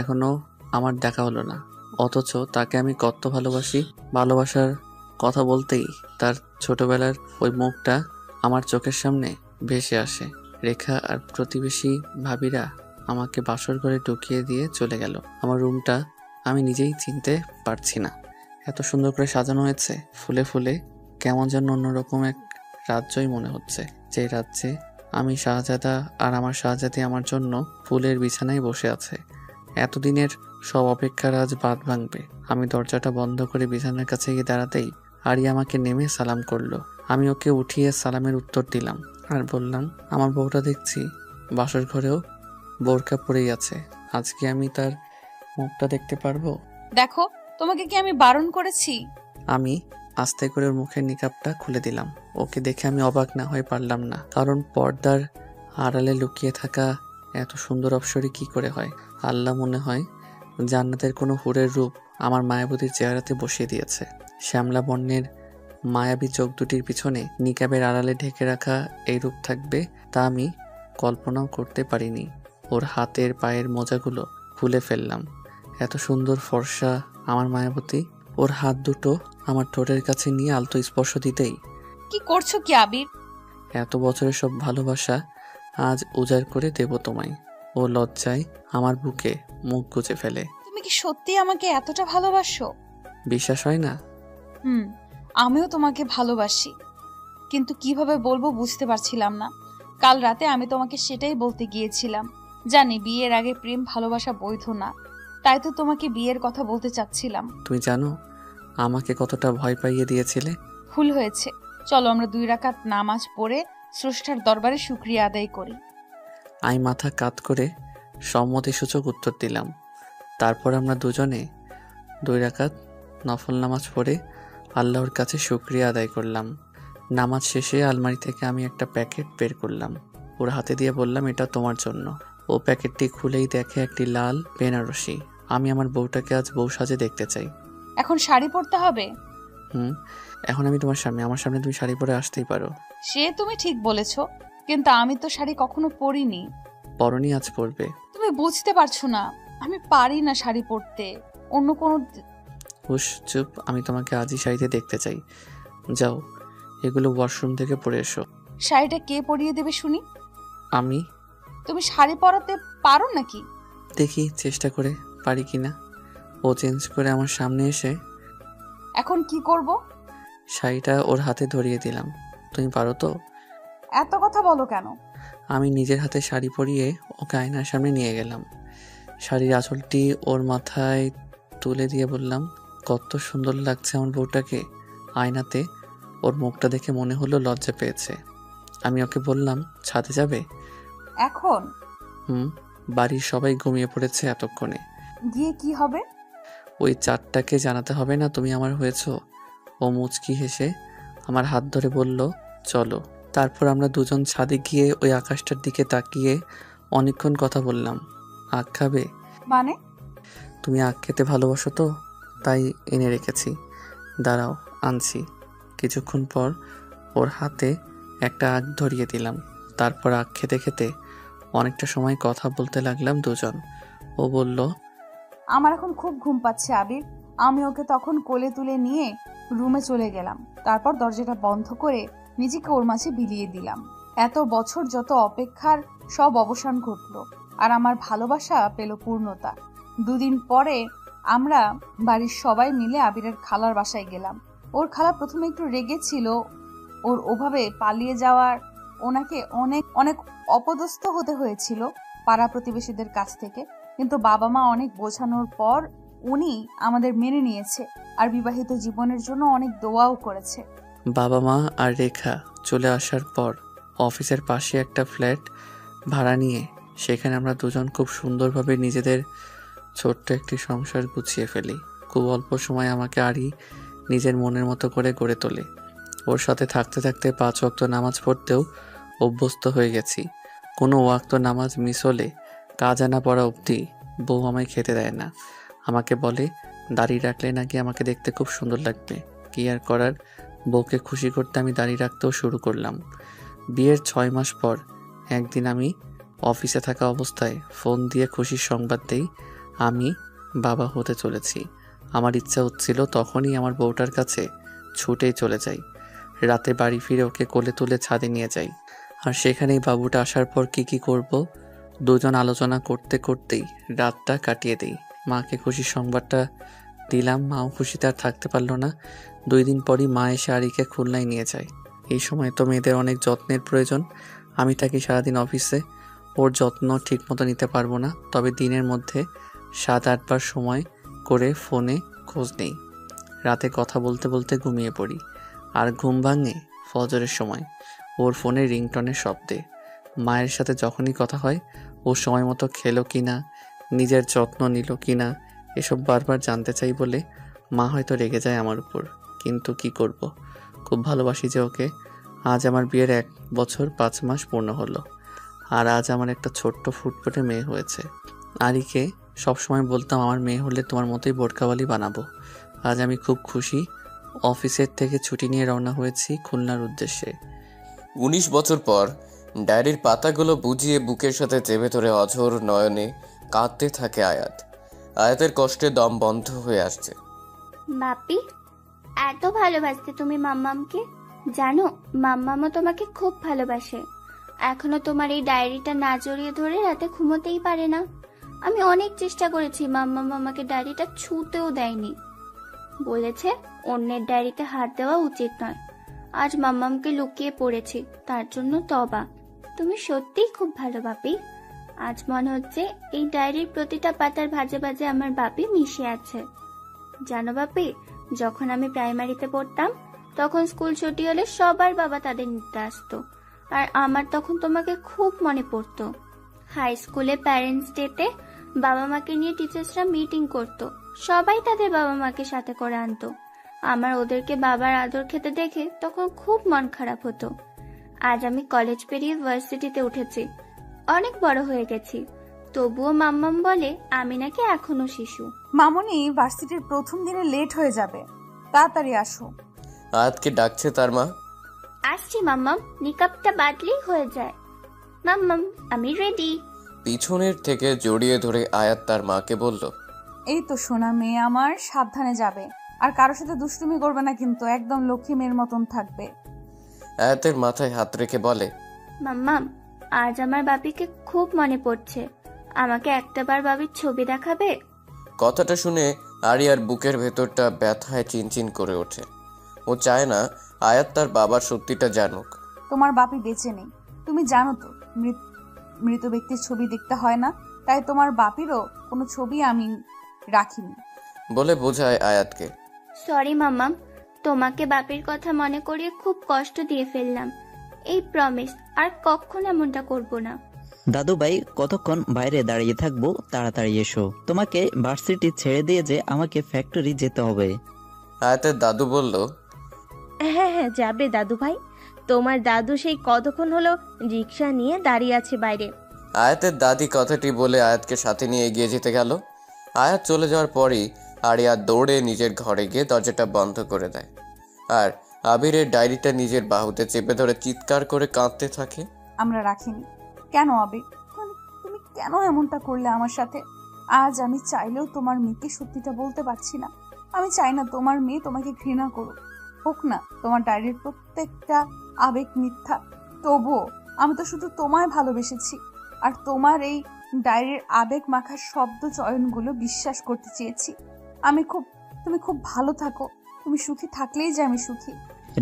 Speaker 1: এখনো আমার দেখা হলো না, অথচ তাকে আমি কত ভালোবাসি। ভালোবাসার কথা বলতেই তার ছোটবেলার ওই মুখটা আমার চোখের সামনে ভেসে আসে। রেখা আর প্রতিবেশী ভাবিরা আমাকে বাসর ঘরে ঢুকিয়ে দিয়ে চলে গেল। আমার রুমটা আমি নিজেই চিনতে পারছি না। এত সুন্দর করে সাজানো হয়েছে ফুলে ফুলে, কেমন যেন অন্যরকম এক রাজ্যই মনে হচ্ছে। যে রাজ্যে আমি শাহজাদা আর আমার শাহজাদি আমার জন্য ফুলের বিছানায় বসে আছে। এতদিনের সব অপেক্ষার আজ বাদ ভাঙবে। আমি দরজাটা বন্ধ করে বিছানার কাছে গিয়ে দাঁড়াতেই আরি আমাকে নেমে সালাম করলো। আমি ওকে উঠিয়ে সালামের উত্তর দিলাম আর বললাম, আমার বউটা দেখছি বাসর ঘরেও বোরকা পরেই আছে। আজকে আমি তার মুখটা দেখতে পারবো?
Speaker 2: দেখো, তোমাকে কি আমি বারণ করেছি?
Speaker 1: আমি আস্তে করে ওর মুখের নিকাবটা খুলে দিলাম। ওকে দেখে আমি অবাক না হয়ে পারলাম না, কারণ পর্দার আড়ালে লুকিয়ে থাকা এত সুন্দর অপসরী কি করে হয়। আল্লাহ মনে হয় জান্নাতের কোনো হুরের রূপ আমার মায়াবতীর চেহারাতে বসিয়ে দিয়েছে। শ্যামলা বর্ণের মায়াবী চোখ দুটির পিছনে নিকাবের আড়ালে ঢেকে রাখা এই রূপ থাকবে তা আমি কল্পনাও করতে পারিনি। ওর হাতের পায়ের মোজাগুলো খুলে ফেললাম। এত সুন্দর ফর্সা আমার মায়াবতী। ওর হাত দুটো আমার ঠোঁটের কাছে নিয়ে আলতো স্পর্শ দিতেই,
Speaker 2: কি করছো কি আবির?
Speaker 1: এত বছরের সব ভালোবাসা আজ উজাড় করে দেব তোমায়। ও লজ্জায় আমার বুকে মুখ গুজে ফেলে।
Speaker 2: তুমি কি সত্যি আমাকে এতটা ভালোবাসো?
Speaker 1: বিশ্বাস হয় না?
Speaker 2: আমিও তোমাকে ভালোবাসি, কিন্তু কিভাবে বলবো বুঝতে পারছিলাম না। কাল রাতে আমি তোমাকে সেটাই বলতে গিয়েছিলাম। জানি বিয়ের আগে প্রেম ভালোবাসা বৈধ না, তাই তো তোমাকে বিয়ের কথা বলতে চাচ্ছিলাম।
Speaker 1: তুমি জানো আমাকে কতটা ভয় পাইয়ে দিয়েছিলে?
Speaker 2: ভুল হয়েছে, চলো আমরা 2 রাকাত নামাজ পড়ে স্রষ্টার দরবারে শুকরিয়া আদায় করি।
Speaker 1: আমি মাথা কাত করে সম্মতিসূচক উত্তর দিলাম। তারপর আমরা দুজনে 2 রাকাত নফল নামাজ পড়ে আল্লাহর কাছে শুকরিয়া আদায় করলাম। নামাজ শেষে আলমারি থেকে আমি একটা প্যাকেট বের করলাম। ওর হাতে দিয়ে বললাম, এটা তোমার জন্য। ও প্যাকেটটি খুলেই দেখে একটি লাল বেনারসি। আমি আমার বউটাকে আজ বউ সাজে দেখতে চাই।
Speaker 2: এখন শাড়ি পরতে হবে?
Speaker 1: এখন আমি তোমার সামনে, আমার সামনে তুমি শাড়ি পরে আসতেই পারো।
Speaker 2: সে তুমি ঠিক বলেছো, কিন্তু আমি তো শাড়ি কখনো পরিনি।
Speaker 1: পরনি, আজ পরবে।
Speaker 2: তুমি বুঝতে পারছো না, আমি পারি না শাড়ি পরতে। অন্য কোনো
Speaker 1: হুশ, চুপ। আমি তোমাকে আজই শাড়িতে দেখতে চাই। যাও, এগুলো ওয়াশরুম থেকে পরে এসো।
Speaker 2: শাড়িটা কে পরিয়ে দেবে শুনি?
Speaker 1: আমি।
Speaker 2: তুমি শাড়ি পরাতে পারো নাকি?
Speaker 1: দেখি চেষ্টা করে পারি কিনা। ও চেঞ্জ করে আমার সামনে এসে
Speaker 2: এখন কি করব?
Speaker 1: শাড়িটা ওর হাতে ধরিয়ে দিলাম। তুমি পারো তো?
Speaker 2: এত কথা বলো কেন?
Speaker 1: আমি নিজের হাতে শাড়ি পরিয়ে ওকে আয়নার সামনে নিয়ে গেলাম। শাড়ির আঁচলটি ওর মাথায় তুলে দিয়ে বললাম, কত সুন্দর লাগছে আমার বউটাকে। আয়নাতে ওর মুখটা দেখে মনে হলো লজ্জা পেয়েছে। আমি ওকে বললাম, ছাদে যাবে?
Speaker 2: এখন?
Speaker 1: বাড়ির সবাই ঘুমিয়ে পড়েছে এতক্ষণে।
Speaker 2: গিয়ে কি হবে?
Speaker 1: ওই 4টাকে জানাতে হবে না তুমি আমার হয়েছো। ও মুচকি হেসে আমার হাত ধরে বলল, চলো। তারপর আমরা দুজন ছাদে গিয়ে ওই আকাশটার দিকে তাকিয়ে অনেকক্ষণ কথা বললাম। আখ খাবে?
Speaker 2: মানে?
Speaker 1: তুমি আখ খেতে ভালোবাসো তো, তাই এনে রেখেছি। দাঁড়াও, আনছি। কিছুক্ষণ পর ওর হাতে একটা আখ ধরিয়ে দিলাম। তারপর আখ খেতে খেতে অনেকটা সময় কথা বলতে লাগলাম দুজন। ও বলল,
Speaker 2: আমার এখন খুব ঘুম পাচ্ছে আবির। আমি ওকে তখন কোলে তুলে নিয়ে রুমে চলে গেলাম। তারপর দরজাটা বন্ধ করে নিজেকে ওর মাঝে বিলিয়ে দিলাম। এত বছর যত অপেক্ষার সব অবসান ঘটলো, আর আমার ভালোবাসা পেল পূর্ণতা। 2 দিন পরে আমরা বাড়ির সবাই মিলে আবিরের খালার বাসায় গেলাম। ওর খালা প্রথমে একটু রেগেছিল, ওর ওভাবে পালিয়ে যাওয়ার ওনাকে অনেক অনেক অপদস্থ হতে হয়েছিল পাড়া প্রতিবেশীদের কাছ থেকে, কিন্তু বাবা মা অনেক বোঝানোর পর উনি আমাদের মেনে নিয়েছে আর বিবাহিত জীবনের জন্য অনেক দোয়াও করেছে।
Speaker 1: বাবা মা আর রেখা চলে আসার পর অফিসের পাশে একটা ফ্ল্যাট ভাড়া নিয়ে সেখানে আমরা দুজন খুব সুন্দরভাবে নিজেদের ছোট্ট একটি সংসার গুছিয়ে ফেলি। খুব অল্প সময় আমাকে আরই নিজের মনের মতো করে গড়ে তোলে। ওর সাথে থাকতে থাকতে 5 ওয়াক্ত নামাজ পড়তেও অভ্যস্ত হয়ে গেছি। কোনো ওয়াক্ত নামাজ মিস হলে কাজা না পড়া অবধি বউ আমায় খেতে দেয় না। আমাকে বলে দাড়ি রাখলে নাকি আমাকে দেখতে খুব সুন্দর লাগবে। কি আর করার, বউকে খুশি করতে আমি দাড়ি রাখতেও শুরু করলাম। বিয়ের 6 মাস পর একদিন আমি অফিসে থাকা অবস্থায় ফোন দিয়ে খুশির সংবাদ দেই আমি বাবা হতে চলেছি। আমার ইচ্ছা হচ্ছিল তখনই আমার বউটার কাছে ছুটেই চলে যাই। রাতে বাড়ি ফিরে ওকে কোলে তুলে ছাদে নিয়ে যাই, আর সেখানেই বাবুটা আসার পর কি করব দুজন আলোচনা করতে করতেই রাতটা কাটিয়ে দিই। মাকে খুশির সংবাদটা দিলাম, মাও খুশিতে আর থাকতে পারলো না। 2 দিন পরই মা এসে আরিকে খুলনায় নিয়ে যায়। এই সময় তো মেয়েদের অনেক যত্নের প্রয়োজন। আমি থাকি সারাদিন অফিসে, ওর যত্ন ঠিকমতো নিতে পারবো না, তবে দিনের মধ্যে 7-8 বার সময় করে ফোনে খোঁজ নেই। রাতে কথা বলতে বলতে ঘুমিয়ে পড়ি, আর ঘুম ভাঙে ফজরের সময় ওর ফোনে রিংটনের শব্দে। মায়ের সাথে যখনই কথা হয় ও সময় মতো খেলো কি না, নিজের যত্ন নিল কি না, এসব বারবার জানতে চাই বলে মা হয়তো রেগে যায় আমার উপর। কিন্তু কি করব, খুব ভালোবাসি যে ওকে। আজ আমার বিয়ের 1 বছর 5 মাস পূর্ণ হলো, আর আজ আমার একটা ছোট্ট ফুটফুটে মেয়ে হয়েছে। আরিকে সবসময় বলতাম আমার মেয়ে হলে তোমার মতোই বোরকাওয়ালি বানাবো। আজ আমি খুব খুশি। অফিসের থেকে ছুটি নিয়ে রওনা হয়েছি খুলনার উদ্দেশ্যে।
Speaker 6: 19 বছর পর ডায়েরির পাতাগুলো বুঝিয়ে বুকের সাথে চেপে ধরে অঝোর নয়নে কাঁদতে থাকে আয়াত। আয়াতের কষ্টে দম বন্ধ হয়ে আসছে।
Speaker 7: বাপি, এত ভালোবাসতে তুমি মাম্মামকে? জানো, মাম্মামও তোমাকে খুব ভালোবাসে। এখনো তোমার এই ডায়েরিটা না জড়িয়ে ধরে রাতে ঘুমোতেই পারে না। আমি অনেক চেষ্টা করেছি, মাম্মাম আমাকে ডায়েরিটা ছুঁতেও দেয়নি। বলেছে অন্যের ডায়েরিতে হাত দেওয়া উচিত নয়। আজ মাম্মামকে লুকিয়ে পড়েছি, তার জন্য তবা। তুমি সত্যিই খুব ভালো বাপি। আজ মনে হচ্ছে এই ডায়েরির প্রতিটা পাতার ভাজে ভাজে আমার বাপি মিশে আছে। জানো বাপি, যখন আমি প্রাইমারিতে পড়তাম তখন স্কুল ছুটি হলে সবার বাবা তাদের নিতে আসতো, আর আমার তখন তোমাকে খুব মনে পড়তো। হাই স্কুলে প্যারেন্টস ডেতে বাবা মাকে নিয়ে টিচার্সরা মিটিং করতো, সবাই তাদের বাবা মাকে সাথে করে আনতো। আমার ওদেরকে বাবার আদর খেতে দেখে তখন খুব মন খারাপ হতো। আজ আমি কলেজ পেরিয়ে ভার্সিটিতে উঠেছি, অনেক বড় হয়ে গেছি, তবুও মাম্মাম বলে আমি নাকি এখনো শিশু।
Speaker 2: মামনি, ভার্সিটির প্রথম দিনে লেট হয়ে যাবে, তাড়াতাড়ি আসো।
Speaker 6: আয়াতকে ডাকছে তার মা।
Speaker 7: আসছি মাম্মাম, নিকাবটা বাদলেই হয়ে যায়। মাম্মাম, আমি রেডি।
Speaker 6: পিছনের থেকে জড়িয়ে ধরে আয়াত তার মাকে বলল,
Speaker 2: এই তো সোনা মেয়ে আমার, সাবধানে যাবে, আর কারোর সাথে দুষ্টুমি করবে না কিন্তু, একদম লক্ষ্মী মেয়ের মতন থাকবে।
Speaker 6: আয়াতের মাথায় হাত রেখে বলে,
Speaker 7: মাম্মাম, আজ আমার বাপিকে খুব মনে পড়ছে। আমাকে একটাবার বাবির ছবি দেখাবে?
Speaker 6: কথাটা শুনে আরিয়ার বুকের ভেতরটা ব্যথায় চিনচিন করে ওঠে। ও চায় না আয়াত তার বাবার সত্যিটা জানুক।
Speaker 2: তোমার বাপি বেঁচে নেই, তুমি জানো তো। মৃত ব্যক্তির ছবি দেখতে হয় না, তাই তোমার বাপিরও কোনো ছবি আমি রাখিনি
Speaker 6: বলে বোঝায় আয়াতকে।
Speaker 7: সরি মাম্মাম, তোমাকে বাপির কথা মনে করিয়ে খুব কষ্ট দিয়ে ফেললাম। এই প্রমিস, আর কখনো এমনটা করব না।
Speaker 8: দাদু ভাই, কতক্ষণ বাইরে দাঁড়িয়ে থাকবো? তাড়াতাড়ি এসো, তোমাকে ভার্সিটি ছেড়ে দিয়ে যে আমাকে ফ্যাক্টরি যেতে হবে।
Speaker 6: আয়াতের দাদু বলল,
Speaker 5: হ্যাঁ হ্যাঁ, যাবে দাদু ভাই। তোমার দাদু সেই কতক্ষণ হলো রিক্সা নিয়ে দাঁড়িয়ে আছে বাইরে।
Speaker 6: আয়াতের দাদি কথাটি বলে আয়াতকে সাথে নিয়ে এগিয়ে যেতে গেল। আয়াত চলে যাওয়ার পরই আরিয়া দৌড়ে নিজের ঘরে গিয়ে দরজাটা বন্ধ করে দেয়, আর আবিরের ডায়েরিটা নিজের বাহুতে চেপে ধরে চিৎকার করে কাঁদতে থাকে।
Speaker 2: আমরা রাখিনি কেন আবির? তুমি কেন এমনটা করলে আমার সাথে? আজ আমি চাইলেও তোমার মেয়েকে সত্যিটা বলতে পারছি না। আমি চাই না তোমার মেয়ে তোমাকে ঘৃণা করুক। হোক না তোমার ডায়েরির প্রত্যেকটা আবেগ মিথ্যা, তবুও আমি তো শুধু তোমায় ভালোবেসেছি, আর তোমার এই ডায়েরির আবেগ মাখা শব্দ চয়নগুলো বিশ্বাস করতে চেয়েছি। তুমি খুব ভালো থাকো, তুমি সুখী থাকলেই যে আমি সুখী।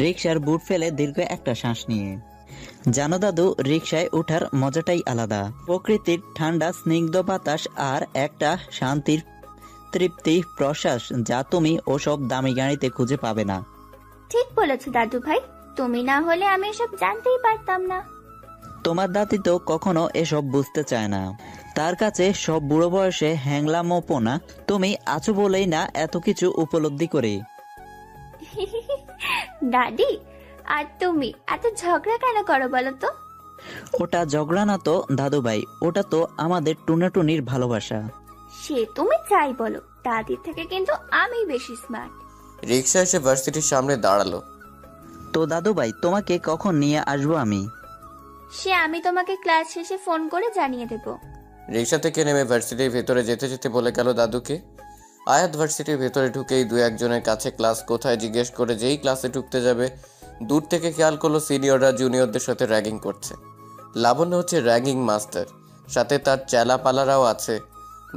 Speaker 8: রিকশার বুট ফেলে দীর্ঘ একটা শ্বাস নিয়ে, জানো দাদু, রিকশায় ওঠার মজাটাই আলাদা। প্রকৃতির ঠান্ডা স্নিগ্ধ বাতাস আর একটা শান্তির তৃপ্তি প্রশ্বাস, যা তুমি ওসব দামি গাড়িতে খুঁজে পাবে না।
Speaker 7: ঠিক বলেছো দাদু ভাই, তুমি না হলে আমি এসব জানতেই পারতাম না।
Speaker 8: তোমার দাদি তো কখনো এসব বুঝতে চায় না, তার কাছে সব বুড়ো বয়সে হ্যাংলামোপনা। তুমি আছো বলেই না এত কিছু উপলব্ধি করি।
Speaker 7: দাদি, আর তুমি এত ঝগড়া কেন করো বলো তো?
Speaker 8: ওটা ঝগড়া না তো দাদু ভাই, ওটা তো আমাদের টুনাটুনির ভালোবাসা।
Speaker 7: সে তুমি চাই বলো, দাদির থেকে কিন্তু আমি বেশি স্মার্ট।
Speaker 6: রিক্সা এসে ভার্সিটির সামনে দাঁড়ালো।
Speaker 8: তো দাদু ভাই, তোমাকে কখন নিয়ে আসবো আমি?
Speaker 7: সে আমি তোমাকে ক্লাস শেষে ফোন করে জানিয়ে দেব।
Speaker 6: রিক্সা থেকে নেমে ভার্সিটির ভেতরে যেতে যেতে বলে গেল দাদুকে। আয়াত ভার্সিটির ভেতরে ঢুকেই দু একজনের কাছে ক্লাস কোথায় জিজ্ঞেস করে যেই ক্লাসে ঢুকতে যাবে, দূর থেকে খেয়াল করলো সিনিয়ররা জুনিয়রদের সাথে র্যাগিং করছে। লাবণ্য হচ্ছে র্যাগিং মাস্টার, সাথে তার চেলাপালারাও আছে।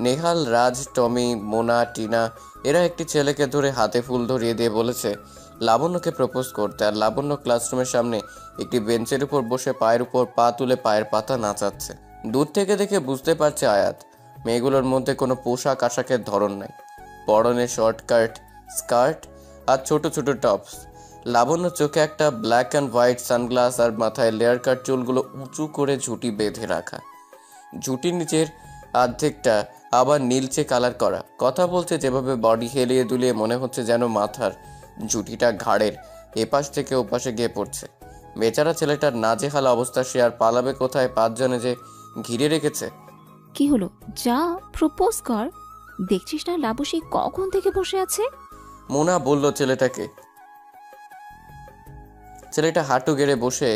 Speaker 6: নেহাল, রাজ, টমি, মোনা, টিনা এরা একটি ছেলেকে ধরে হাতে ফুল ধরিয়ে দিয়ে বলেছে লাবণ্যকে প্রপোজ করতে। আর লাবণ্য ক্লাসরুমের সামনে একটি বেঞ্চের উপর বসে পায়ের উপর পা তুলে পায়ের পাতা নাচাচ্ছে। দূর থেকে দেখে বুঝতে পারছে আয়াত, মেয়েগুলোর মধ্যে কোনো পোশাক আশাকের ধরন নাই। পরনে শর্টকাট, স্কার্ট আর ছোট ছোট টপস। লাবণ্য চোখে একটা ব্ল্যাক অ্যান্ড হোয়াইট সানগ্লাস আর মাথায় লেয়ার কাট, চুলগুলো উঁচু করে ঝুঁটি বেঁধে রাখা। ঝুঁটির নিচের অর্ধেকটা আবার নীলচে কালার করা। কথা বলছে যেভাবে বডি হেলিয়ে দুলিয়ে, মনে হচ্ছে যেন মাথার ঝুঁটিটা ঘাড়ের এপাশ থেকে ওপাশে গিয়ে পড়ছে। বেচারা ছেলেটার নাজেহাল অবস্থা, সে আর পালাবে কোথায়? পাঁচজনে যে ঘিরে রেখেছে।
Speaker 9: কি হলো, যা প্রপোজ কর। দেখছিস না লাবু সেই কখন থেকে বসে আছে?
Speaker 6: মোনা বলল ছেলেটাকে। ছেলেটা হাঁটু গেড়ে বসে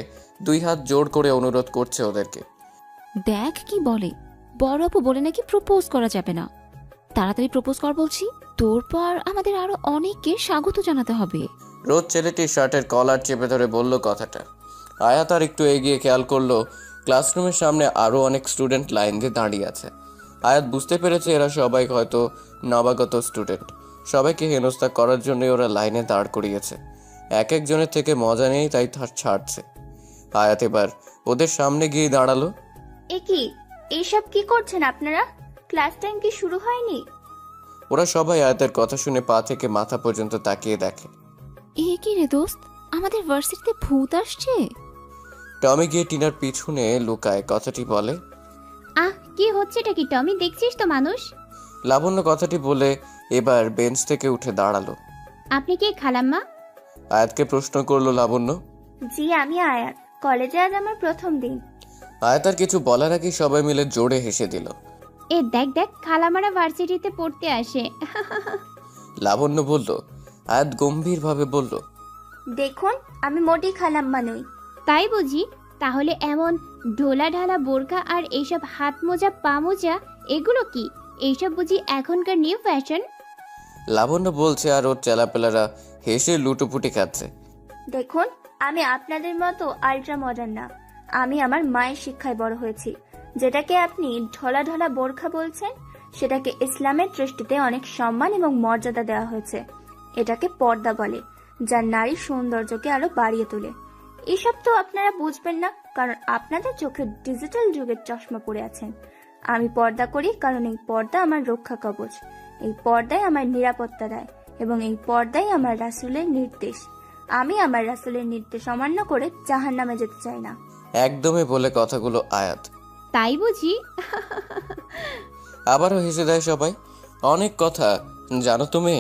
Speaker 6: দুই হাত জোড় করে অনুরোধ করছে ওদেরকে।
Speaker 9: দেখ কি বলে, বড় আপু বলে নাকি প্রপোজ করা যাবে না। তাড়াতাড়ি প্রপোজ কর বলছি, তোর পর আমাদের আরো অনেককে স্বাগত জানাতে হবে।
Speaker 6: রোজ ছেলেটির শার্টের কলার চেপে ধরে বলল কথাটা। আয়াত আর একটু এগিয়ে খেয়াল করলো ক্লাসরুমের সামনে আরও অনেক স্টুডেন্ট লাইন দিয়ে দাঁড়িয়ে আছে। আয়াত বুঝতে পেরেছে এরা সবাই হয়তো নবাগত স্টুডেন্ট। সবাইকে হেনস্থা করার জন্যই ওরা লাইনে দাঁড় করিয়েছে। এক একজনের থেকে মজা নেই, তাই তার ছাড়ছে। আয়াত এবার ওদের সামনে গিয়ে দাঁড়ালো।
Speaker 7: এ কি, এইসব কি করছেন আপনারা? ক্লাস টাইম কি শুরু হয়নি?
Speaker 6: ওরা সবাই আয়াতের কথা শুনে পা থেকে মাথা পর্যন্ত তাকিয়ে দেখে।
Speaker 9: এ কি রে দোস্ত, আমাদের ভার্সিটিতে ভূত আসছে?
Speaker 6: টমি গিয়ে টিনার পিছনে লুকায়, কথাটি বলে।
Speaker 5: কি হচ্ছেটা কি টমি, দেখছিস তো মানুষ?
Speaker 6: লাবণ্য কথাটি বলে এবার বেঞ্চ থেকে উঠে দাঁড়ালো।
Speaker 5: আপনি কি খালাম্মা?
Speaker 6: আয়াতকে প্রশ্ন করলো লাবণ্য।
Speaker 7: জি, আমি আয়াত। কলেজে আজ আমার প্রথম দিন।
Speaker 6: আয়াত আর কিছু বলার আগেই সবাই মিলে জোরে হেসে দিল।
Speaker 5: এ দেখ দেখ, খালামারা ভার্সিটিতে পড়তে আসে।
Speaker 6: লাবণ্য বলল। আয়াত গম্ভীরভাবে বলল,
Speaker 7: দেখুন, আমি মোটেই খালাম্মা নই।
Speaker 5: তাই বুঝি? তাহলে এমন ঢোলা ঢালা বোরকা আর এইসব হাত মোজা পা মোজা এগুলো কি? এইসব বুঝি এখনকার নিউ ফ্যাশন?
Speaker 6: লাবণ্য বলছে, আর ওর চেলাপেলারা হেসে লুটোপুটি খাচ্ছে।
Speaker 7: দেখুন, আমি আপনাদের মতো আল্ট্রা মডার্ন না। আমি আমার মায়ের শিক্ষায় বড় হয়েছি। যেটাকে আপনি ঢলা ঢলা বোরখা বলছেন, সেটাকে ইসলামের দৃষ্টিতে অনেক সম্মান এবং মর্যাদা দেওয়া হয়েছে। এটাকে পর্দা বলে, যা নারীর সৌন্দর্যকে আরো বাড়িয়ে তোলে। এসব তো আপনারা বুঝবেন না, কারণ আপনাদের চোখে ডিজিটাল যুগের চশমা পরে আছেন। আমি পর্দা করি কারণ এই পর্দা আমার রক্ষা কবচ। এই পর্দায় আমার নিরাপত্তা দেয়, এবং এই পর্দাই আমার রাসূলের নির্দেশ। আমি আমার রাসূলের নির্দেশ অমান্য করে জাহান্নামে যেতে চাই না।
Speaker 6: একদমই বলে কথাগুলো আয়াত।
Speaker 5: তাই বুঝি?
Speaker 6: আবারও হেসে দেয় সবাই। অনেক কথা জানো তুমি?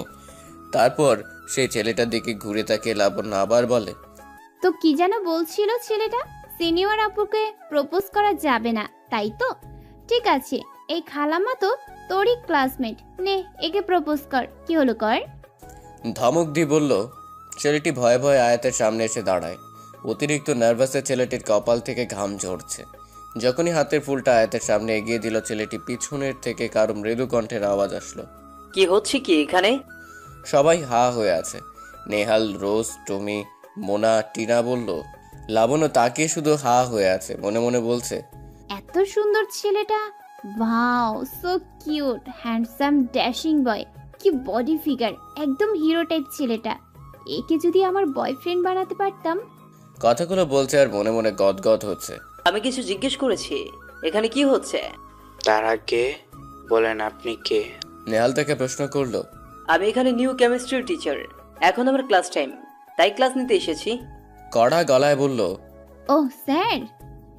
Speaker 6: তারপর সেই ছেলেটার দিকে ঘুরে তাকিয়ে লাবণ্য আবার বলে,
Speaker 5: তো কি যেন বলছিল ছেলেটা? সিনিয়র আপুকে প্রপোজ করা যাবে না, তাই তো? ঠিক আছে, এই খালাম্মা তো তোরই ক্লাসমেট, নে একে প্রপোজ কর। কি হলো, কর।
Speaker 6: ধমক দিয়ে বলল। ছেলেটি ভয়ে ভয়ে আয়াতের সামনে এসে দাঁড়ায়। অতিরিক্ত নার্ভাসে ছেলেটির কপাল থেকে ঘাম ঝরছে। যখনই হাতের ফুলটা আয়াতের সামনে এগিয়ে দিল, ছেলেটি পিছনের থেকে কারো মৃদু কণ্ঠের আওয়াজ আসলো।
Speaker 10: কি হচ্ছে কি এখানে?
Speaker 6: সবাই হা হয়ে আছে। নেহাল, রোজ, টমি, মোনা, টিনা বলল। লাবণ্য তাকিয়ে শুধু হা হয়ে আছে, মনে মনে বলছে,
Speaker 10: এত সুন্দর ছেলেটা, wow so cute, handsome, dashing boy, কি বডি ফিগার, একদম হিরো টাইপ ছেলেটা। একে যদি আমার বয়ফ্রেন্ড বানাতে পারতাম।
Speaker 6: কথাগুলো বলছে আর মনে মনে গদগদ হচ্ছে।
Speaker 11: আমি কিছু জিজ্ঞেস করেছি, এখানে কি হচ্ছে?
Speaker 12: তার আগে বলেন আপনি কে?
Speaker 6: নেহাল তাকে প্রশ্ন করলো।
Speaker 11: আমি এখানে নিউ কেমিস্ট্রির টিচার, এখন আমার ক্লাস টাইম, তাই ক্লাস নিতে এসেছি।
Speaker 6: কড়া গলায় বলল,
Speaker 10: ও স্যার,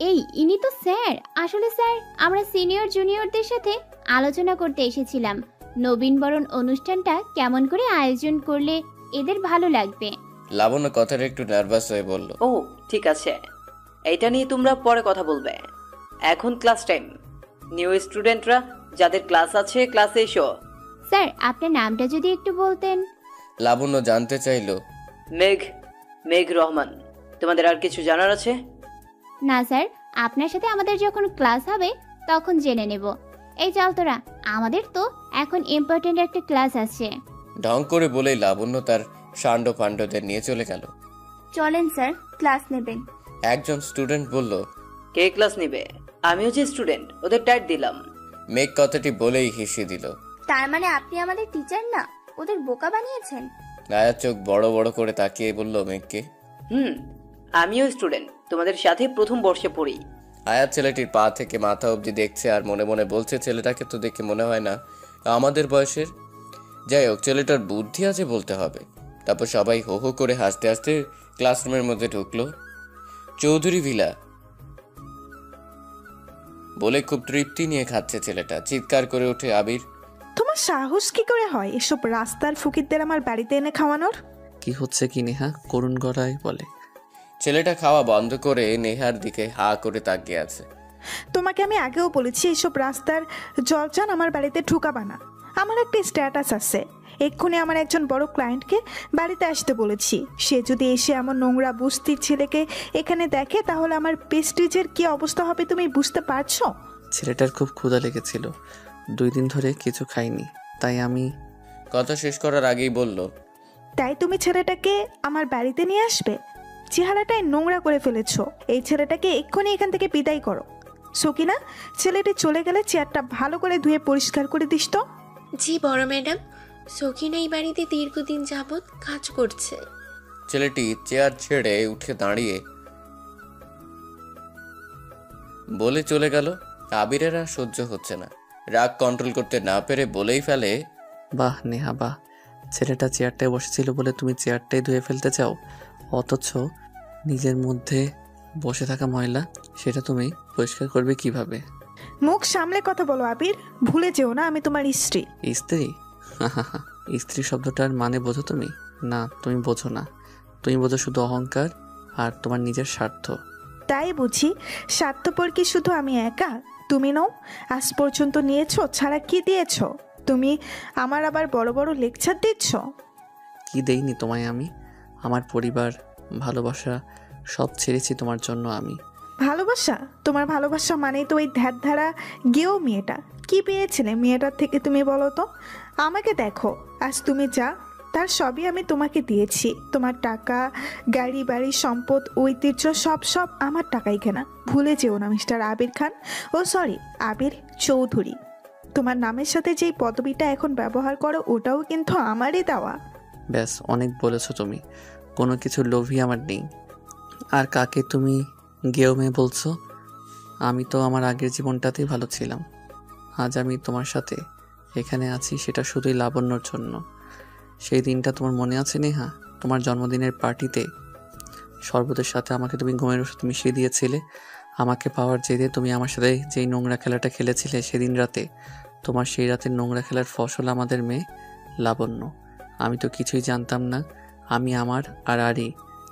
Speaker 10: এই ইনি তো স্যার। আসলে স্যার, আমরা সিনিয়র জুনিয়রদের সাথে আলোচনা করতে এসেছিলাম নবীনবরণ অনুষ্ঠানটা কেমন করে আয়োজন করলে এদের ভালো লাগবে।
Speaker 6: লাবণ্য কথাটা একটু নার্ভাস হয়ে বলল,
Speaker 11: ও ঠিক আছে, এইটা নিয়ে তোমরা পরে কথা বলবে, এখন ক্লাস টাইম। নিউ স্টুডেন্টরা যাদের ক্লাস আছে ক্লাসে এসো।
Speaker 10: স্যার, আপনার নামটা যদি একটু বলতেন।
Speaker 6: লাবণ্য জানতে চাইলো।
Speaker 11: মেঘ রহমান। তোমাদের আর কিছু জানার আছে?
Speaker 10: না স্যার, আপনার সাথে আমাদের যখন ক্লাস হবে তখন জেনে নেব। এই চল তোরা, আমাদের তো এখন ইম্পর্টেন্ট একটা ক্লাস আছে।
Speaker 6: ঢং করে বলেই লাবণ্য তার সান্ড পাণ্ডদের নিয়ে চলে গেল।
Speaker 7: চলেন স্যার, ক্লাস নেবেন।
Speaker 6: একজন স্টুডেন্ট বলল,
Speaker 11: কে ক্লাস নিবে? আমি হচ্ছে স্টুডেন্ট, ওদের টাইট দিলাম।
Speaker 6: মেঘ কথাটি বলেই হেসে দিল।
Speaker 7: তার মানে আপনি আমাদের টিচার না, ওদের বোকা বানিয়েছেন?
Speaker 6: আয়াত চোখ বড় বড় করে তাকিয়ে বলল মেঘকে।
Speaker 11: আমিও স্টুডেন্ট, তোমাদের সাথে প্রথম বর্ষে পড়ি।
Speaker 6: আয়াত ছেলেটির পা থেকে মাথা অবধি দেখছে আর মনে মনে বলছে, ছেলেটাকে তো দেখে মনে হয় না আমাদের বয়সের। যাই হোক, ছেলেটার বুদ্ধি আছে বলতে হবে। তারপর সবাই হো হো করে হাসতে হাসতে ক্লাসরুমের মধ্যে ঢুকলো। চৌধুরী ভিলা বলে খুব তৃপ্তি নিয়ে খাচ্ছে ছেলেটা। চিৎকার করে ওঠে আবির,
Speaker 13: তোমার সাহস কি করে হয় এসব রাস্তার ফকিরদের আমার বাড়িতে এনে খাওয়ানোর?
Speaker 1: কি হচ্ছে কি নেহা? করুণ গলায় বলে।
Speaker 6: ছেলেটা খাওয়া বন্ধ করে নেহার দিকে হা করে তাকিয়ে আছে।
Speaker 13: তোমাকে আমি আগেও বলেছি এসব রাস্তার জলচান আমার বাড়িতে ঢুকাবা না। আমার একটা স্ট্যাটাস আছে। এক্ষুনি আমার একজন বড় ক্লায়েন্টকে বাড়িতে আসতে বলেছি। সে যদি এসে আমার নোংরা বস্তির ছেলেকে এখানে দেখে তাহলে আমার প্রেস্টিজের কি অবস্থা হবে তুমি বুঝতে পারছো?
Speaker 1: ছেলেটার খুব ক্ষুধা লেগেছিল, 2 দিন ধরে কিছু খাইনি, তাই আমি।
Speaker 6: কথা শেষ করার আগেই বলল,
Speaker 13: তাই তুমি ছেলেটাকে আমার বাড়িতে নিয়ে আসবে? চেহারাটাই নোংরা করে ফেলেছো। এই ছেলেটাকে এক্ষুনি এখান থেকে বিদায় করো। সকিনা, ছেলেটি চলে গেলে চেয়ারটা ভালো করে ধুয়ে পরিষ্কার করে দিস তো।
Speaker 14: জি বড় ম্যাডাম, সকিনা এই বাড়িতে দীর্ঘদিন যাবৎ কাজ করছে।
Speaker 6: ছেলেটি চেয়ার ছেড়ে উঠে দাঁড়িয়ে বলে চলে গেল। আবিরের আর সহ্য হচ্ছে না, রাগ কন্ট্রোল করতে না পেরে বলেই ফেলে,
Speaker 1: বাহ নেহা বাহ, ছেলেটা চেয়ারটায় বসেছিল বলে তুমি চেয়ারটাই ধুয়ে ফেলতে চাও, অথচ নিজের মধ্যে বসে থাকা ময়লা সেটা তুমি পরিষ্কার করবে কিভাবে?
Speaker 13: মুখ সামলে কথা বলো আবির, ভুলে যেও না আমি তোমার স্ত্রী।
Speaker 1: স্ত্রী? স্ত্রী শব্দটার মানে বোঝো তুমি? না, তুমি বোঝো না। তুমি বোঝো শুধু অহংকার আর তোমার নিজের স্বার্থ।
Speaker 13: তাই বুঝি? স্বার্থপর কি শুধু আমি একা? তুমি নও? আজ পর্যন্ত নিয়েছো ছাড়া কি দিয়েছো? তুমি আমার আবার বড় বড় লেকচার দিচ্ছ।
Speaker 1: কি দেইনি তোমায় আমি? আমার পরিবার, ভালোবাসা সব ছেড়েছি তোমার জন্য আমি।
Speaker 13: ভালোবাসা? তোমার ভালোবাসা মানেই তো ওই ধ্যারধারা গেও মেয়েটা। কি পেয়েছিলে মেয়েটার থেকে তুমি বলো তো? আমাকে দেখো, আজ তুমি যা তার সবই আমি তোমাকে দিয়েছি। তোমার টাকা, গাড়ি, বাড়ি, সম্পদ, ঐতিহ্য সব সব আমার টাকাই কেনা। ভুলে যেও না মিস্টার আবির খান, ও সরি আবির চৌধুরী। তোমার নামের সাথে যেই পদবিটা এখন ব্যবহার করো ওটাও কিন্তু আমারই দেওয়া।
Speaker 1: ব্যাস, অনেক বলেছো তুমি। কোনো কিছু লোভই আমার নেই। আর কাকে তুমি গেও মেয়ে বলছো? আমি তো আমার আগের জীবনটাতেই ভালো ছিলাম। আজ আমি তোমার সাথে এখানে আছি সেটা শুধুই লাবণ্যর জন্য। সেই দিনটা তোমার মনে আছে নেহা? তোমার জন্মদিনের পার্টিতে শরবতের সাথে আমাকে তুমি ঘুমের ওষুধ মিশিয়ে দিয়েছিলে। আমাকে পাওয়ার জেরে তুমি আমার সাথে যেই নোংরা খেলাটা খেলেছিলে সেদিন রাতে, তোমার সেই রাতের নোংরা খেলার ফসল আমাদের মেয়ে লাবণ্য। আমি তো কিছুই জানতাম না। আমি আমার আর আরি,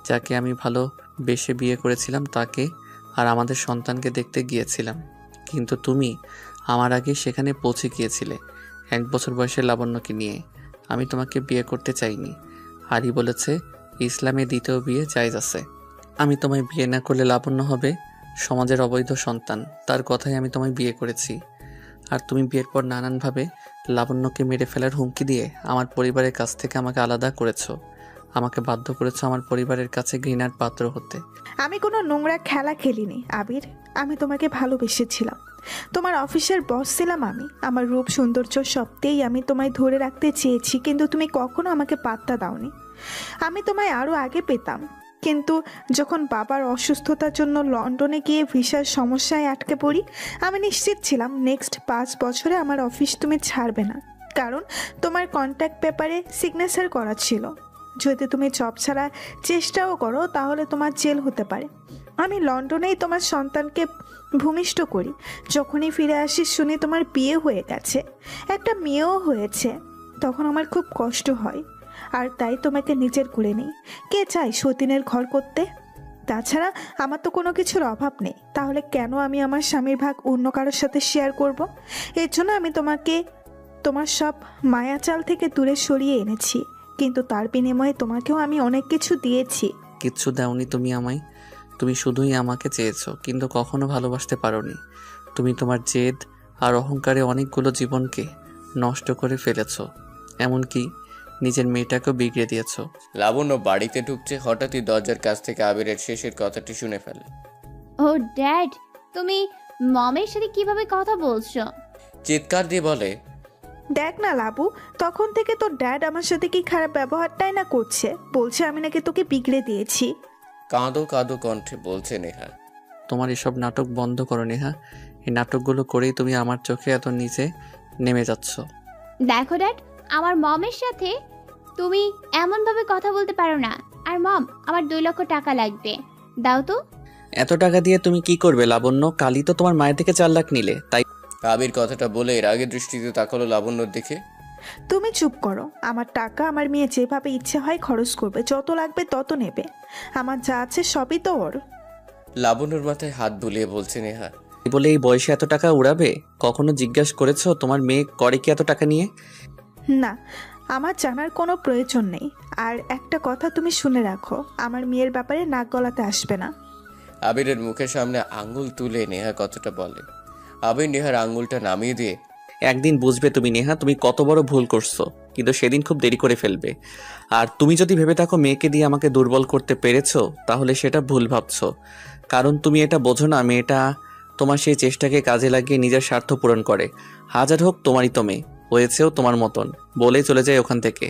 Speaker 1: যাকে আমি ভালোবেসে বিয়ে করেছিলাম, তাকে আর আমাদের সন্তানকে দেখতে গিয়েছিলাম। কিন্তু তুমি আমার আগে সেখানে পৌঁছে গিয়েছিলে 1 বছর বয়সের লাবণ্যকে নিয়ে। আমি তোমাকে বিয়ে করতে চাইনি। আরি বলেছে ইসলামে দ্বিতীয় বিয়ে জায়েজ আছে। আমি তোমায় বিয়ে না করলে লাবণ্য হবে সমাজের অবৈধ সন্তান। তার কথাই আমি তোমায় বিয়ে করেছি। আর তুমি বিয়ের পর নানানভাবে লাবণ্যকে মেরে ফেলার হুমকি দিয়ে আমার পরিবারের কাছ থেকে আমাকে আলাদা করেছো। আমাকে বাধ্য করেছো আমার পরিবারের কাছে ঘৃণার পাত্র হতে।
Speaker 13: আমি কোনো নোংরা খেলা খেলিনি আবির। আমি তোমাকে ভালোবেসেছিলাম। তোমার অফিসের বস ছিলাম আমি। আমার রূপ সৌন্দর্য সবতেই আমি তোমায় ধরে রাখতে চেয়েছি, কিন্তু তুমি কখনো আমাকে পাত্তা দাওনি। আমি তোমায় আরও আগে পেতাম, কিন্তু যখন বাবার অসুস্থতার জন্য লন্ডনে গিয়ে ভিসার সমস্যায় আটকে পড়ি, আমি নিশ্চিত ছিলাম নেক্সট 5 বছরে আমার অফিস তুমি ছাড়বে না, কারণ তোমার কন্ট্যাক্ট পেপারে সিগনেচার করা ছিল। যদি তুমি জব ছাড়া চেষ্টাও করো তাহলে তোমার জেল হতে পারে। আমি লন্ডনেই তোমার সন্তানকে ভূমিষ্ঠ করি। যখনই ফিরে আসি শুনি তোমার বিয়ে হয়ে গেছে, একটা মেয়েও হয়েছে। তখন আমার খুব কষ্ট হয়, আর তাই তোমাকে নিজের করে নেই। কে চায় সতীনের ঘর করতে? তাছাড়া আমার তো কোনো কিছুর অভাব নেই, তাহলে কেন আমি আমার স্বামীর ভাগ অন্য কারোর সাথে শেয়ার করব? এর জন্য আমি তোমাকে তোমার সব মায়াচাল থেকে দূরে সরিয়ে এনেছি, কিন্তু তার বিনিময়ে তোমাকেও আমি অনেক কিছু দিয়েছি।
Speaker 1: কিচ্ছু দাওনি তুমি আমায়। তুমি শুধুই আমাকে চেয়েছো, কিন্তু কখনো ভালোবাসতে পারোনি। তুমি তোমার জেদ আর অহংকারে অনেকগুলো জীবনকে নষ্ট করে ফেলেছো, এমনকি নিজের মেয়েটাকেও বিগড়ে দিয়েছো।
Speaker 6: লাবণ্য বাড়িতে ঢুকছে, হঠাৎই দরজার কাছ থেকে আবিরের শেষের কথাটি শুনে ফেলে।
Speaker 10: ও ড্যাড, তুমি মমের সাথে কিভাবে কথা বলছো?
Speaker 6: চিৎকার দিয়ে বলে,
Speaker 13: দেখ না লাবু, তখন থেকে তোর ড্যাড আমার সাথে কি খারাপ ব্যবহারটাই না করছে। বলছে আমি নাকি তোকে বিগড়ে দিয়েছি।
Speaker 6: কাঁদো কাঁদো কণ্ঠে বলছে নেহা।
Speaker 1: তোমার এসব নাটক বন্ধ করো নেহা। এই নাটকগুলো করেই তুমি আমার চোখে এত নিচে নেমে যাচ্ছ।
Speaker 10: দেখো ড্যাড, আমার মমের সাথে তুমি এমনভাবে কথা বলতে পারো না। আর মম, আমার 2 লক্ষ টাকা লাগবে, দাও তো।
Speaker 1: এত টাকা দিয়ে তুমি কি করবে লাবণ্য? কালই তো তোমার মায়ের থেকে 4 লাখ নিলে, তাই?
Speaker 6: আবির কথাটা বলে এর আগে দৃষ্টিতে তাকালো লাবণ্যর দিকে।
Speaker 13: তুমি চুপ করো। আমার টাকা আমার মেয়ে যেভাবে ইচ্ছে হয় খরচ করবে, যত লাগবে তত নেবে। আমার যা আছে সবই তো ওর।
Speaker 6: লাবণ্যর মাথায় হাত বুলিয়ে বলছে নেহা।
Speaker 1: বলে এই বয়সে এত টাকা উড়াবে? কখনো জিজ্ঞাসা করেছো তোমার মেয়ে করে কি এত টাকা নিয়ে?
Speaker 13: না, আমার জানার কোনো প্রয়োজন নেই। আর একটা কথা তুমি শুনে রাখো, আমার মেয়ের ব্যাপারে নাক গলাতে আসবে না।
Speaker 6: আবিরের মুখের সামনে আঙ্গুল তুলে নেহা কথাটা বলে। আবির নেহার আঙ্গুলটা নামিয়ে দিয়ে,
Speaker 1: একদিন বুঝবে তুমি নেহা, তুমি কত বড় ভুল করছো, কিন্তু সেদিন খুব দেরি করে ফেলবে। আর তুমি যদি ভেবে থাকো মেয়েকে দিয়ে আমাকে দুর্বল করতে পেরেছো, তাহলে সেটা ভুল ভাবছো। কারণ তুমি এটা বোঝো না, মেয়েটা তোমার সেই চেষ্টাকে কাজে লাগিয়ে নিজের স্বার্থ পূরণ করে। হাজার হোক তোমারই তো মেয়ে, হয়েছেও তোমার মতন, বলেই চলে যায় ওখান থেকে।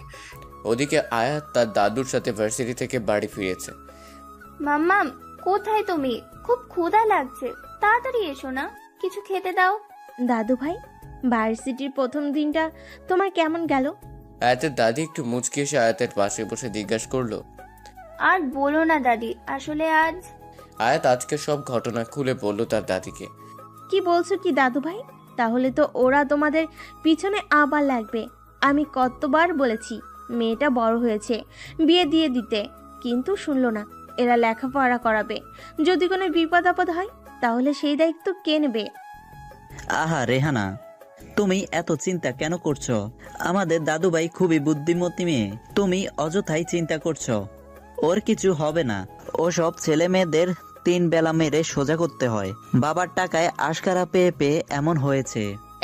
Speaker 6: ওদিকে আয়াত তার দাদুর সাথে ভার্সিটি থেকে বাড়ি ফিরেছে।
Speaker 7: মাম্মাম, কোথায় তুমি? খুব ক্ষুধা লাগছে, তাড়াতাড়ি এসো না, কিছু খেতে দাও।
Speaker 5: দাদু ভাই, ভার্সিটির প্রথম দিনটা তোমার কেমন গেল?
Speaker 6: আয়াতের দাদি একটু মুচকি এসে আয়াতের পাশে বসে জিজ্ঞাসা করলো।
Speaker 7: আর বলো না দাদি, আসলে আজ
Speaker 6: আয়াত আজকে সব ঘটনা খুলে বলল তার দাদিকে।
Speaker 5: কি বলছো কি দাদু ভাই? তাহলে তো ওরা তোমাদের পিছনে আবার লাগবে। আমি কতবার বলেছি মেয়েটা বড় হয়েছে, বিয়ে দিয়ে দিতে, কিন্তু শুনলো না। এরা লেখাপড়া করাবে, যদি কোনো বিপদ আপদ হয় তাহলে সেই দায়িত্ব কে নেবে?
Speaker 8: আহা রেহানা, তুমি এত চিন্তা কেন করছো? আমাদের দাদুভাই খুবই বুদ্ধিমতী মেয়ে, তুমি অযথাই চিন্তা করছো। ওর কিছু হবে না। ও সব ছেলে মেয়েদের 3 বেলা মেরে সোজা করতে হয়। বাবার টাকায় আশকারা পেয়ে পেয়ে এমন হয়েছে।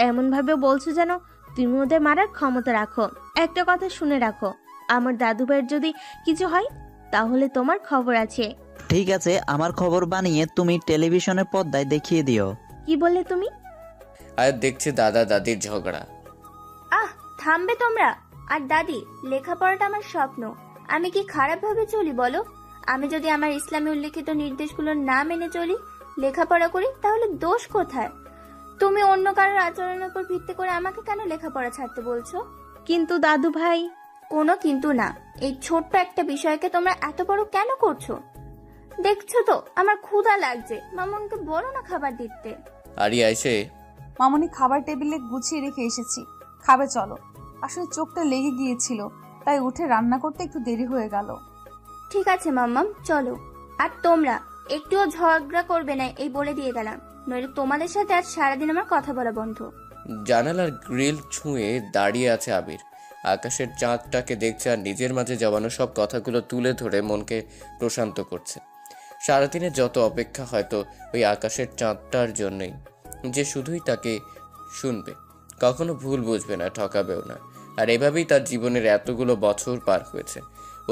Speaker 5: এমন ভাবে বলছো যেন তুমি ওদের মারার ক্ষমতা রাখো। একটা কথা শুনে রাখো, আমার দাদু ভাইয়ের যদি কিছু হয় তাহলে তোমার খবর আছে।
Speaker 8: ঠিক আছে, আমার খবর বানিয়ে তুমি টেলিভিশনের পর্দায় দেখিয়ে দিও।
Speaker 5: কি বললে তুমি?
Speaker 6: আয়াত দেখছে দাদা দাদির ঝগড়া।
Speaker 7: আহ, থামবে তোমরা? আর দাদি, লেখাপড়াটা আমার স্বপ্ন, আমি কি খারাপ ভাবে চলি বলো? আমি যদি আমার ইসলামে উল্লেখিত নির্দেশগুলো না মেনে চলি, লেখাপড়া করি, তাহলে দোষ কোথায়? তুমি অন্য কারোর আচরণের উপর ভিত্তি করে আমাকে কেন লেখাপড়া ছাড়তে বলছো?
Speaker 5: কিন্তু দাদু ভাই।
Speaker 7: কোনো কিন্তু না। এই ছোট্ট একটা বিষয়কে তোমরা এত বড় কেন করছো? দেখছো তো আমার ক্ষুধা লাগছে, মামুনকে বলো না খাবার দিতে।
Speaker 6: আরিয়া এসে,
Speaker 2: মামুনি খাবার টেবিলে গুছিয়ে রেখে এসেছি, খাবে চলো। আসলে চোখটা লেগে গিয়েছিল, তাই উঠে রান্না করতে একটু দেরি হয়ে গেল।
Speaker 7: ঠিক আছে মাম্মাম, চলো। আর তোমরা একটুও ঝগড়া করবে না, এই বলে দিয়ে গেলাম, নইলে তোমাদের সাথে আজ সারাদিন আমার কথা বলা বন্ধ।
Speaker 6: জানালার গ্রিল ছুঁয়ে দাঁড়িয়ে আছে আবির। আকাশের চাঁদটাকে দেখছে আর নিজের মাঝে জমানো সব কথাগুলো তুলে ধরে মনকে প্রশান্ত করছে। সারাদিনের যত অপেক্ষা হয়তো ওই আকাশের চাঁদটার জন্যই, যে শুধুই তাকে শুনবে, কখনো ভুল বুঝবে না, ঠকাবেও না। আর এভাবেই তার জীবনের এতগুলো বছর পার হয়েছে।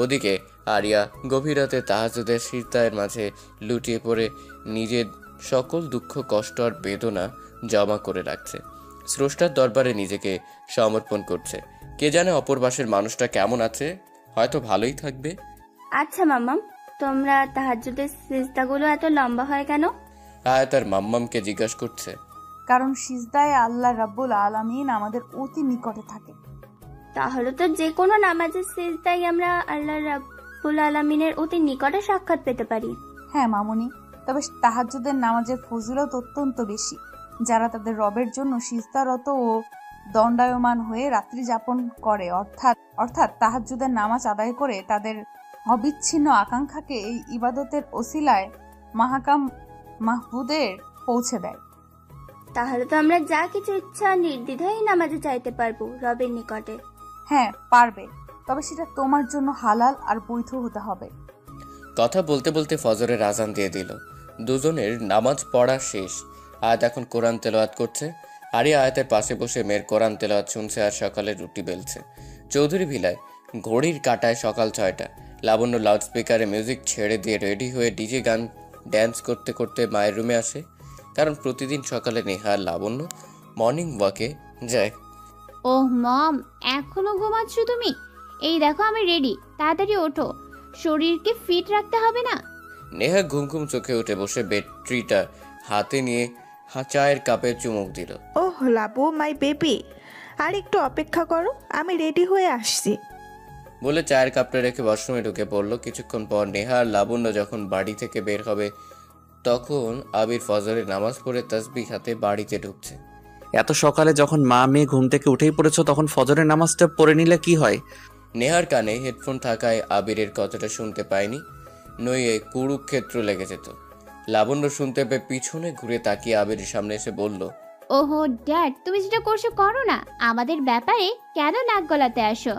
Speaker 6: ওদিকে আরিয়া গভীর রাতে তাহাজ্জুদের সিজদার মাঝে লুটিয়ে পড়ে নিজের সকল দুঃখ, কষ্ট আর বেদনা জমা করে রাখছে। স্রষ্টার দরবারে নিজেকে সমর্পণ করছে। কে জানে অপর পাশের মানুষটা কেমন আছে, হয়তো ভালোই থাকবে।
Speaker 7: আচ্ছা মাম্মাম, তোমরা তাহাজ্জুদের সিজদাগুলো এত লম্বা হয় কেন?
Speaker 6: আয়াত তার মাম্মামকে জিজ্ঞাসা করছে।
Speaker 2: কারণ সিজদায় আল্লাহ রাব্বুল আলামিন আমাদের অতি নিকটে থাকে।
Speaker 7: তাহলে তো যে কোনো নামাজের সিজদায় আমরা আল্লাহ রাব্বুল আলামিনের অতি নিকটে সাক্ষাৎ পেতে পারি।
Speaker 2: হ্যাঁ মামুনি, তবে তাহাজ্জুদের নামাজের ফজিলত অত্যন্ত বেশি। যারা তাদের রবের জন্য সিজদারত ও দণ্ডায়মান হয়ে রাত্রি যাপন করে, অর্থাৎ তাহাজ্জুদের নামাজ আদায় করে তাদের অবিচ্ছিন্ন আকাঙ্ক্ষাকে এই ইবাদতের ওসিলায় মাহকাম মাহবুদের পৌঁছে দেয়।
Speaker 7: তাহলে তো আমরা যা কিছু ইচ্ছা নির্দ্বিধায় নামাজে চাইতে পারবো রবের নিকটে।
Speaker 2: হ্যাঁ পারবে, তবে সেটা তোমার জন্য হালাল আর বৈধ হতে হবে।
Speaker 6: কথা বলতে বলতে ফজরের আজান দিয়ে দিল। দুজনের নামাজ পড়া শেষ। আয়াত এখন কোরআন তেলাওয়াত করছে। আরিয়া আয়াতের পাশে বসে মেয়ের কোরআন তেলাওয়াত শুনছে আর সকালে রুটি বেলছে। চৌধুরী ভিলায় ঘড়ির কাঁটায় সকাল 6টা। লাবণ্য লাউডস্পিকারে মিউজিক ছেড়ে দিয়ে রেডি হয়ে ডিজে গান ড্যান্স করতে করতে মায়ের রুমে আসে। কারণ প্রতিদিন সকালে নেহা আর লাবণ্য মর্নিং ওয়াকে যায়।
Speaker 10: ওহ মম, এখনো ঘুমাচ্ছ তুমি? এই দেখো আমি রেডি, তাড়াতাড়ি ওঠো, শরীরকে ফিট রাখতে হবে না?
Speaker 6: নেহা ঘুম ঘুম চোখে উঠে বসে ব্যাটারিটা হাতে নিয়ে চায়ের কাপে চুমুক দিল।
Speaker 13: ওহ লাবু মাই বেবি, আর একটু অপেক্ষা করো, আমি রেডি হয়ে আসছি
Speaker 6: বলে চায়ের কাপটা রেখে ওয়াশরুমে ঢুকে পড়লো। কিছুক্ষণ পর নেহা আর লাবণ্য যখন বাড়ি থেকে বের হবে তখন আবির ফজরের নামাজ পড়ে তাসবিহ হাতে বাড়িতে ঢুকছে।
Speaker 1: এত সকালে যখন মা মেয়ে ঘুম থেকে উঠেই পড়েছ, তখন ফজরের নামাজটা পড়ে নিলে কি হয়?
Speaker 6: নেহার কানে হেডফোন থাকায় আবিরের কথাটা শুনতে পায়নি, নইয়ে কুরুক্ষেত্র লেগে যেত। লাবণ্য শুনতে পেয়ে পিছনে ঘুরে তাকিয়ে আবিরের সামনে এসে বলল,
Speaker 10: ওহো ড্যাড, তুমি যেটা করছো করো না, আমাদের ব্যাপারে কেন নাক গলাতে আসো?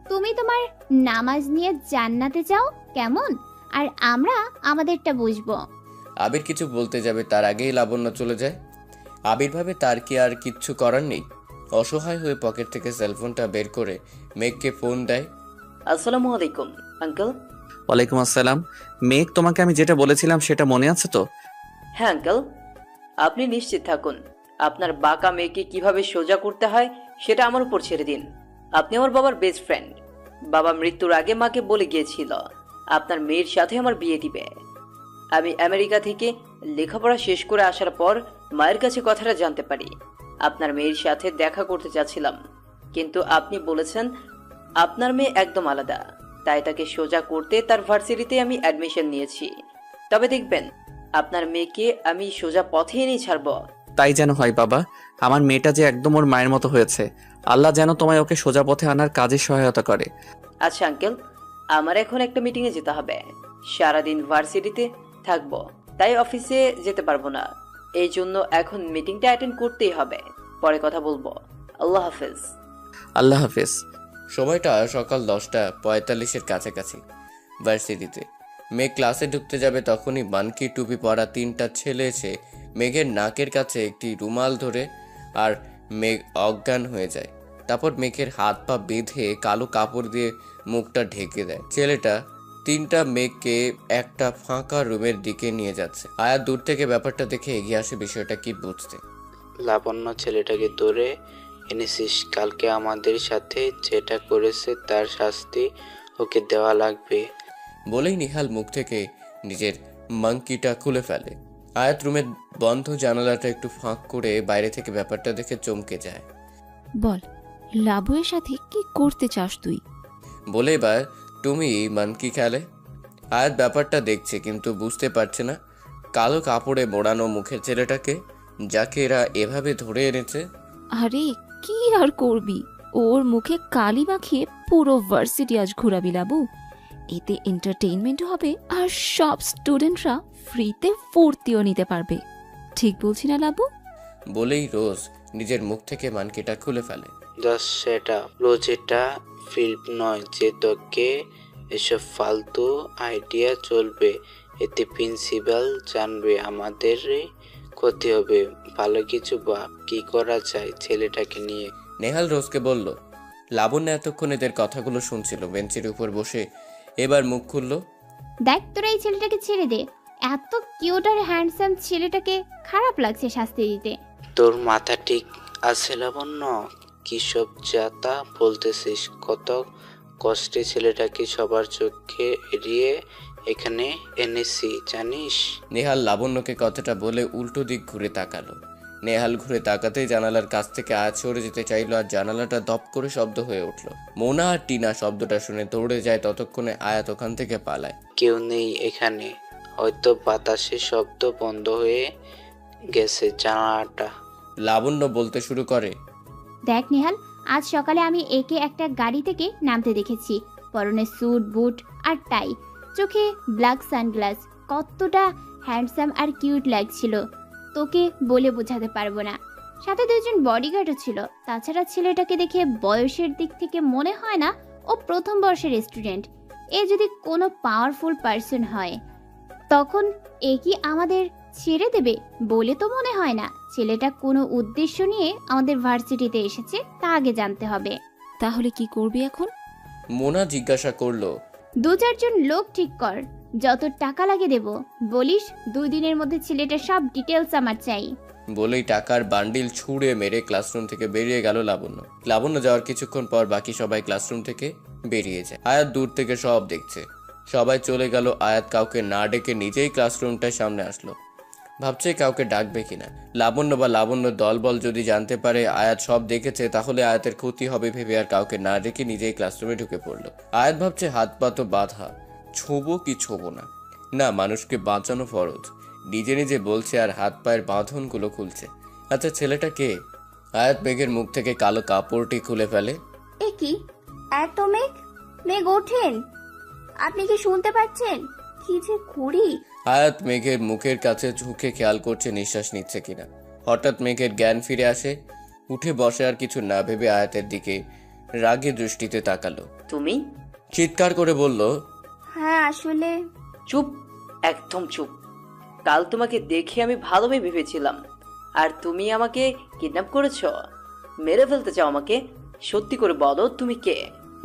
Speaker 10: তুমি তোমার নামাজ নিয়ে জান্নাতে যাও কেমন, আর আমরা আমাদেরটা বুঝবো।
Speaker 6: আবির কিছু বলতে যাবে তার আগেই লাবণ্য চলে যায়। আবির ভাবে তার কি আর কিচ্ছু করার নেই। অসহায় হয়ে পকেট থেকে সেলফোনটা বের করে মেঘকে ফোন দেয়।
Speaker 11: আসসালামু আলাইকুম আঙ্কেল।
Speaker 1: ওয়ালাইকুম আসসালাম। মেঘ, তোমাকে আমি যেটা বলেছিলাম সেটা মনে আছে তো?
Speaker 11: হ্যাঁ আঙ্কেল, আপনি নিশ্চিত থাকুন, আপনার বাঁকা মেয়েকে কিভাবে সোজা করতে হয় সেটা আমার উপর ছেড়ে দিন। আপনি আমার বাবার বেস্ট ফ্রেন্ড। বাবা মৃত্যুর আগে মাকে বলে গিয়েছিল আপনার মেয়ের সাথে আমার বিয়ে দিবে। আমি আমেরিকা থেকে লেখাপড়া শেষ করে আসার পর মায়ের কাছে কথাটা জানতে পারি। আপনার মেয়ের সাথে দেখা করতে চাচ্ছিলাম, কিন্তু আপনি বলেছেন আপনার মেয়ে একদম আলাদা, তাই তাকে সোজা করতে তার ভার্সিটিতে আমি অ্যাডমিশন নিয়েছি। তবে দেখবেন আপনার মেয়েকে আমি সোজা পথে এনেই ছাড়ব।
Speaker 1: তাই যেন হয় বাবা, আমার মেয়েটা যে একদম ওর মায়ের মতো হয়েছে। আল্লাহ যেন তোমায় ওকে সোজা পথে আনার কাজে সহায়তা করে।
Speaker 11: আচ্ছা আঙ্কেল, আমার এখন একটা মিটিংয়ে যেতে হবে। সারাদিন ভার্সিটিতে থাকবো, তাই অফিসে যেতে পারবো না। এই জন্য এখন মিটিংটা অ্যাটেন্ড করতেই হবে। পরে কথা বলবো। আল্লাহ হাফেজ।
Speaker 1: আল্লাহ হাফেজ।
Speaker 6: সময়টা সকাল 10:45-এর কাছাকাছি। ভার্সিটিতে মেঘ ক্লাসে ঢুকতে যাবে তখনই মানকি টুপি পরা 3টা ছেলে এসে মেঘের নাকের কাছে একটি রুমাল ধরে আর মেঘ অজ্ঞান হয়ে যায়। তারপর মেঘের হাত পা বেঁধে কালো কাপড় দিয়ে মুখটা ঢেকে দেয়। ছেলেটা 3টা মেঘকে একটা ফাঁকা রুমের দিকে নিয়ে যাচ্ছে। আয়া দূর থেকে ব্যাপারটা দেখে এগিয়ে আসে বিষয়টা কি বুঝতে।
Speaker 12: লাবণ্য ছেলেটাকে ধরে এনেছিস, কালকে আমাদের সাথে যেটা করেছে তার শাস্তি ওকে দেওয়া লাগবে
Speaker 6: বলেই নিহাল মুখ থেকে নিজের মাঙ্কিটা খুলে ফেলে। আয়াত রুমের বন্ধ জানালাটা একটু ফাঁক করে বাইরে থেকে ব্যাপারটা দেখে চমকে যায়।
Speaker 9: বল, লাবুয়ের সাথে কি করতে চাস তুই?
Speaker 6: বলে এবার তুমি মানকি খেলে। আয়াত ব্যাপারটা দেখছে কিন্তু বুঝতে পারছে না কালো কাপড়ে মোড়ানো মুখের ছেলেটাকে, যাকে এরা এভাবে ধরে এনেছে।
Speaker 9: আরে কি আর করবি, ওর মুখে কালি মাখিয়ে পুরো ভার্সিটি আজ ঘোরাবি লাবু। এতে এন্টারটেইনমেন্ট হবে আর সব স্টুডেন্টরা ফ্রিতে ফুর্তিও নিতে পারবে। ঠিক বলছি না লাবু?
Speaker 6: বলেই রোজ নিজের মুখ থেকে মানকিটা খুলে ফেলে।
Speaker 12: জাস্ট সেটা রোজ, এটা ফিল্ম নয় যে তোকে এসব ফালতু আইডিয়া চলবে। এতে প্রিন্সিপাল জানবে, আমাদের ক্ষতি হবে। ভালো কিছু ভাব, কি করা যায় ছেলেটাকে নিয়ে।
Speaker 6: নেহাল রোজকে বলল। লাবণ্য এতক্ষণ এদের কথাগুলো শুনছিল বেঞ্চের উপর বসে, এবার মুখ খুলল।
Speaker 10: দেখ তোরা এই ছেলেটাকে ছেড়ে দে, এত কিউট আর হ্যান্ডসাম ছেলেটাকে খারাপ লাগছে শাস্তি দিতে।
Speaker 12: তোর মাথা ঠিক আছে লাবণ্য? কি সব যাতা বলতেছিস? কত কষ্টে ছেলেটাকে সবার চোখে এড়িয়ে এখানে এনেছি জানিস?
Speaker 6: নেহাল লাবণ্যকে কথাটা বলে উল্টো দিক ঘুরে তাকালো। নেহাল ঘুরে তাকাতেই জানালার কাছ থেকে আয়াত সরে যেতে চাইলো, আর জানালাটা দপ করে শব্দ হয়ে উঠল। মোনা আর টিনা শব্দটা শুনে দৌড়ে যায়, ততক্ষণে আয়াত ওখান থেকে পালায়।
Speaker 12: কেউ নেই এখানে, হয়তো বাতাসে শব্দ বন্ধ হয়ে গেছে জানালাটা।
Speaker 6: লাবণ্য বলতে শুরু করে।
Speaker 10: দেখ নেহাল, আজ সকালে আমি একে একটা গাড়ি থেকে নামতে দেখেছি। পরনে স্যুট, বুট আর টাই, চোখে ব্ল্যাক সানগ্লাস। কতটা হ্যান্ডসাম আর কিউট লাগছিল, তোকে বলে বোঝাতে পারবো না। সাথে দুজন বডিগার্ডও ছিল। তাছাড়া ছেলেটাকে দেখে বয়সের দিক থেকে মনে হয় না ও প্রথম বর্ষের স্টুডেন্ট। এ যদি কোনো পাওয়ারফুল পার্সন হয় তখন এ কি আমাদের ছেড়ে দেবে বলে তো মনে হয় না। ছেলেটা কোনো উদ্দেশ্য নিয়ে আমাদের ভার্সিটিতে এসেছে, তা আগে জানতে হবে।
Speaker 9: তাহলে কি করবি এখন?
Speaker 6: মোনা জিজ্ঞাসা করলো।
Speaker 10: 2-4 জন লোক ঠিক কর, যত টাকা লাগে দেব। বলিস 2 দিনের মধ্যে ছেলেটার সব ডিটেলস আমার চাই।
Speaker 6: বলেই টাকার বান্ডিল ছুঁড়ে মেরে ক্লাসরুম থেকে বেরিয়ে গেল লাবণ্য। লাবণ্য যাওয়ার কিছুক্ষণ পর বাকি সবাই ক্লাসরুম থেকে বেরিয়ে যায়। আয়াত দূর থেকে সব দেখছে। সবাই চলে গেল। আয়াত কাউকে না ডেকে নিজেই ক্লাসরুমটার সামনে আসলো, ভাবছে কাউকে ডাকবে কিনা। লাবণ্য বা লাবণ্য দলবল যদি জানতে পারে আয়াত সব দেখেছে, তাহলে আয়াতের ক্ষতি হবে ভেবে আর কাউকে না ডেকে নিজেই ক্লাসরুমে ঢুকে পড়লো। আয়াত ভাবছে হাত পা তো বাঁধা, ছোবো কি ছোবো না। না, মানুষকে বাঁচানো ফরজ। নিজে নিজে বলছে আর হাত পায়ের বাঁধনগুলো খুলছে। আচ্ছা, ছেলেটা কে? আয়াত মেঘের মুখ থেকে কালো কাপড়টি খুলে ফেলে।
Speaker 7: এ কি এত মেঘ? মেঘ ওঠেন, আপনি কি শুনতে পাচ্ছেন? কি যে করি।
Speaker 6: আয়াত মেঘের মুখের কাছে ঝুঁকে খেয়াল করছে নিঃশ্বাস নিচ্ছে কিনা। হঠাৎ মেঘের জ্ঞান ফিরে আসে। উঠে বসে আর কিছু না ভেবে আয়াতের দিকে রাগী দৃষ্টিতে তাকালো।
Speaker 11: তুমি?
Speaker 6: চিৎকার করে বলল,
Speaker 7: হ্যাঁ আসলে।
Speaker 11: চুপ, একদম চুপ। কাল তোমাকে দেখে আমি ভালোই ভেবেছিলাম, আর তুমি আমাকে কিডন্যাপ করেছো, মেরে ফেলতে চাও আমাকে। সত্যি করে বলো তুমি কে?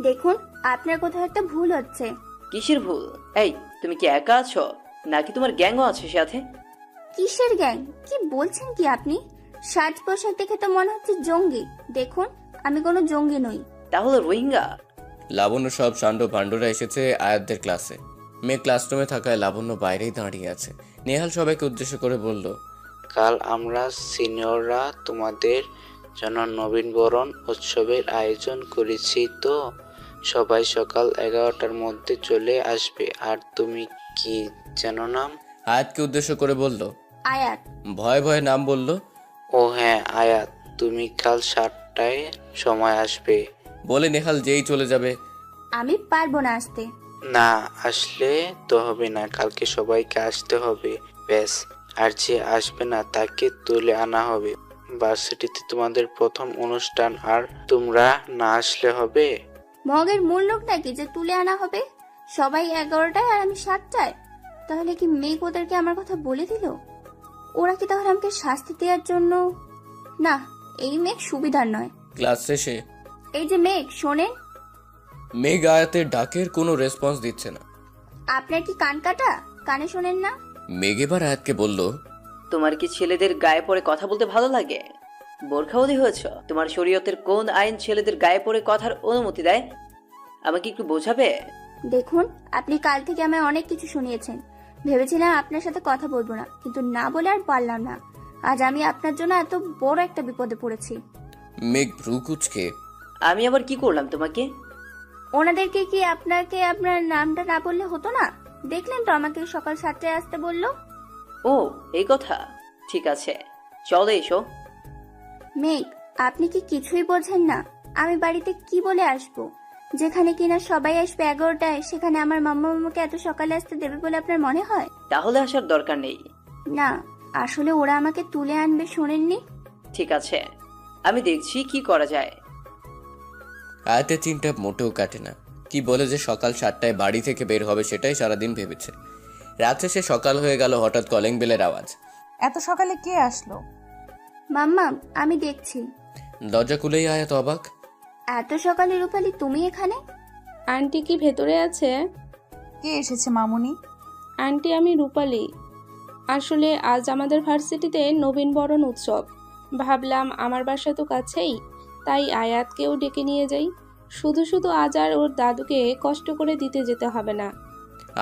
Speaker 7: দেখুন, আপনার কোথাও একটা ভুল হচ্ছে।
Speaker 11: কিসের ভুল? এই, তুমি কি একা আছো নাকি তোমার গ্যাংও আছে সাথে?
Speaker 7: কিসের গ্যাং? কি বলছেন কি আপনি? সাজ পোশাক দেখে তো মনে হচ্ছে জঙ্গি। দেখুন, আমি কোনো জঙ্গি নই।
Speaker 11: তাহলে রোহিঙ্গা?
Speaker 6: লাবণ্য সব সান্ড ভান্ডরা এসেছে আয়াতদের ক্লাসে। মেয়ে ক্লাসরুমে থাকায় লাবণ্য বাইরেই দাঁড়িয়ে আছে। নেহাল সবাইকে উদ্দেশ্য করে বলল,
Speaker 12: কাল আমরা সিনিয়ররা তোমাদের জন্য নবীনবরণ উৎসবের আয়োজন করেছি, তো সবাই সকাল 11টার মধ্যে চলে আসবে। আর তুমি কি যেন নাম?
Speaker 6: আয়াতকে উদ্দেশ্য করে বলল।
Speaker 7: আয়াত।
Speaker 6: ভয়ে ভয়ে নাম বলল।
Speaker 12: ও হ্যাঁ আয়াত, তুমি কাল 7টায় সময় আসবে।
Speaker 6: বলে নেহাল যেই চলে যাবে।
Speaker 7: আমি পারবো না আসতে।
Speaker 12: না আসলে তো হবে না, কালকে সবাইকে আসতে হবে ব্যাস। আর যে আসবে না তাকে তুলে আনা হবে। ভার্সিটিতে তোমাদের প্রথম অনুষ্ঠান, আর তোমরা না আসলে হবে?
Speaker 7: মগের মূল লোক নাকি যে তুলে আনা হবে? সবাই 11টায় আর আমি 7টায়। তাহলে কি মেঘ ওদেরকে আমার কথা বলে দিল? ওরা কি তাহলে আমাকে শাস্তি দেওয়ার জন্য? না, এই মেঘ সুবিধার নয়।
Speaker 6: ক্লাস শেষে
Speaker 7: এই যে মেঘ, শোনেন।
Speaker 6: মেঘ আয়াতের ডাকের কোনো রেসপন্স দিচ্ছে না।
Speaker 7: আপনার কি কান কাটা? কানে শোনেন না?
Speaker 6: মেঘ এবার আয়াতকে বলল,
Speaker 11: তোমার কি ছেলেদের গায়ে পড়ে কথা বলতে ভালো লাগে? বোরখাওয়ালি হয়েছ? তোমার শরীয়তের কোন আইন ছেলেদের গায়ে পড়ে কথার অনুমতি দেয়? আমাকে একটু বোঝাবে?
Speaker 7: দেখুন, আপনি কাল থেকে আমায় অনেক কিছু শুনিয়েছেন। ভেবেছিলাম আপনার সাথে কথা বলবো না, কিন্তু না বলে আর পারলাম না। আজ আমি আপনার জন্য এত বড় একটা বিপদে পড়েছি।
Speaker 6: মেঘ ভ্রু কুঁচকে,
Speaker 11: আমি আবার কি করলাম তোমাকে?
Speaker 7: ওনাদেরকে কি আপনাকে আপনার নামটা না বললে হতো না? দেখলেন তো আমাকে সকাল 7টায় আসতে বললো।
Speaker 11: ও এই কথা, ঠিক আছে, চলো এসো।
Speaker 7: মেঘ, আপনি কি কিছুই বোঝেন না? আমি বাড়িতে কি বলে আসবো? যেখানে কিনা সবাই আসবে 11টায়, সেখানে আমার মাম্মা মামাকে এত সকালে আসতে দেবে বলে আপনার মনে হয়?
Speaker 11: তাহলে আসার দরকার নেই।
Speaker 7: না, আসলে ওরা আমাকে তুলে আনবে, শোনেননি?
Speaker 11: ঠিক আছে, আমি দেখছি কি করা যায়।
Speaker 6: আয়াতের চিন্তা মোটেও কাটে না। কি বলে যে সকাল 7টায় বাড়ি থেকে বের হবে সেটাই সারাদিন ভেবেছে। রাত শেষে সকাল হয়ে গেল, হঠাৎ কলিং বেলের আওয়াজ।
Speaker 2: এত সকালে কে আসলো?
Speaker 7: মাম্মা আমি দেখছি।
Speaker 6: দরজা খুলেই আয়াত অবাক।
Speaker 7: এত সকালে রূপালী তুমি এখানে?
Speaker 15: আন্টি কি ভেতরে আছে?
Speaker 2: কে এসেছে মামুনি?
Speaker 15: আন্টি আমি রূপালী। আসলে আজ আমাদের ভার্সিটিতে নবীনবরণ উৎসব। ভাবলাম আমার বাসা তো কাছেই, তাই আয়াতকেও ডেকে নিয়ে যাই। শুধু শুধু আজ আর ওর দাদুকে কষ্ট করে দিতে যেতে হবে না।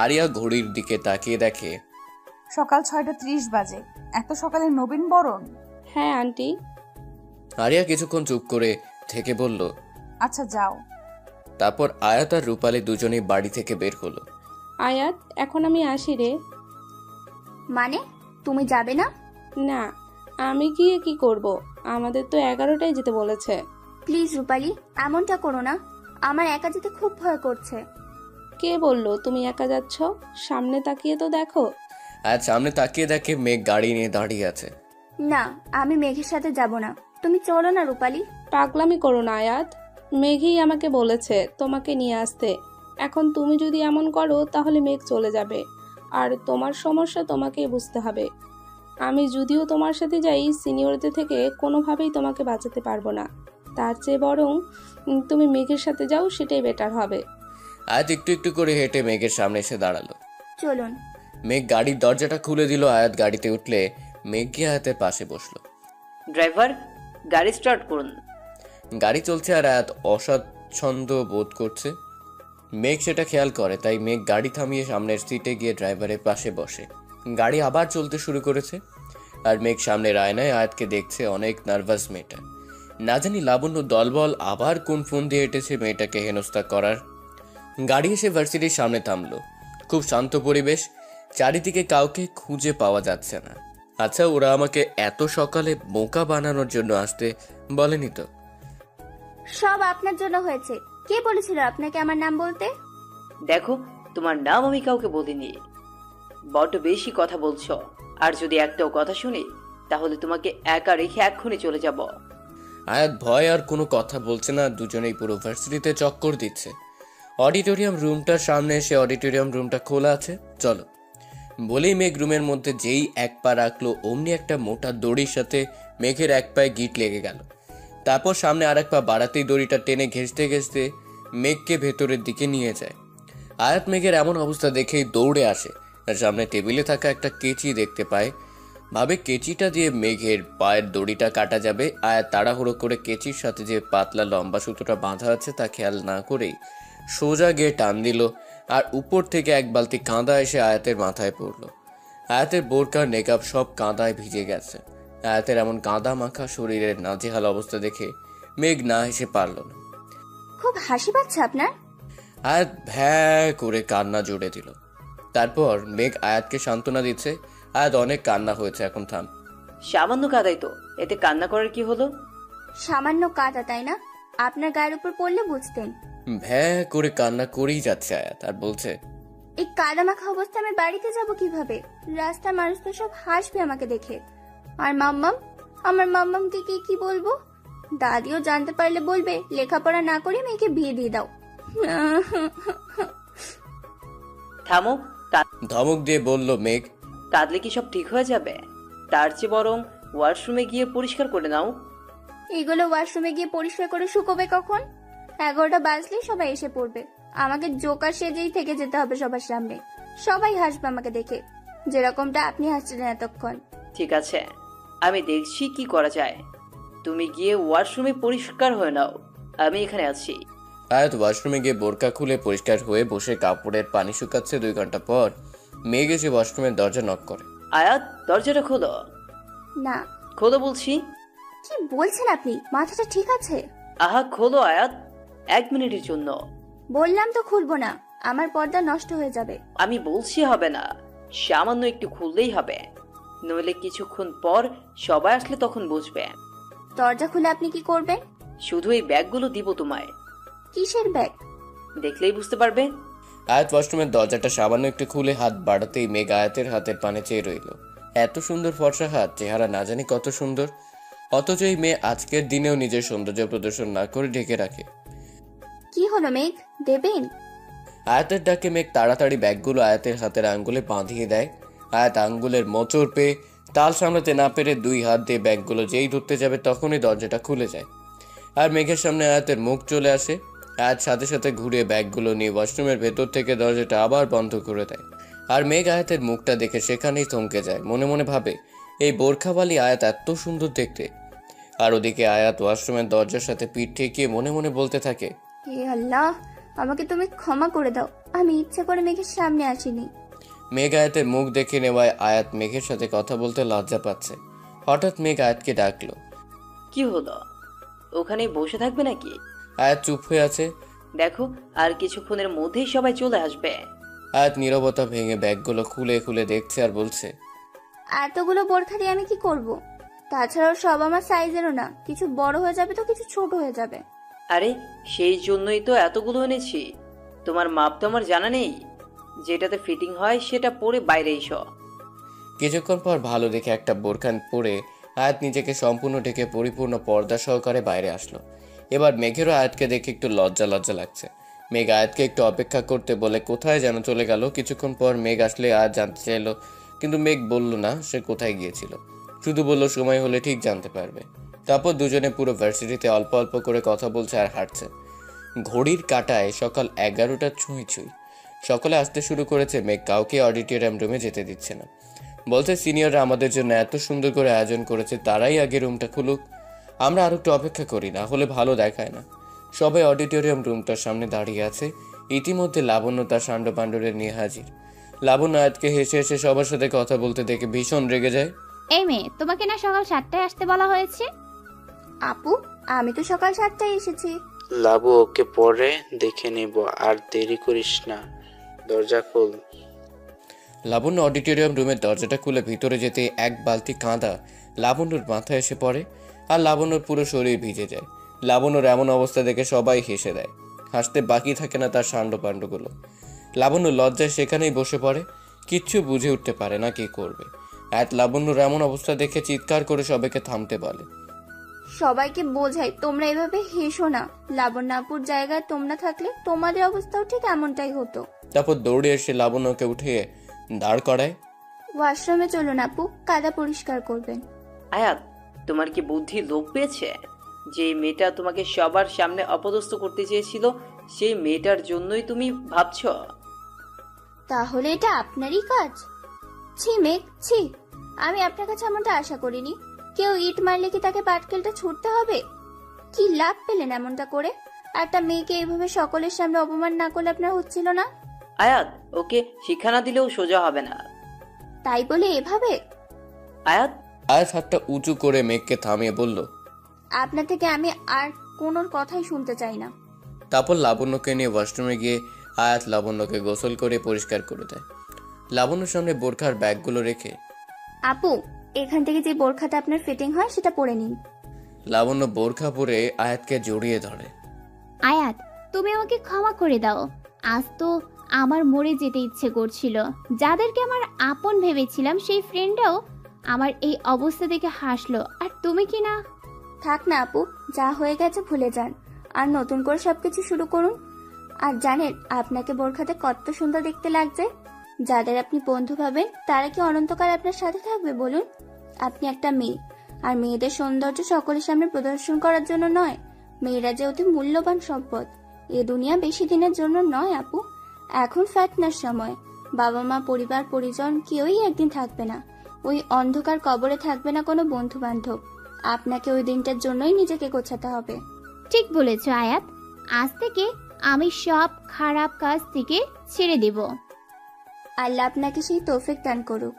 Speaker 6: আরিয়া ঘড়ির দিকে তাকিয়ে দেখে
Speaker 2: সকাল 6:30 বাজে। এত সকালে নবীন বরণ?
Speaker 15: হ্যাঁ আন্টি।
Speaker 6: আরিয়া কিছুক্ষণ চুপ করে থেকে বলল,
Speaker 2: আচ্ছা যাও।
Speaker 6: তারপর আয়াত আর রূপালী দুজনেই বাড়ি থেকে বের হলো।
Speaker 15: আয়াত এখন আমি আসি রে।
Speaker 7: মানে তুমি যাবে না?
Speaker 15: না, আমি গিয়ে কি করব? আমাদের তো 11টায় যেতে বলেছে।
Speaker 7: প্লিজ রূপালী এমনটা করো না, আমার একা যেতে খুব ভয় করছে।
Speaker 15: কে বললো তুমি একা যাচ্ছ? সামনে তাকিয়ে তো দেখো।
Speaker 6: আয়াত সামনে তাকিয়ে দেখে মেঘ গাড়ি নিয়ে দাঁড়িয়ে আছে।
Speaker 7: না আমি মেঘের সাথে যাব না, তুমি চলো না রূপালী।
Speaker 15: পাগলামি করো না আয়াত, মেঘই আমাকে বলেছে তোমাকে নিয়ে আসতে। এখন তুমি যদি এমন করো তাহলে মেঘ চলে যাবে, আর তোমার সমস্যা তোমাকেই বুঝতে হবে। আমি যদিও তোমার সাথে যাই, সিনিয়রদের থেকে কোনোভাবেই তোমাকে বাঁচাতে পারবো না। তার চেয়ে বরং তুমি মেঘের সাথে যাও, সেটাই বেটার হবে।
Speaker 6: আয়াত একটু একটু করে হেঁটে মেঘের সামনে এসে দাঁড়ালো।
Speaker 7: চলুন।
Speaker 6: মেঘ গাড়ির দরজাটা খুলে দিল। আয়াত গাড়িতে উঠলে মেঘ গিয়ে আয়াতের পাশে বসলো।
Speaker 11: ড্রাইভার, গাড়ি স্টার্ট করুন।
Speaker 6: গাড়ি চলছে আর আয়াত অস্বাচ্ছন্দ্য বোধ করছে। মেঘ সেটা খেয়াল করে, তাই মেঘ গাড়ি থামিয়ে সামনের সিটে গিয়ে ড্রাইভারের পাশে বসে। গাড়ি আবার চলতে শুরু করেছে আর মেঘ সামনের আয়নায় আয়াতকে দেখছে। অনেক নার্ভাস মেয়েটা। না জানি লাবণ্য দলবল আবার কোন ফোন দিয়ে এঁটেছে মেয়েটাকে হেনস্থা করার। গাড়ি এসে ভার্সিটির সামনে থামলো। খুব শান্ত পরিবেশ, চারিদিকে কাউকে খুঁজে পাওয়া যাচ্ছে না। আচ্ছা, ওরা আমাকে এত সকালে বোকা বানানোর জন্য আসতে বলেনি তো?
Speaker 7: সব আপনার জন্য হয়েছে। কে বলেছিল আপনাকে আমার নাম বলতে?
Speaker 11: দেখো, তোমার নাম আমি কাউকে বলিনি। বড্ড বেশি কথা বলছো, আর যদি একটাও কথা শুনি তাহলে তোমাকে একা রেখে এক্ষুনি চলে যাব।
Speaker 6: আয়াত ভয় আর কোনো কথা বলছে না। দুজনেই পুরো ভার্সিটিতে চক্কর দিচ্ছে। অডিটোরিয়াম রুমটার সামনে এসে অডিটোরিয়াম রুমটা খোলা আছে, চলো বলেই মেঘ রুমের মধ্যে যেই এক পা রাখলো, অমনি একটা মোটা দড়ির সাথে মেঘের এক পায়ে গিট লেগে গেল। তারপর সামনে আর এক পা বাড়াতেই দড়িটা টেনে ঘেঁষতে ঘেঁষতে মেঘকে ভেতরের দিকে নিয়ে যায়। আয়াত মেঘের এমন অবস্থা দেখেই দৌড়ে আসে আর সামনে টেবিলে থাকা একটা কেচি দেখতে পায়। ভাবে কেচিটা দিয়ে মেঘের পায়ের দড়িটা কাটা যাবে। আয়াত তাড়াহুড়ো করে কেচির সাথে যে পাতলা লম্বা সুতোটা বাঁধা আছে তা খেয়াল না করেই সোজা গিয়ে টান দিল, আর উপর থেকে এক বালতি কাঁদা এসে আয়াতের মাথায় পড়লো। আয়াতের বোরকার নেকাব সব কাঁদায় ভিজে গেছে। আয়াতের এমন কাঁদা মাখা শরীরের নাজেহাল অবস্থা দেখে মেঘ না হেসে পারল না।
Speaker 7: খুব হাসি পাচ্ছে আপনার?
Speaker 6: আয়াত ভ্যা করে কান্না জুড়ে দিল। তারপর মেঘ আয়াতকে সান্ত্বনা দিচ্ছে। আয়াত অনেক কান্না হয়েছে, এখন থাম।
Speaker 11: সামান্য কাদাই তো, এতে কান্না করার কি হলো?
Speaker 7: সামান্য কাদা তাই না? আপনার গায়ের উপর পড়লে বুঝতেন।
Speaker 6: ভ্যা করে কান্না করেই যাচ্ছে আয়াত আর বলছে,
Speaker 7: এই কাদা মাখা অবস্থা আমি বাড়িতে যাব কিভাবে? রাস্তার মানুষ তো সব হাসবে আমাকে দেখে। আর মাম্মাম, আমার মাম্মামকে কি বলবো? দাদিও জানতে পারলে বলবে লেখাপড়া না করে মেয়েকে বিয়ে দিয়ে দাও।
Speaker 11: থামো।
Speaker 6: ধমক দিয়ে বলল মেঘ,
Speaker 11: কাঁদলে কি সব ঠিক হয়ে যাবে? তার চেয়ে বরং ওয়াশরুমে গিয়ে পরিষ্কার করে নাও।
Speaker 7: এগুলো ওয়াশরুমে গিয়ে পরিষ্কার করে শুকোবে কখন? 11টা বাজলেই সবাই এসে পড়বে। আমাকে জোকার সেজেই থেকে যেতে হবে সবার সামনে। সবাই হাসবে আমাকে দেখে, যেরকমটা আপনি হাসছিলেন এতক্ষণ।
Speaker 11: ঠিক আছে, আমি দেখছি কি করা যায়। তুমি গিয়ে ওয়াশরুমে পরিষ্কার হয়ে নাও, আমি এখানে আছি।
Speaker 6: আয়াত ওয়াশরুমে গিয়ে বোরকা খুলে পরিষ্কার হয়ে বসে কাপড়ের পানি শুকাচ্ছে। 2 ঘন্টা পর মেঘ এসে ওয়াশরুমের দরজা নক করে।
Speaker 11: আয়াত, দরজাটা খোলো।
Speaker 7: না।
Speaker 11: খোলো বলছি।
Speaker 7: কি বলছেন আপনি? মাথাটা ঠিক আছে?
Speaker 11: আহা খোলো আয়াত, 1 মিনিটের জন্য।
Speaker 7: বললাম তো খুলবো না, আমার পর্দা নষ্ট হয়ে যাবে।
Speaker 11: আমি বলছি হবে না, সামান্য একটু খুললেই হবে, নইলে কিছুক্ষণ পর সবাই আসলে তখন বুঝবে।
Speaker 7: দরজা খুলে আপনি কি করবেন?
Speaker 11: শুধু এই ব্যাগগুলো দিব তোমায়।
Speaker 7: কিসের ব্যাগ?
Speaker 11: দেখলেই বুঝতে পারবে।
Speaker 6: আয়াত ওয়াশরুমের দরজাটা সামান্য একটু খুলে হাত বাড়াতেই মেঘ আয়াতের হাতের পানে চেয়ে রইল। এত সুন্দর ফর্সা হাত, চেহারা না জানি কত সুন্দর, অথচ এই মেয়ে আজকের দিনেও নিজের সৌন্দর্য প্রদর্শন না করে ঢেকে রাখে।
Speaker 7: কি হলো মেঘ, দেবেন?
Speaker 6: আয়াতের ডাকে মেঘ তাড়াতাড়ি ব্যাগগুলো আয়াতের হাতের আঙ্গুলে বাঁধিয়ে দেয়। আয়াত আঙ্গুলের মোচড় পেয়ে তাল সামলাতে না পেরে 2 হাত দিয়ে ব্যাগগুলো যেই ধরতে যাবে তখনই দরজাটা খুলে যায় আর মেঘের সামনে আয়াতের মুখ চলে আসে। আয়াত সাথে সাথে ঘুরে ব্যাগগুলো নিয়ে ওয়াশরুমের ভেতর থেকে দরজাটা আবার বন্ধ করে দেয়। আর মেঘ আয়াতের মুখটা দেখে সেখানেই থমকে যায়, মনে মনে ভাবে এই বোরখাওয়ালি আয়াত এত সুন্দর দেখতে। আর ওদিকে আয়াত ওয়াশরুমের দরজার সাথে পিঠ ঠেকিয়ে মনে মনে বলতে থাকে,
Speaker 7: হে আল্লাহ, আমাকে তুমি ক্ষমা করে দাও, আমি ইচ্ছে করে মেঘের সামনে আসিনি।
Speaker 6: মেঘ আয়াতের মুখ দেখে নেওয়ায় আয়াত মেঘের সাথে কথা বলতে লজ্জা পাচ্ছে। হঠাৎ মেঘ আয়াতকে ডাকলো।
Speaker 11: কি হলো, ওখানেই বসে থাকবে নাকি?
Speaker 6: আয়াত চুপ হয়ে আছে।
Speaker 11: দেখো, আর কিছুক্ষণের মধ্যেই সবাই চলে আসবে।
Speaker 6: আয়াত নীরবতা ভেঙে ব্যাগগুলো খুলে খুলে দেখছে আর বলছে,
Speaker 7: এতগুলো বোরখা দিয়ে আমি কি করব? তাছাড়াও সব আমার সাইজেরও না, কিছু বড় হয়ে যাবে তো কিছু ছোট হয়ে যাবে।
Speaker 11: আরে সেই জন্যই তো এতগুলো এনেছি। তোমার মাপ তো আমার জানা নেই, যেটাতে ফিটিং হয় সেটা পরে বাইরে এসো।
Speaker 6: কিছুক্ষণ পর ভালো দেখে একটা বোরখা পরে আয়াত নিজেকে সম্পূর্ণ ঢেকে পরিপূর্ণ পর্দা সহকারে বাইরে আসলো। এবার মেঘেরও আয়াতকে দেখে একটু লজ্জা লজ্জা লাগছে। মেঘ আয়াতকে একটু অপেক্ষা করতে বলে কোথায় যেন চলে গেল। কিছুক্ষণ পর মেঘ আসলে আয়াত জানতে চাইলো, কিন্তু মেঘ বলল না সে কোথায় গিয়েছিল, শুধু বলল সময় হলে ঠিক জানতে পারবে। তারপর দুজনে পুরো ভার্সিটিতে অল্প অল্প করে কথা বলছে আর হাঁটছে। ঘড়ির কাঁটায় সকাল 11টা ছুঁই ছুঁই। সকলে আসতে শুরু করেছে। মেঘ কাউকে অডিটোরিয়াম রুমে যেতে দিচ্ছে না, বলছে সিনিয়ররা আমাদের জন্য এত সুন্দর করে আয়োজন করেছে, তারাই আগে রুমটা খুলুক, আমরা আর একটু অপেক্ষা করি, না হলে ভালো দেখায় না। সবাই অডিটোরিয়াম রুমটার সামনে দাঁড়িয়ে আছে। ইতিমধ্যে লাবণ্য তার সান্ড পাণ্ডুরে নিয়ে হাজির। লাবণ্য আয়াতকে হেসে হেসে সবার সাথে কথা বলতে দেখে ভীষণ রেগে যায়।
Speaker 10: এই মেয়ে, তোমাকে না সকাল 7টায় আসতে বলা হয়েছে?
Speaker 7: আপু, আমি তো সকাল 7টায় এসেছি।
Speaker 12: লাবু, ওকে পরে দেখে নেব, আর দেরি করিস না, দরজা খোল।
Speaker 6: লাবণ্য অডিটোরিয়াম রুমের দরজাটা খুলে ভিতরে যেতে এক বালতি কাঁদা লাবণ্যর মাথায় এসে পড়ে আর লাবণ্যর পুরো শরীর ভিজে যায়। লাবণ্যর এমন অবস্থা দেখে সবাই হেসে দেয়, হাসতে বাকি থাকে না তার সান্ড পাণ্ডগুলো। লাবণ্য লজ্জায় সেখানেই বসে পড়ে, কিচ্ছু বুঝে উঠতে পারে না কি করবে। আয়াত লাবণ্যর এমন অবস্থা দেখে চিৎকার করে সবাইকে থামতে বলে।
Speaker 7: সবাইকে বোঝাই তোমরা এভাবে হেসো না, লাবণ্যাপুর জায়গায় তোমরা থাকলে তোমাদের অবস্থাও ঠিক এমনটাই হতো।
Speaker 6: তারপর দৌড়ে এসে লাবণ্যকে উঠিয়ে দাঁড় করায়।
Speaker 7: ওয়াশরুমে চলুন আপু, কাদা পরিষ্কার করবেন।
Speaker 11: আয়াত, তোমার কি বুদ্ধি লোপ পেয়েছে? যে মেয়েটা তোমাকে সবার সামনে অপদস্থ করতে চেয়েছিল, সেই মেয়েটার জন্যই তুমি ভাবছ?
Speaker 7: তাহলে এটা আপনারই কাজ? ছি মেঘ, ছি, আমি আপনার কাছে এমনটা আশা করিনি। কেউ ইট মারলে কি তাকে পাটকেলটা ছুটতে হবে? কি লাভ পেলেন এমনটা করে? একটা মেয়েকে এইভাবে সকলের সামনে অপমান না করলে আপনার হচ্ছিল না?
Speaker 11: আয়াত, ওকে শিক্ষা না দিলেও সোজা হবে না।
Speaker 7: তাই বলে এভাবে?
Speaker 11: আয়াত
Speaker 6: আয়াত হাতটা উঁচু করে মেঘকে থামিয়ে বলল,
Speaker 7: আপনার থেকে আমি আর কোনো কথাই শুনতে চাই না।
Speaker 6: তারপর লাবণ্যকে নিয়ে ওয়াশরুমে গিয়ে আয়াত লাবণ্যকে গোসল করে পরিষ্কার করে দেয়। লাবণ্যর সামনে বোরখার ব্যাগগুলো রেখে,
Speaker 7: আপু, এখান থেকে যে বোরখাটা আপনার ফিটিং হয় সেটা পরে নিন।
Speaker 6: লাবণ্য বোরখা পরে আয়াতকে জড়িয়ে ধরে।
Speaker 10: আয়াত, তুমি আমাকে ক্ষমা করে দাও। আজ তো আমার মরে যেতে ইচ্ছে করছিল। যাদেরকে আমার আপন ভেবেছিলাম সেই ফ্রেন্ডরাও আমার এই অবস্থা দেখে হাসলো, আর তুমি কি না?
Speaker 7: থাক না আপু, যা হয়ে গেছে ভুলে যান, আর নতুন করে সবকিছু শুরু করুন। আর জানেন আপনাকে বোরখাতে কত সুন্দর দেখতে লাগছে। যাদের আপনি বন্ধু ভাবেন তারা কি অনন্তকাল আপনার সাথে থাকবে বলুন? আপনি একটা মেয়ে, আর মেয়েদের সৌন্দর্য সকলের সামনে প্রদর্শন করার জন্য নয়। মেয়েরা যে অতি মূল্যবান সম্পদ, এ দুনিয়া বেশি দিনের জন্য নয় আপু। এখন ফ্যাটনার সময়, বাবা মা পরিবার পরিজন কেউই একদিন থাকবে না। ওই অন্ধকার কবরে থাকবে না কোনো বন্ধু বান্ধব। আপনাকে ওই দিনটার জন্যই নিজেকে গোছাতে হবে।
Speaker 10: ঠিক বলেছ আয়াত, আজ থেকে আমি সব খারাপ কাজ থেকে ছেড়ে দেব।
Speaker 7: আল্লাহ আপনাকে সেই তৌফিক দান করুক।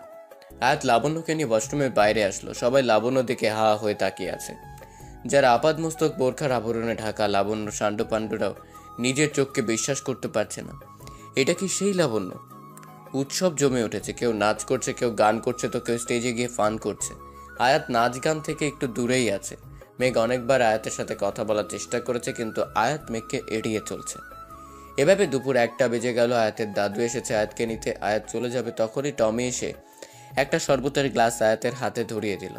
Speaker 6: আয়াত লাবণ্যকে নিয়ে ওয়াশরুমের বাইরে আসলো। সবাই লাবণ্য দিকে হা হয়ে তাকিয়ে আছে। যারা আপাদমস্তক বোরখার আবরণে ঢাকা লাবণ্য সান্ড পাণ্ডুরাও নিজের চোখকে বিশ্বাস করতে পারছে না। এটা কি সেই লাবণ্য? উৎসব জমে উঠেছে, কেউ নাচ করছে, কেউ গান করছে, তো কেউ স্টেজে গিয়ে ফান করছে। আয়াত নাচ গান থেকে একটু দূরেই আছে। মেঘ অনেকবার আয়াতের সাথে কথা বলার চেষ্টা করেছে, কিন্তু আয়াত মেঘকে এড়িয়ে চলছে। এভাবে দুপুর 1টা বেজে গেল। আয়াতের দাদু এসেছে আয়াতকে নিতে। আয়াত চলে যাবে তখনই টমি এসে একটা শরবতের গ্লাস আয়াতের হাতে ধরিয়ে দিল।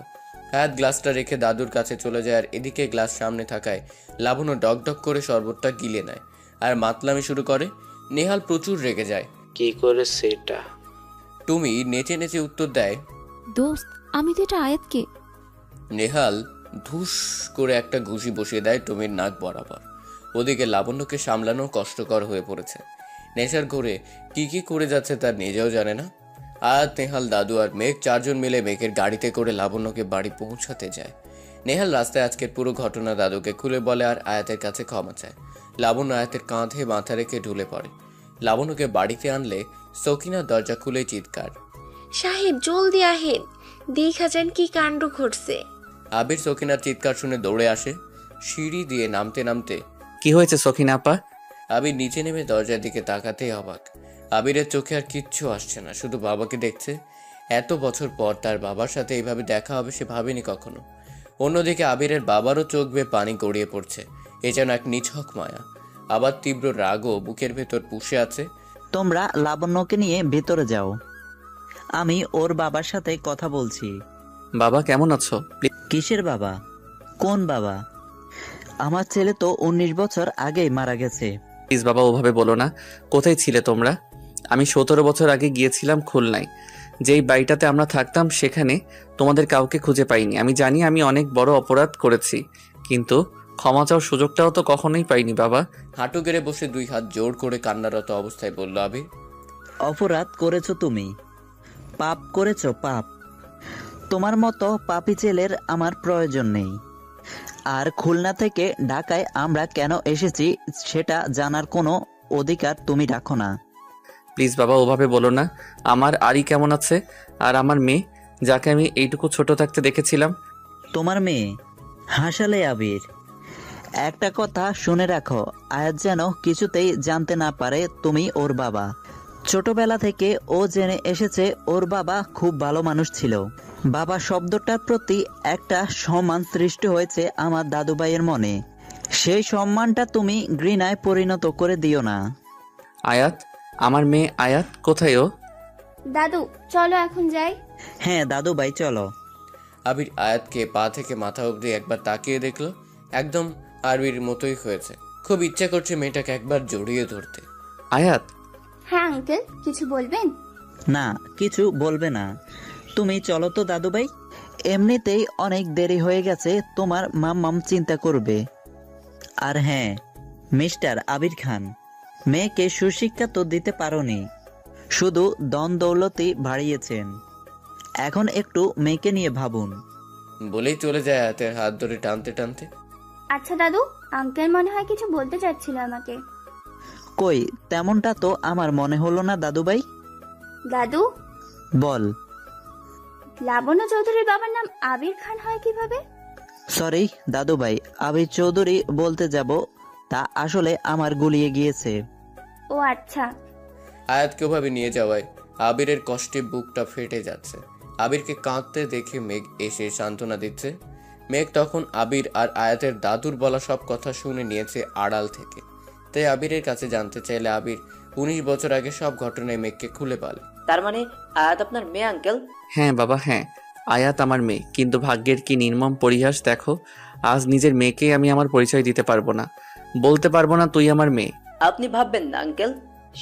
Speaker 6: আয়াত গ্লাসটা রেখে দাদুর কাছে চলে যায়, আর এদিকে গ্লাস সামনে থাকায় লাবণ্য ডক করে শরবতটা গিলে নেয় আর মাতলামি শুরু করে। নেহাল প্রচুর রেগে যায়।
Speaker 12: কি করেছে এটা?
Speaker 6: টুমি নেচে নেচে উত্তর দেয়,
Speaker 9: দোস্ত আমি তো এটা আয়াতকে।
Speaker 6: নেহাল ধুস করে একটা ঘুষি বসিয়ে দেয় টমির নাক বরাবর। ওদিকে লাবণ্যকে সামলানো কষ্টকর হয়ে পড়েছে। নেশার ঘরে কি কি করে যাচ্ছে তার নিজেও জানে না। আয়াত, নেহাল, দাদু আর মেঘ চারজন মিলে মেঘের গাড়িতে করে লাবণ্যকে বাড়ি পৌঁছাতে যায়। নেহাল রাস্তায় আজকের পুরো ঘটনা দাদুকে খুলে বলে আর আয়াতের কাছে ক্ষমা চায়। লাবণ্য আয়াতের কাঁধে মাথা রেখে ঢুলে পড়ে। লাবণ্যকে বাড়িতে আনলে সকিনা দরজা খুলে চিৎকার,
Speaker 14: সাহেব জলদি আহেন, দেখা যান কি কাণ্ড ঘটছে।
Speaker 6: আবির সকিনার চিৎকার শুনে দৌড়ে আসে। সিঁড়ি দিয়ে নামতে নামতে,
Speaker 1: কি হয়েছে সখিনা আপা?
Speaker 6: আবির নিচে নেমে দরজার দিকে তাকাতেই অবাক। আবিরের চোখে আর কিচ্ছু আসছে না, শুধু বাবাকে দেখছে। এত বছর পর তার বাবার সাথে এইভাবে দেখা হবে সে ভাবেনি কখনো। অন্যদিকে আবিরের বাবারও চোখ বেয়ে পানি গড়িয়ে পড়ছে। এ যেন এক নিছক মায়া। আবার তীব্র রাগও বুকের ভেতর পুষে আছে।
Speaker 8: তোমরা লাবণ্যকে নিয়ে ভেতরে যাও, আমি ওর বাবার সাথে কথা বলছি।
Speaker 1: বাবা কেমন আছো?
Speaker 8: কিসের বাবা? কোন বাবা? আমার ছেলে তো 19 বছর আগেই মারা গেছে।
Speaker 1: প্লিজ বাবা ওভাবে বলো না। কোথায় ছিলে তোমরা? আমি 17 বছর আগে গিয়েছিলাম খুলনায়। যেই বাড়িটাতে আমরা থাকতাম সেখানে তোমাদের কাউকে খুঁজে পাইনি। আমি জানি আমি অনেক বড় অপরাধ করেছি, কিন্তু ক্ষমা চাওয়ার সুযোগটাও তো কখনোই পাইনি বাবা।
Speaker 6: হাঁটু গেড়ে বসে দুই হাত জোর করে কান্নারত অবস্থায় বলল আবির,
Speaker 8: অপরাধ করেছো তুমি, পাপ করেছো, পাপ। তোমার মতো পাপী ছেলের আমার প্রয়োজন নেই। আর খুলনা থেকে ঢাকায় আমরা কেন এসেছি সেটা জানার কোনো অধিকার তুমি রাখো না।
Speaker 1: প্লিজ বাবা ওভাবে বলো না। আমার আরি কেমন আছে? আর আমার মেয়ে, যাকে আমি এইটুকু ছোট থাকতে দেখেছিলাম?
Speaker 8: তোমার মেয়ে? হাসালে আবির। একটা কথা শুনে রাখো, আয়াত যেন কিছুতেই জানতে না পারে তুমি ওর বাবা। ছোটবেলা থেকে ও জেনে এসেছে ওর বাবা খুব ভালো মানুষ ছিল। বাবা শব্দটার প্রতি একটা সম্মান সৃষ্টি হয়েছে আমার দাদু ভাইয়ের মনে। সেই সম্মানটা তুমি ঘৃণায় পরিণত করে দিও না।
Speaker 1: আয়াত, আমার মেয়ে আয়াত কোথায়? ও
Speaker 7: দাদু চলো এখন যাই।
Speaker 8: হ্যাঁ দাদু ভাই চলো।
Speaker 6: আবির আয়াতকে পা থেকে মাথা অবধি একবার তাকিয়ে দেখলো। একদম আরবির মতোই হয়েছে। খুব ইচ্ছা করছে মেয়েটাকে একবার জড়িয়ে ধরতে।
Speaker 1: আয়াত।
Speaker 7: হ্যাঁ আঙ্কেল, কিছু বলবেন?
Speaker 8: না, কিছু বলবে না। তুমি চলো তো দাদু ভাই। এমনিতেই অনেক দেরি হয়ে গেছে, তোমার মাম্মাম চিন্তা করবে। আর হ্যাঁ মিস্টার আবির খান, মেয়েকে সুশিক্ষা তো দিতে পারোনি, শুধু দন দৌলতই বাড়িয়েছেন। এখন একটু মেয়েকে নিয়ে ভাবুন।
Speaker 6: বলেই চলে যায় আয়াতের হাত ধরে টানতে টানতে।
Speaker 7: আচ্ছা দাদু, আঙ্কেল মনে হয় কিছু বলতে চাচ্ছিল আমাকে।
Speaker 8: কই, তেমনটা তো আমার মনে হলো না দাদু ভাই।
Speaker 7: দাদু,
Speaker 8: বল।
Speaker 7: লাবণ্য চৌধুরীর বাবার নাম আবির খান হয় কিভাবে?
Speaker 8: সরি দাদু ভাই, আবির চৌধুরী বলতে যাব, তা আসলে আমার গুলিয়ে গিয়েছে।
Speaker 7: ও আচ্ছা।
Speaker 6: আয়াতকে ওভাবে নিয়ে যাওয়ায় আবিরের কষ্টে বুকটা ফেটে যাচ্ছে। আবিরকে কাঁদতে দেখে মেঘ এসে সান্ত্বনা দিচ্ছে। মেঘ তখন আবির আর আয়াতের দাদুর বলা সব কথা শুনে নিয়েছে আড়াল থেকে। তাই আবিরের কাছে জানতে চাইলে আবির 19 বছর আগে সব ঘটনায় মেঘকে খুলে বলে।
Speaker 11: তার মানে আয়াত আপনার মেয়ে আঙ্কেল?
Speaker 1: হ্যাঁ বাবা হ্যাঁ, আয়াত আমার মেয়ে। কিন্তু ভাগ্যের কি নির্মম পরিহাস দেখো, আজ নিজের মেয়েকে আমি আমার পরিচয় দিতে পারবো না, বলতে পারবো না তুই আমার মেয়ে।
Speaker 11: আপনি ভাববেন না আঙ্কেল,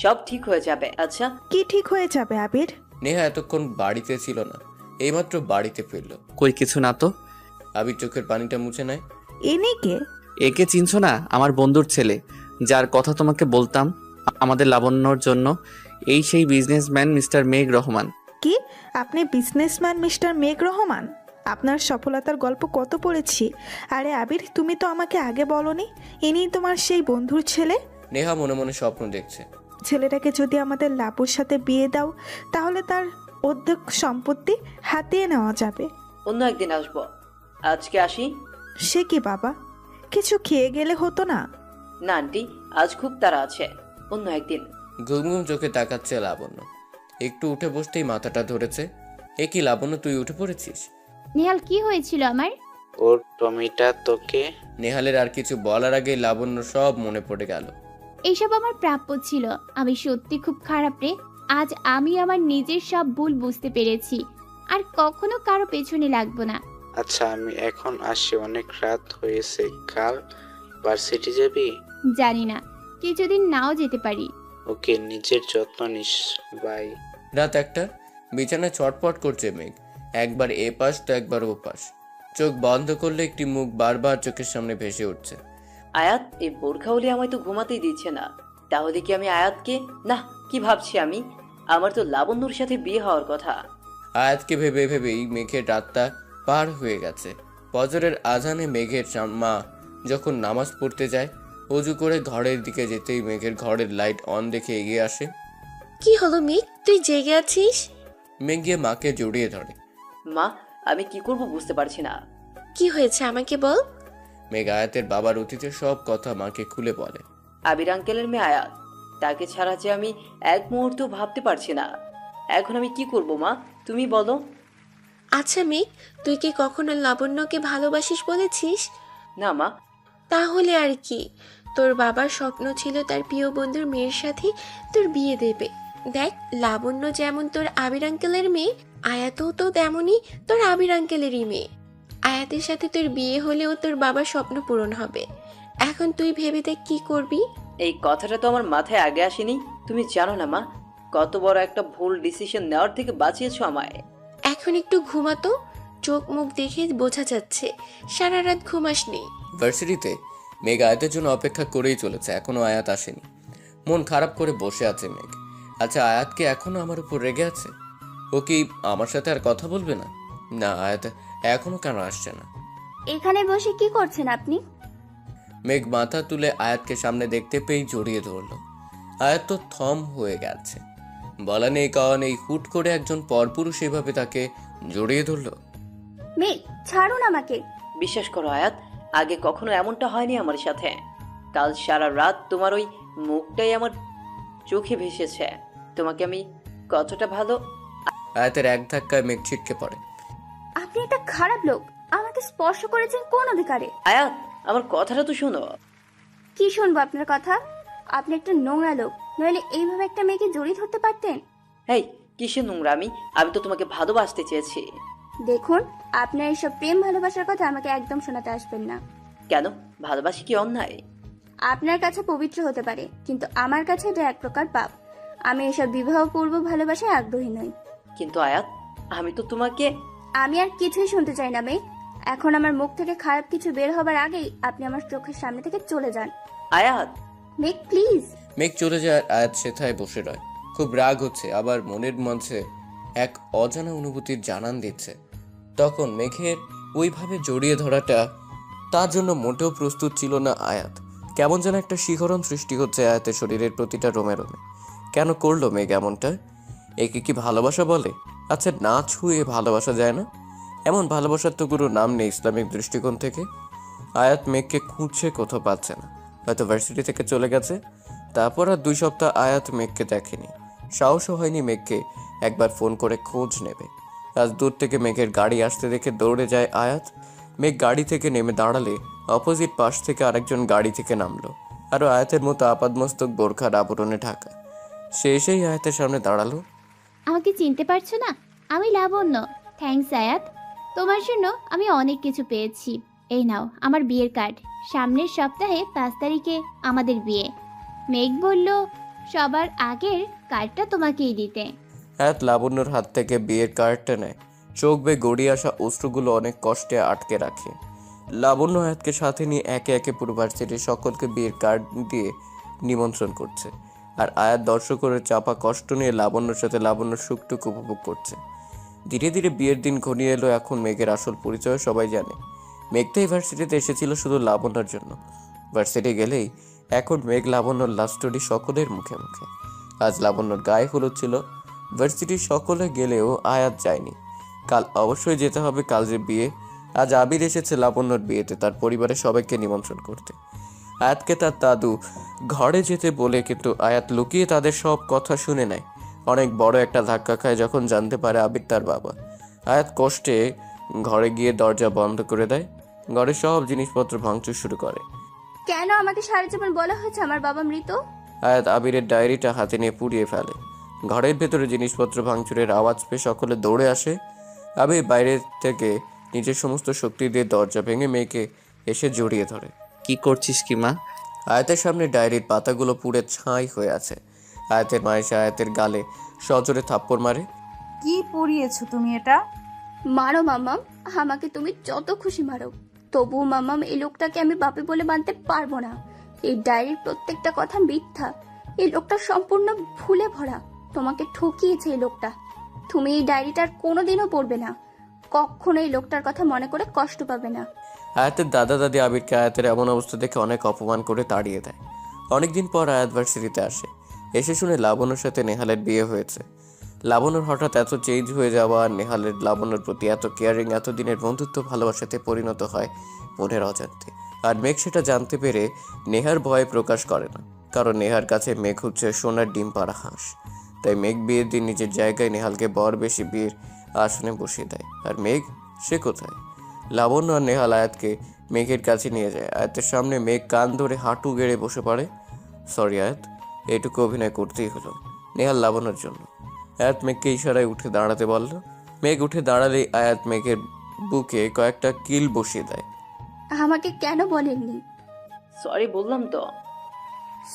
Speaker 11: সব ঠিক হয়ে যাবে। আচ্ছা
Speaker 13: কি ঠিক হয়ে যাবে আবির?
Speaker 6: নেহা এতক্ষণ বাড়িতে ছিল না, এইমাত্র বাড়িতে ফিরলো।
Speaker 1: কই কিছু না তো।
Speaker 6: আবির চোখের পানিটা মুছে নেয়।
Speaker 13: এনে কে?
Speaker 1: একে চিনছো না? আমার বন্ধুর ছেলে, যার কথা তোমাকে বলতাম আমাদের লাবণ্যর জন্য। এই সেই বিজনেসম্যান মিস্টার মেঘ রহমান।
Speaker 13: কি আপনি বিজনেসম্যান মিস্টার মেঘ রহমান? আপনার সফলতার গল্প কত পড়েছি। আরে আবির, তুমি তো আমাকে আগে বলনি ইনি তোমার সেই বন্ধুর ছেলে।
Speaker 6: নেহা মনে মনে স্বপ্ন দেখছে।
Speaker 13: ছেলেটাকে যদি আমাদের লাবুর সাথে বিয়ে দাও তাহলে তার অর্ধেক সম্পত্তি হাতিয়ে নেওয়া যাবে।
Speaker 11: অন্য একদিন আসবো, আজকে আসি।
Speaker 13: সে কি বাবা, কিছু খেয়ে গেলে হতো না?
Speaker 11: না আন্টি, আজ খুব তাড়া আছে, অন্য একদিন।
Speaker 6: ঘুম ঘুম চোখে তাকাচ্ছে লাবণ্য। একটু উঠে বসতেই মাথাটা ধরেছে। এ কি লাবণ্য, তুই উঠে পড়েছিস?
Speaker 10: নেহাল কি হয়েছিল আমার?
Speaker 12: ওর টমিটা তোকে।
Speaker 6: নেহালের আর কিছু বলার আগে লাবণ্য সব মনে পড়ে গেল।
Speaker 10: এইসব আমার প্রাপ্য ছিল। আমি সত্যি খুব খারাপ রে। আজ আমি আমার নিজের সব ভুল বুঝতে পেরেছি, আর কখনো কারো পেছনে লাগবো না।
Speaker 12: আচ্ছা আমি এখন আসি, অনেক রাত হয়েছে। কাল ভার্সিটি যাবি?
Speaker 10: জানি না, কিছুদিন নাও যেতে পারি।
Speaker 12: ওকে, নিজের যত্ন নিস। বাই।
Speaker 6: রাত 1টা, বিছানায় ছটপট করছে মেঘ। একবার এ পাশ তো একবার ও পাশ। চোখ বন্ধ করলে একটি মুখ বারবার চোখের সামনে ভেসে উঠছে।
Speaker 11: আয়াত, এই বোরখা হলে আমায় তো ঘুমাতেই দিচ্ছে না। তাহলে কি আমি আয়াতকে, না কি ভাবছি আমি, আমার তো লাবণ্যর সাথে বিয়ে হওয়ার কথা।
Speaker 6: আয়াতকে ভেবে ভেবেই মেঘের রাতটা পার হয়ে গেছে। ফজরের আজানে মেঘের মা যখন নামাজ পড়তে যায়, অজু করে ঘরের দিকে যেতেই মেঘের ঘরের লাইট অন দেখে এগিয়ে আসে।
Speaker 14: কি হলো মেঘ, তুই জেগে আছিস?
Speaker 6: মেঘ গিয়ে মাকে জড়িয়ে ধরে।
Speaker 11: মা, আমি কি করব বুঝতে পারছি না।
Speaker 14: কি হয়েছে আমাকে বল।
Speaker 6: মেঘ আয়াতের বাবার অতীতের সব কথা মাকে খুলে বলে।
Speaker 11: আবির আঙ্কেলের মেয়ে আয়াত, তাকে ছাড়া যে আমি এক মুহূর্ত ভাবতে পারছি না। এখন আমি কি করব মা, তুমি বলো।
Speaker 14: আচ্ছা মেঘ, তুই কি কখনো লাবণ্যকে ভালোবাসিস বলেছিস?
Speaker 11: না মা।
Speaker 14: তাহলে আর কি, তোর বাবার স্বপ্ন ছিল তার প্রিয় বন্ধুর মেয়ের সাথে তোর বিয়ে দেবে। দেখ, লাবণ্য যেমন তোর আবির আঙ্কেলের মেয়ে, আয়াতও তো তেমনই তোর আবির আঙ্কেলেরই মেয়ে। আয়াতের সাথে তোর বিয়ে হলেও তোর বাবার স্বপ্ন পূরণ হবে। এখন তুই ভেবে দেখ কি করবি।
Speaker 11: এই কথাটা তো আমার মাথায় আগে আসেনি। তুমি জানো না মা, কত বড় একটা ভুল ডিসিশন নেওয়ার থেকে বাঁচিয়েছো আমায়।
Speaker 14: এখন একটু ঘুমাতো, চোখ মুখ দেখে বোঝা যাচ্ছে সারা রাত ঘুমাসনি।
Speaker 6: ভার্সিটিতে মেঘ আয়াতের জন্য অপেক্ষা করেই চলেছে, এখনো আয়াত আসেনি। মন খারাপ করে বসে আছে মেঘ। আচ্ছা, আয়াতকে এখনো আমার উপর রেগে আছে? ও কি আমার সাথে আর কথা বলবে না? না, আয়াত এখনো কেন আসছে না?
Speaker 7: এখানে বসে কি করছেন আপনি?
Speaker 6: মেঘ মাথা তুলে আয়াতকে সামনে দেখতে পেয়েই জড়িয়ে ধরল। আয়াত তো থম হয়ে গেছে। বলা নেই কারণ এই হুট করে একজন পরপুরুষ এভাবে তাকে জড়িয়ে ধরল।
Speaker 7: মেঘ, ছাড়ুন আমাকে।
Speaker 11: বিশ্বাস করো আয়াত, আগে কখনো এমনটা হয়নি আমার সাথে। কাল সারা রাত তোমার ওই মুখটাই আমার চোখে ভেসেছে। তোমাকে আমি কতটা ভালো।
Speaker 6: আয়াতের এক ধাক্কায় মেঘ ছিটকে পড়ে।
Speaker 7: আপনি একটা খারাপ লোক, আমাকে স্পর্শ করেছেন কোন অধিকারে?
Speaker 11: আয়াত, আমার কথাটা তো শোনো।
Speaker 7: কি শুনবো আপনার কথা? আপনি একটা নোংরা লোক, নইলে এইভাবে একটা মেয়েকে জড়িয়ে ধরতে পারতেন?
Speaker 11: এই কিসের নোংরামি? আমি তো তোমাকে ভালোবাসতে চেয়েছি।
Speaker 7: দেখুন, আপনার এইসব প্রেম ভালোবাসার কথা আমাকে একদম শোনাতে আসবেন না।
Speaker 11: কেন, ভালোবাসি কি অন্যায়?
Speaker 7: আপনার কাছে পবিত্র হতে পারে, কিন্তু আমার কাছে এটা এক প্রকার পাপ। আমি এসব বিবাহ পূর্ব ভালোবাসায় আগ্রহী নই।
Speaker 11: কিন্তু আয়াত, আমি তো তোমাকে।
Speaker 7: আমি আর কিছুই শুনতে চাই না মেঘ। এখন আমার মুখ থেকে খারাপ কিছু বের হবার আগেই আপনি আমার চোখের সামনে থেকে চলে যান।
Speaker 11: আয়াত।
Speaker 7: মেঘ প্লিজ।
Speaker 6: মেঘ চলে যায়। আয়াত সেথায় বসে রয়। খুব রাগ হচ্ছে, আবার মনের মধ্যে এক অজানা অনুভূতির জানান দিচ্ছে। তখন মেঘের ওইভাবে জড়িয়ে ধরাটা তার জন্য মোটেও প্রস্তুত ছিল না আয়াত। কেমন যেন একটা শিহরণ সৃষ্টি হচ্ছে আয়াতের শরীরের প্রতিটা রোমে রোমে। কেন করলো মেঘ এমনটা? একে কি ভালোবাসা বলে? আচ্ছা, না ছুঁয়ে ভালোবাসা যায় না? এমন ভালোবাসার তো কোনো নাম নেই ইসলামিক দৃষ্টিকোণ থেকে। আয়াত মেঘকে খুঁজছে, কোথাও পাচ্ছে না। হয়তো ভার্সিটি থেকে চলে গেছে। তারপর আর 2 সপ্তাহ আয়াত মেঘকে দেখেনি। সাহসও হয়নি মেঘকে একবার ফোন করে খোঁজ নেবে। আজ দূর থেকে মেঘের গাড়ি আসতে দেখে দৌড়ে যায় আয়াত। মেঘ গাড়ি থেকে নেমে দাঁড়ালে অপোজিট পাশ থেকে আরেকজন গাড়ি থেকে নামলো। আরও আয়াতের মতো আপাদমস্তক বোরখার আবরণে ঢাকা। সে এসেই আয়াতের সামনে দাঁড়ালো।
Speaker 10: আমাকে চিনতে পারছো না? আমি লাবণ্য। থ্যাঙ্কস আয়াত, তোমার জন্য আমি অনেক কিছু পেয়েছি। এই নাও আমার বিয়ের কার্ড। সামনের সপ্তাহে 5 তারিখে আমাদের বিয়ে। মেঘ বলল সবার আগের কার্ডটা তোমাকেই দিতে।
Speaker 6: আয়াত লাবণ্যর হাত থেকে বিয়ের কার্ডটা নেয়। চোখ বেয়ে গড়িয়ে আসা অশ্রুগুলো অনেক কষ্টে আটকে রাখে। লাবণ্য আয়াতকে সাথে নিয়ে একে একে পুরো ভার্সিটির সকলকে বিয়ের কার্ড দিয়ে নিমন্ত্রণ করছে। আর আয়াত দর্শকের চাপা কষ্ট নিয়ে লাবণ্যর সাথে লাবণ্যর সুখটুকু উপভোগ করছে। ধীরে ধীরে বিয়ের দিন ঘনিয়ে এলো। এখন মেঘের আসল পরিচয় সবাই জানে। মেঘ তো এই ভার্সিটিতে এসেছিল শুধু লাবণ্যর জন্য। ভার্সিটি গেলেই এখন মেঘ লাবণ্যর লাভ স্টোরি সকলের মুখে মুখে। আজ লাবণ্যর গায়ে হলুদ ছিল। ভার্সিটির সকলে গেলেও আয়াত যায়নি। কাল অবশ্যই যেতে হবে। কাল যে বিয়ে, আজ আবির এসেছে লাবণ্যর বিয়েতে তার পরিবারের সবাইকে নিমন্ত্রণ করতে। আয়াতকে তার দাদু ঘরে যেতে বলে, কিন্তু আয়াত লুকিয়ে তাদের সব কথা শুনে নেয়। অনেক বড় একটা ধাক্কা খায় যখন জানতে পারে আবির তার বাবা। আয়াত কষ্টে ঘরে গিয়ে দরজা বন্ধ করে দেয়। ঘরের সব জিনিসপত্র ভাঙচুর শুরু করে।
Speaker 7: কেন আমাকে সারা জীবন বলা হয়েছে আমার বাবা মৃত?
Speaker 6: আয়াত আবিরের ডায়েরিটা হাতে নিয়ে পুড়িয়ে ফেলে। ঘরের ভেতরে জিনিসপত্র ভাঙচুরের আওয়াজ পেয়ে সকলে দৌড়ে আসে। আবির বাইরে থেকে নিজের সমস্ত শক্তি দিয়ে দরজা ভেঙে মেয়েকে এসে জড়িয়ে ধরে।
Speaker 1: কি করছিস কি মা?
Speaker 6: আয়াতের সামনে ডায়েরির পাতাগুলো পুড়ে ছাই হয়ে আছে। আয়াতের মা এসে আয়াতের গালে সজোরে থাপ্পড় মারে।
Speaker 2: কি পড়িয়েছো তুমি এটা?
Speaker 7: মারো মাম্মাম, আমাকে তুমি যত খুশি মারো, তবুও মাম্মাম এই লোকটাকে আমি বাপে বলে মানতে পারবো না। এই ডায়েরির প্রত্যেকটা কথা মিথ্যা। এই লোকটা সম্পূর্ণ ভুলে ভরা। তোমাকে ঠকিয়েছে এই লোকটা। তুমি এই ডায়েরিটার কোনোদিনও পড়বে না, কখনো এই লোকটার কথা মনে করে কষ্ট পাবে না।
Speaker 6: আয়াতের দাদা দাদি আবিরকে আয়াতের এমন অবস্থা দেখে অনেক অপমান করে তাড়িয়ে দেয়। অনেকদিন পর আয়াত ভার্সিটিতে আসে। এসে শুনে লাবণ্যর সাথে নেহালের বিয়ে হয়েছে। লাবণ্যর হঠাৎ এত চেঞ্জ হয়ে যাওয়া আর নেহালের লাবণ্যর প্রতি এত কেয়ারিং, এতদিনের বন্ধুত্ব ভালোবাসাতে পরিণত হয় মনের অজান্তে। আর মেঘ সেটা জানতে পেরে নেহার ভয় প্রকাশ করে না, কারণ নেহার কাছে মেঘ হচ্ছে সোনার ডিম পাড়া হাঁস। তাই মেঘ বিয়ের দিন নিজের জায়গায় নেহালকে বর বেশি বিয়ের আসনে বসিয়ে দেয়। আর মেঘ সে কোথায়? লাবণ্য আর নেহাল আয়াতকে মেঘের কাছে নিয়ে যায়। আয়াতের সামনে মেঘ কান ধরে হাঁটু গেড়ে বসে পড়ে। সরি আয়াত, এটুকু অভিনয় করতেই হলো নেহাল লাবণ্যর জন্য। আয়াত মেঘকে ইশারায় উঠে দাঁড়াতে বলল। মেঘ উঠে দাঁড়ালেই আয়াত মেঘের বুকে কয়েকটা কিল বসিয়ে দেয়।
Speaker 7: আমাকে কেন বলেননি?
Speaker 11: সরি বললাম তো।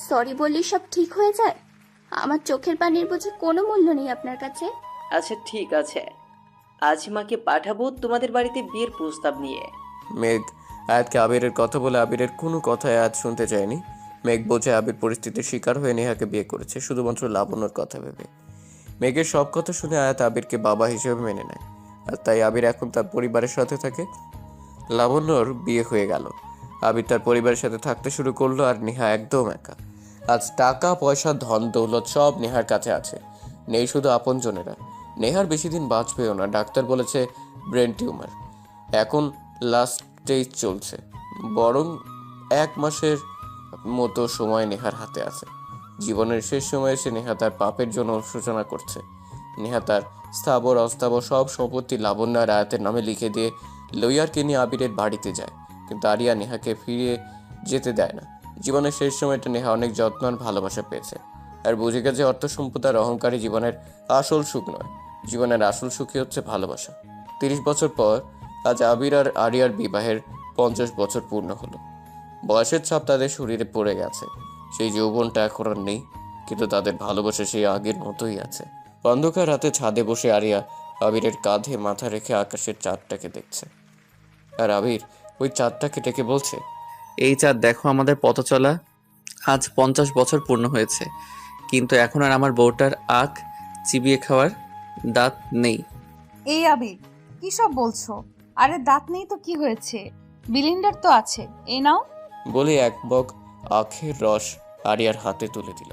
Speaker 7: সরি বললে সব ঠিক হয়ে যায়? আমার চোখের পানির বুঝি কোনো মূল্য নেই আপনার কাছে?
Speaker 11: আচ্ছা ঠিক আছে, আজ মাকে পাঠাবো তোমাদের বাড়িতে বিয়ের প্রস্তাব নিয়ে।
Speaker 6: মেঘ আয়াতকে আবিরের কথা বলে আবিরের কোনো কথাই আয়াত শুনতে চায়নি। মেঘ বোঝে আবির পরিস্থিতির শিকার হয়ে নেহাকে বিয়ে করেছে শুধুমাত্র লাবণ্যর কথা ভেবে। মেঘের সব কথা শুনে আয়াত আবিরকে বাবা হিসেবে মেনে নেয়, আর তাই আবির এখন তার পরিবারের সাথে থাকে। লাবণ্যর বিয়ে হয়ে গেল, আবির তার পরিবারের সাথে থাকতে শুরু করলো। আর নেহা একদম একা। আজ টাকা পয়সা ধন দৌলত সব নেহার কাছে আছে, নেই শুধু আপনজনেরা। নেহার বেশি দিন বাঁচবেও না, ডাক্তার বলেছে ব্রেন টিউমার। এখন লাস্ট স্টেজ চলছে, বরং 1 মাসের মতো সময় নেহার হাতে আছে। জীবনের শেষ সময়ে এসে নেহা তার পাপের জন্য সূচনা করছে। নেহা তার স্থাবর অস্থাবর সব সম্পত্তি লাবণ্য আর আয়াতের নামে লিখে দিয়ে লয়ারকে নিয়ে আবিরের বাড়িতে যায়, কিন্তু আরিয়া নেহাকে ফিরে যেতে দেয় না। জীবনের শেষ সময়টা নেহা অনেক যত্ন আর ভালোবাসা পেয়েছে, আর বুঝে গেছে অর্থ সম্পদ আর অহংকারী জীবনের আসল সুখ নয়। জীবনের আসল সুখই হচ্ছে ভালোবাসা। 30 বছর পর আজ আবির আর আরিয়ার বিবাহের 50 বছর পূর্ণ হলো। বয়সের ছাপ তাদের শরীরে পড়ে গেছে, সেই যৌবনটা এখন আর নেই, কিন্তু তাদের ভালোবাসা সেই আগের মতোই আছে। অন্ধকার রাতে ছাদে বসে আরিয়া আবিরের কাঁধে মাথা রেখে আকাশের চাঁদটাকে দেখছে, আর আবির ওই চাঁদটাকে ডেকে বলছে,
Speaker 1: এই চাঁদ দেখো, আমাদের পথ চলা আজ 50 বছর পূর্ণ হয়েছে, কিন্তু এখন আর আমার বউটার আখ চিবিয়ে খাওয়ার দাঁত নেই।
Speaker 2: এই আবির, কি সব বলছো? আরে দাঁত নেই তো কি হয়েছে? বিলিন্ডার তো আছে, এই নাও।
Speaker 6: বলে 1 মগ আখের রস আরিয়ার হাতে তুলে দিল।